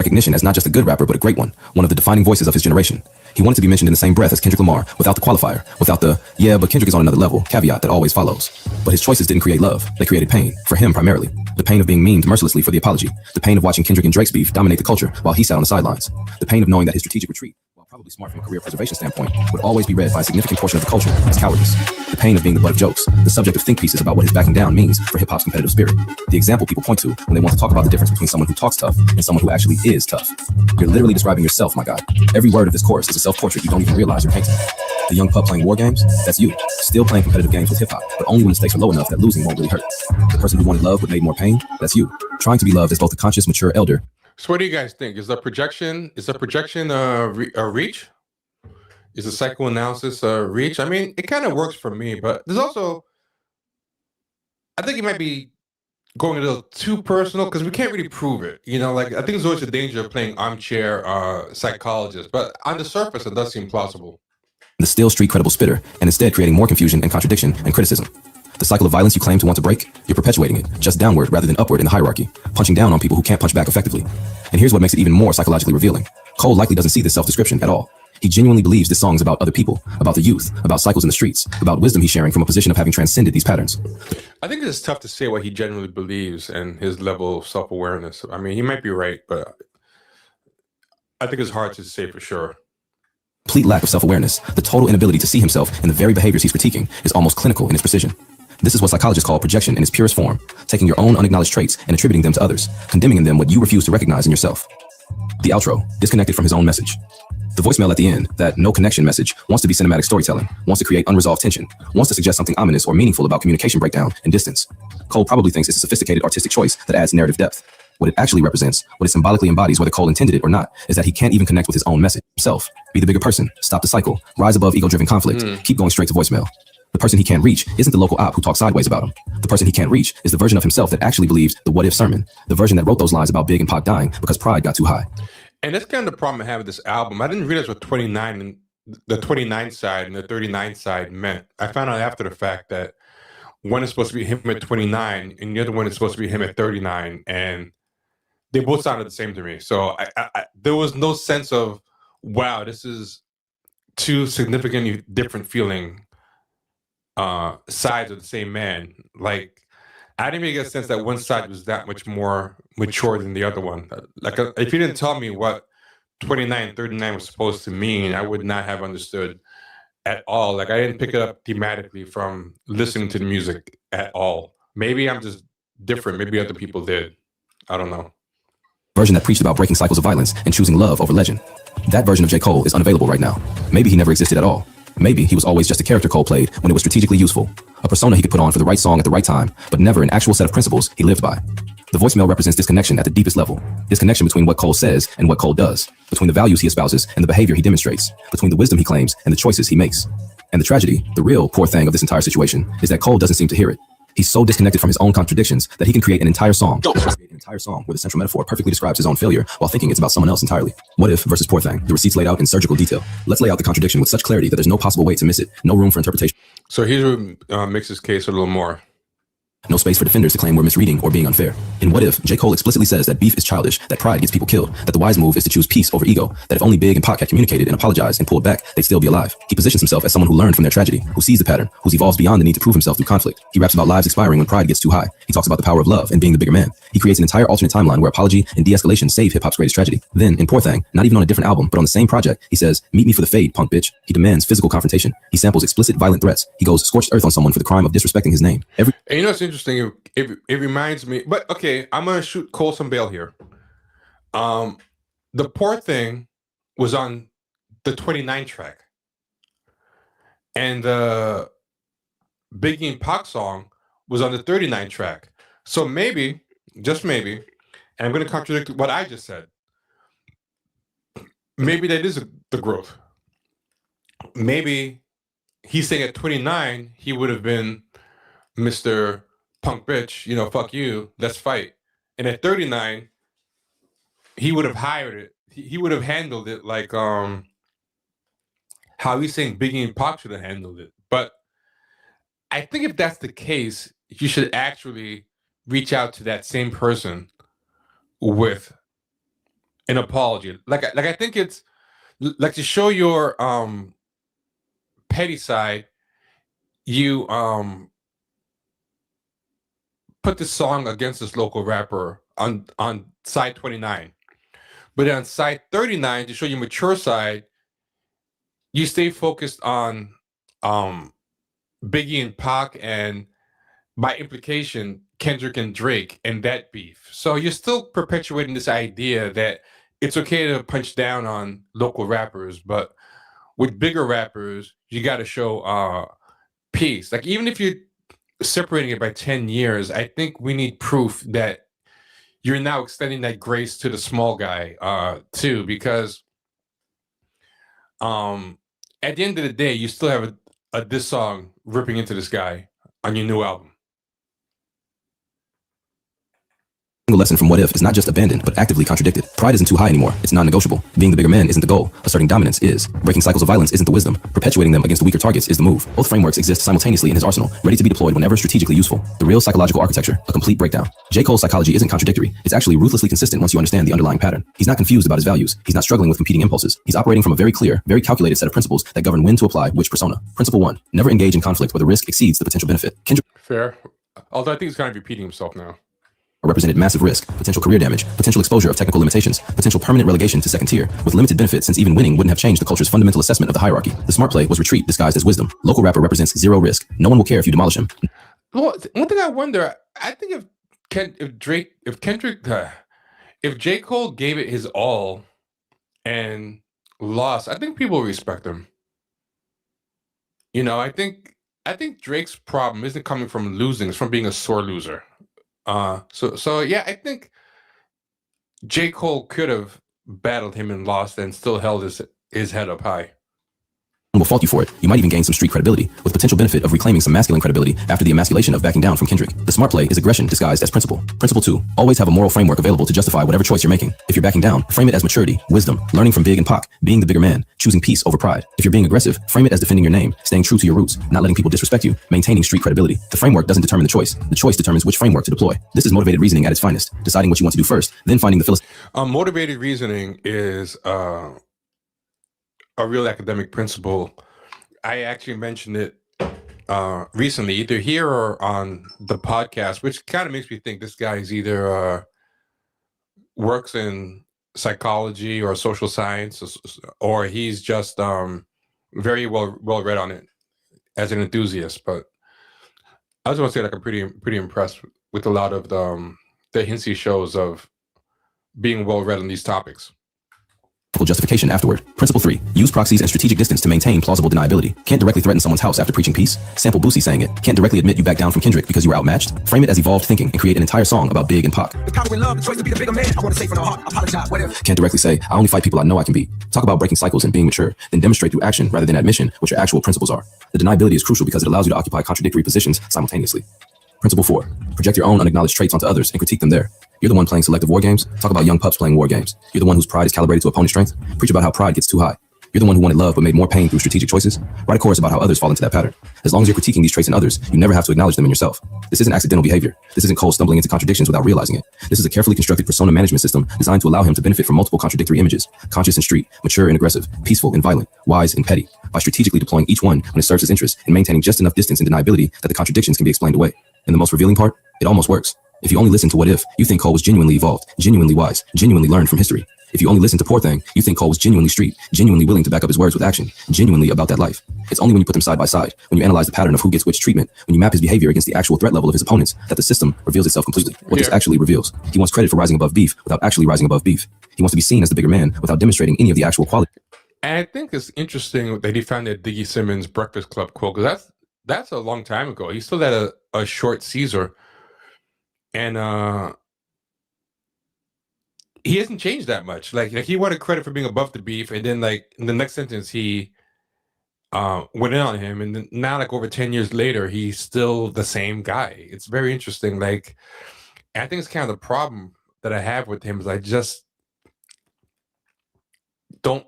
Recognition as not just a good rapper, but a great one of the defining voices of his generation. He wanted to be mentioned in the same breath as Kendrick Lamar, without the qualifier, without the, yeah, but Kendrick is on another level, caveat that always follows. But his choices didn't create love, they created pain, for him primarily. The pain of being memed mercilessly for the apology, the pain of watching Kendrick and Drake's beef dominate the culture while he sat on the sidelines, the pain of knowing that his strategic retreat, while probably smart from a career preservation standpoint, would always be read by a significant portion of the culture as cowardice, the pain of being the butt of jokes, the subject of think pieces about what his backing down means for hip-hop's competitive spirit, the example people point to when they want to talk about the difference between someone who talks tough and someone who actually is tough. You're literally describing yourself, my guy. Every word of this chorus is a self-portrait you don't even realize you're painting. The young pup playing war games, that's you. Still playing competitive games with hip-hop, but only when the stakes are low enough that losing won't really hurt. The person who wanted love but made more pain, that's you. Trying to be loved as both a conscious, mature elder. So what do you guys think? Is the projection a reach? Is the psychoanalysis a reach? I mean, it kind of works for me, but there's also, I think it might be going a little too personal because we can't really prove it. You know, like I think there's always a danger of playing armchair psychologist, but on the surface, it does seem plausible. The still street credible spitter, and instead creating more confusion and contradiction and criticism. The cycle of violence you claim to want to break, you're perpetuating it, just downward rather than upward in the hierarchy, punching down on people who can't punch back effectively. And here's what makes it even more psychologically revealing. Cole likely doesn't see this self-description at all. He genuinely believes this song's about other people, about the youth, about cycles in the streets, about wisdom he's sharing from a position of having transcended these patterns. I think it's tough to say what he genuinely believes and his level of self-awareness. I mean, he might be right, but I think it's hard to say for sure. Complete lack of self-awareness, the total inability to see himself in the very behaviors he's critiquing is almost clinical in its precision. This is what psychologists call projection in its purest form, taking your own unacknowledged traits and attributing them to others, condemning in them what you refuse to recognize in yourself. The outro, disconnected from his own message. The voicemail at the end, that no connection message, wants to be cinematic storytelling, wants to create unresolved tension, wants to suggest something ominous or meaningful about communication breakdown and distance. Cole probably thinks it's a sophisticated artistic choice that adds narrative depth. What it actually represents, what it symbolically embodies, whether Cole intended it or not, is that he can't even connect with his own message himself. Be the bigger person, stop the cycle, rise above ego-driven conflict, keep going straight to voicemail. The person he can't reach isn't the local op who talks sideways about him. The person he can't reach is the version of himself that actually believes the what-if sermon, the version that wrote those lines about Big and Pac dying because pride got too high. And that's kind of the problem I have with this album. I didn't realize what 29 and the 29 side and the 39 side meant. I found out after the fact that one is supposed to be him at 29 and the other one is supposed to be him at 39, and they both sounded the same to me. So there was no sense of, wow, this is two significantly different feeling sides of the same man. Like, I didn't really get a sense that one side was that much more mature than the other one. Like, if you didn't tell me what 29 and 39 was supposed to mean, I would not have understood at all. Like, I didn't pick it up thematically from listening to the music at all. Maybe I'm just different. Maybe other people did. I don't know. Version that preached about breaking cycles of violence and choosing love over legend. That version of J. Cole is unavailable right now. Maybe he never existed at all. Maybe he was always just a character Cole played when it was strategically useful, a persona he could put on for the right song at the right time, but never an actual set of principles he lived by. The voicemail represents disconnection at the deepest level. Disconnection between what Cole says and what Cole does, between the values he espouses and the behavior he demonstrates, between the wisdom he claims and the choices he makes. And the tragedy, the real poor thing of this entire situation, is that Cole doesn't seem to hear it. He's so disconnected from his own contradictions that he can create an entire song where the central metaphor perfectly describes his own failure while thinking it's about someone else entirely. What if versus poor thing, the receipts laid out in surgical detail. Let's lay out the contradiction with such clarity that there's no possible way to miss it, no room for interpretation. So here's what makes his case a little more. No space for defenders to claim we're misreading or being unfair. In What If, J. Cole explicitly says that beef is childish, that pride gets people killed, that the wise move is to choose peace over ego, that if only Big and Pac had communicated and apologized and pulled back, they'd still be alive. He positions himself as someone who learned from their tragedy, who sees the pattern, who's evolves beyond the need to prove himself through conflict. He raps about lives expiring when pride gets too high. He talks about the power of love and being the bigger man. He creates an entire alternate timeline where apology and de-escalation save hip-hop's greatest tragedy. Then, in Poor Thing, not even on a different album, but on the same project, he says, "Meet me for the fade, punk bitch." He demands physical confrontation. He samples explicit violent threats. He goes scorched earth on someone for the crime of disrespecting his name. And you know what's interesting? It reminds me, but okay, I'm gonna shoot Cole some bail here. The Poor Thing was on the 29 track, and the Biggie and Pac song was on the 39 track. So maybe, just maybe, and I'm gonna contradict what I just said. Maybe that is the growth. Maybe he's saying at 29 he would have been Mr. Punk bitch, you know, fuck you, let's fight. And at 39, he would have hired it. He would have handled it like how he's saying Biggie and Pac should have handled it. But I think if that's the case, you should actually reach out to that same person with an apology. Like I think it's like to show your petty side, you put this song against this local rapper on side 29. But on side 39, to show your mature side, you stay focused on Biggie and Pac, and by implication, Kendrick and Drake and that beef. So you're still perpetuating this idea that it's okay to punch down on local rappers, but with bigger rappers, you got to show peace. Like even if you're separating it by 10 years, I think we need proof that you're now extending that grace to the small guy too, because at the end of the day, you still have a diss song ripping into this guy on your new album. Single lesson from What If is not just abandoned, but actively contradicted. Pride isn't too high anymore. It's non-negotiable. Being the bigger man isn't the goal. Asserting dominance is. Breaking cycles of violence isn't the wisdom. Perpetuating them against the weaker targets is the move. Both frameworks exist simultaneously in his arsenal, ready to be deployed whenever strategically useful. The real psychological architecture, a complete breakdown. J. Cole's psychology isn't contradictory. It's actually ruthlessly consistent once you understand the underlying pattern. He's not confused about his values. He's not struggling with competing impulses. He's operating from a very clear, very calculated set of principles that govern when to apply which persona. Principle 1, never engage in conflict where the risk exceeds the potential benefit. Kendrick Fair. Although I think he's kind of repeating himself now. Represented massive risk, potential career damage, potential exposure of technical limitations, potential permanent relegation to second tier, with limited benefit since even winning wouldn't have changed the culture's fundamental assessment of the hierarchy. The smart play was retreat disguised as wisdom. Local rapper represents zero risk. No one will care if you demolish him. Well, one thing I wonder, I think if J. Cole gave it his all and lost, I think people will respect him. You know, I think Drake's problem isn't coming from losing, it's from being a sore loser. So yeah, I think J. Cole could have battled him and lost and still held his head up high. Will fault you for it. You might even gain some street credibility, with potential benefit of reclaiming some masculine credibility after the emasculation of backing down from Kendrick. The smart play is aggression disguised as principle. Principle 2, always have a moral framework available to justify whatever choice you're making. If you're backing down, frame it as maturity, wisdom, learning from Big and Pac, being the bigger man, choosing peace over pride. If you're being aggressive, frame it as defending your name, staying true to your roots, not letting people disrespect you, maintaining street credibility. The framework doesn't determine the choice. The choice determines which framework to deploy. This is motivated reasoning at its finest, deciding what you want to do first, then finding the motivated reasoning is a real academic principle. I actually mentioned it recently, either here or on the podcast, which kind of makes me think this guy is either works in psychology or social science, or he's just very well read on it as an enthusiast. But I just want to say, like, I'm pretty impressed with a lot of the hints he shows of being well read on these topics. justification afterward. Principle 3. Use proxies and strategic distance to maintain plausible deniability. Can't directly threaten someone's house after preaching peace? Sample Boosie saying it. Can't directly admit you back down from Kendrick because you were outmatched? Frame it as evolved thinking and create an entire song about Big and Pac. Can't directly say, I only fight people I know I can beat. Talk about breaking cycles and being mature, then demonstrate through action rather than admission what your actual principles are. The deniability is crucial because it allows you to occupy contradictory positions simultaneously. Principle 4. Project your own unacknowledged traits onto others and critique them there. You're the one playing selective war games. Talk about young pups playing war games. You're the one whose pride is calibrated to opponent strength. Preach about how pride gets too high. You're the one who wanted love but made more pain through strategic choices. Write a chorus about how others fall into that pattern. As long as you're critiquing these traits in others, you never have to acknowledge them in yourself. This isn't accidental behavior. This isn't Cole stumbling into contradictions without realizing it. This is a carefully constructed persona management system designed to allow him to benefit from multiple contradictory images: conscious and street, mature and aggressive, peaceful and violent, wise and petty, by strategically deploying each one when it serves his interests and maintaining just enough distance and deniability that the contradictions can be explained away. And the most revealing part, it almost works. If you only listen to What If, you think Cole was genuinely evolved, genuinely wise, genuinely learned from history. If you only listen to Poor Thing, you think Cole was genuinely street, genuinely willing to back up his words with action, genuinely about that life. It's only when you put them side by side, when you analyze the pattern of who gets which treatment, when you map his behavior against the actual threat level of his opponents, that the system reveals itself completely. What this actually reveals. He wants credit for rising above beef without actually rising above beef. He wants to be seen as the bigger man without demonstrating any of the actual quality. And I think it's interesting that he found that Diggy Simmons Breakfast Club quote, because that's a long time ago. He still had a short Caesar. And he hasn't changed that much. Like he wanted credit for being above the beef, and then like in the next sentence he went in on him, and then now like over 10 years later he's still the same guy. It's very interesting. Like I think it's kind of the problem that I have with him is I just don't.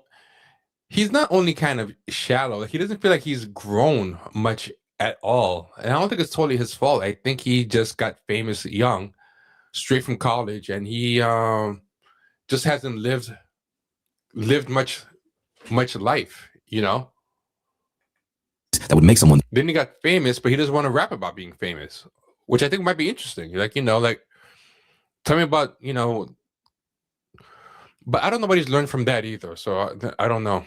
He's not only kind of shallow, like he doesn't feel like he's grown much at all. And I don't think it's totally his fault. I think he just got famous young, straight from college, and he just hasn't lived much life, you know? That would make someone. Then he got famous, but he doesn't want to rap about being famous, which I think might be interesting. Like, you know, like tell me about, you know, but I don't know what he's learned from that either. So I don't know.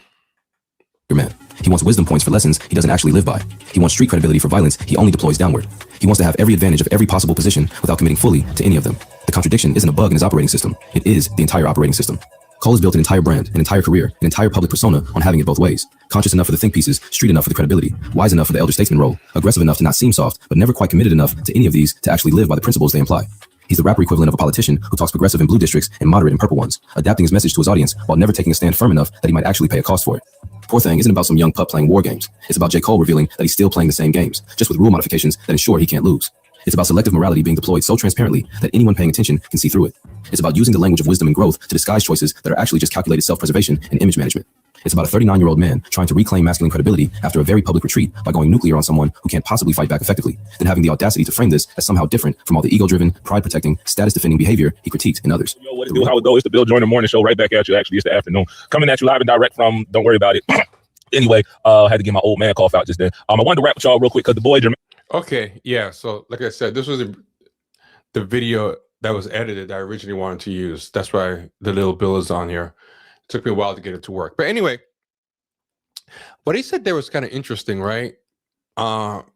Man. He wants wisdom points for lessons he doesn't actually live by. He wants street credibility for violence he only deploys downward. He wants to have every advantage of every possible position without committing fully to any of them. The contradiction isn't a bug in his operating system. It is the entire operating system. Cole has built an entire brand, an entire career, an entire public persona on having it both ways. Conscious enough for the think pieces, street enough for the credibility, wise enough for the elder statesman role, aggressive enough to not seem soft, but never quite committed enough to any of these to actually live by the principles they imply. He's the rapper equivalent of a politician who talks progressive in blue districts and moderate in purple ones, adapting his message to his audience while never taking a stand firm enough that he might actually pay a cost for it. Poor Thing isn't about some young pup playing war games. It's about J. Cole revealing that he's still playing the same games, just with rule modifications that ensure he can't lose. It's about selective morality being deployed so transparently that anyone paying attention can see through it. It's about using the language of wisdom and growth to disguise choices that are actually just calculated self-preservation and image management. It's about a 39-year-old man trying to reclaim masculine credibility after a very public retreat by going nuclear on someone who can't possibly fight back effectively, then having the audacity to frame this as somehow different from all the ego-driven, pride-protecting, status-defending behavior he critiqued in others. Yo, what it do, how it go? It's the Bill Joyner Morning Show right back at you. Actually, it's the afternoon. Coming at you live and direct from Don't Worry About It. Anyway, had to get my old man cough out just then. I wanted to rap with y'all real quick because the boy Jermaine. Okay, yeah. So like I said, this was the video that was edited that I originally wanted to use. That's why the little Bill is on here. It took me a while to get it to work. But anyway, what he said there was kind of interesting, right?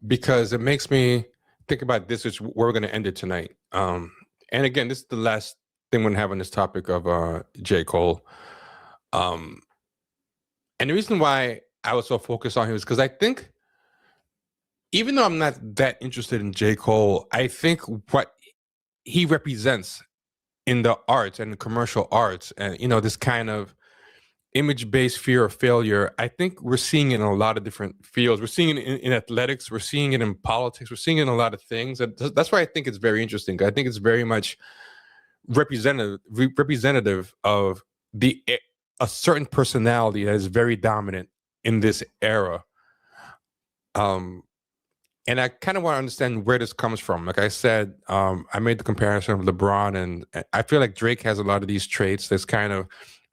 Because it makes me think about this, is where we're going to end it tonight. And again, this is the last thing we're going to have on this topic of J. Cole. And the reason why I was so focused on him is because I think, even though I'm not that interested in J. Cole, I think what he represents in the arts and the commercial arts, and you know, this kind of image-based fear of failure, I think we're seeing it in a lot of different fields. We're seeing it in athletics, we're seeing it in politics, we're seeing it in a lot of things. And that's why I think it's very interesting. I think it's very much representative of a certain personality that is very dominant in this era. And I kind of want to understand where this comes from. Like I said, I made the comparison of LeBron, and I feel like Drake has a lot of these traits. This kind of,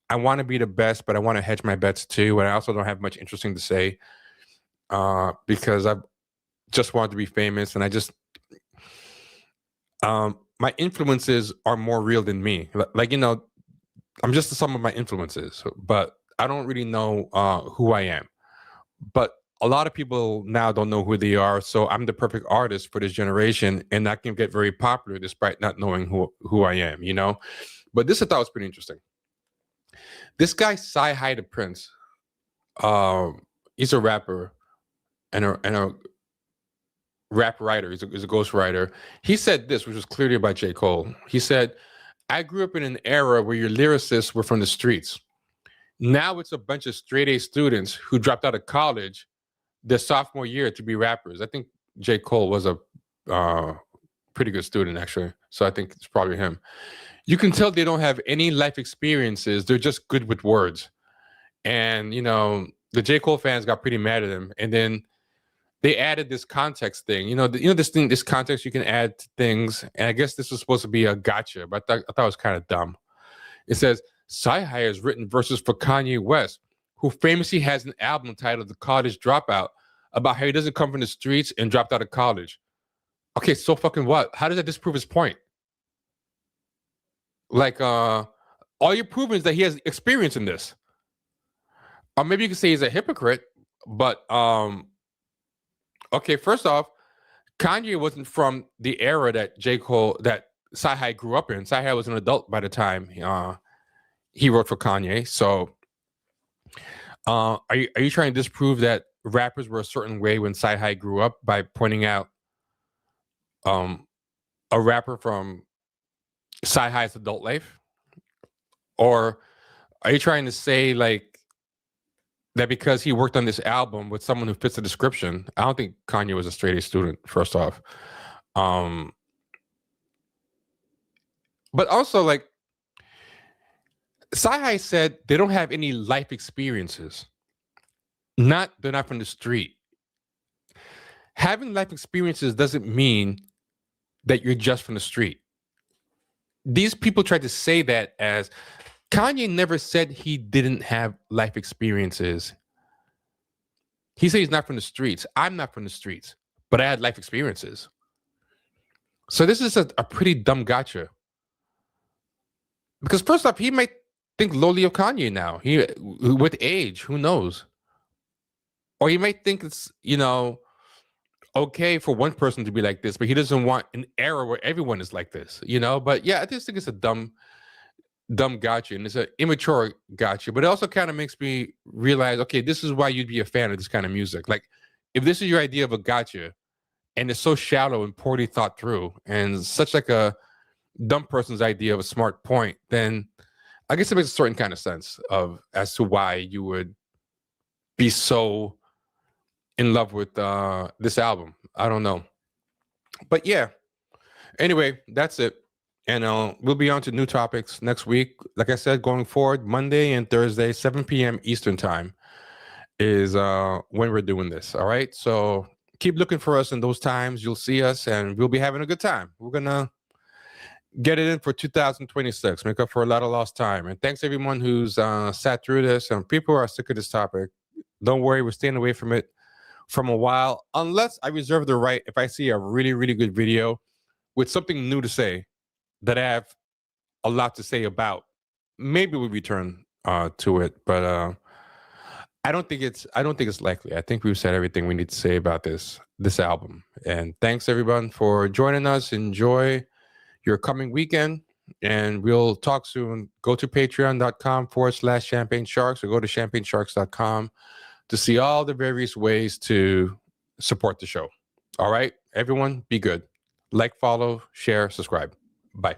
I want to be the best, but I want to hedge my bets too. And I also don't have much interesting to say because I just want to be famous. And I just, my influences are more real than me. Like, you know, I'm just the sum of my influences, but I don't really know who I am. But a lot of people now don't know who they are, so I'm the perfect artist for this generation, and I can get very popular despite not knowing who I am, you know? But this I thought was pretty interesting. This guy, Sci-Hi the Prince, he's a rapper and a rap writer. He's a ghost writer. He said this, which was clearly about J. Cole. He said, I grew up in an era where your lyricists were from the streets. Now it's a bunch of straight A students who dropped out of college their sophomore year to be rappers. I think J. Cole was a pretty good student, actually. So I think it's probably him. You can tell they don't have any life experiences. They're just good with words. And, you know, the J. Cole fans got pretty mad at him. And then they added this context thing. This context you can add to things. And I guess this was supposed to be a gotcha, but I thought it was kind of dumb. It says, Sci-Hi has written verses for Kanye West, who famously has an album titled The College Dropout, about how he doesn't come from the streets and dropped out of college. Okay, so fucking what? How does that disprove his point? Like, all you're proving is that he has experience in this. Or maybe you could say he's a hypocrite, but okay, first off, Kanye wasn't from the era that Sci-Hi grew up in. Sci-Hi was an adult by the time he wrote for Kanye. So are you trying to disprove that rappers were a certain way when Sci-Hi grew up by pointing out a rapper from Sci-Hi's adult life? Or are you trying to say like that because he worked on this album with someone who fits the description? I don't think Kanye was a straight A student, first off. But also, like, Sci-Hi said they don't have any life experiences. They're not from the street. Having life experiences doesn't mean that you're just from the street. These people tried to say that as Kanye never said he didn't have life experiences. He said he's not from the streets. I'm not from the streets, but I had life experiences. So this is a pretty dumb gotcha. Because first off, he might think lowly of Kanye now. With age, who knows? Or he might think it's, okay for one person to be like this, but he doesn't want an era where everyone is like this, But yeah, I just think it's a dumb gotcha, and it's an immature gotcha. But it also kind of makes me realize, okay, this is why you'd be a fan of this kind of music. Like, if this is your idea of a gotcha, and it's so shallow and poorly thought through, and such like a dumb person's idea of a smart point, then I guess it makes a certain kind of sense as to why you would be so in love with this album. I don't know. But yeah, anyway, that's it. And we'll be on to new topics next week. Like I said, going forward, Monday and Thursday, 7 p.m. Eastern time is when we're doing this. All right. So keep looking for us in those times. You'll see us and we'll be having a good time. We're going to get it in for 2026, make up for a lot of lost time. And thanks everyone who's sat through this. And people are sick of this topic. Don't worry, we're staying away from it from a while, unless I reserve the right, if I see a really, really good video with something new to say that I have a lot to say about, maybe we return to it. But I don't think it's likely. I think we've said everything we need to say about this album. And thanks everyone for joining us. Enjoy your coming weekend, and we'll talk soon. Go to patreon.com/Champagne Sharks, or go to champagnesharks.com to see all the various ways to support the show. All right, everyone, be good. Like, follow, share, subscribe. Bye.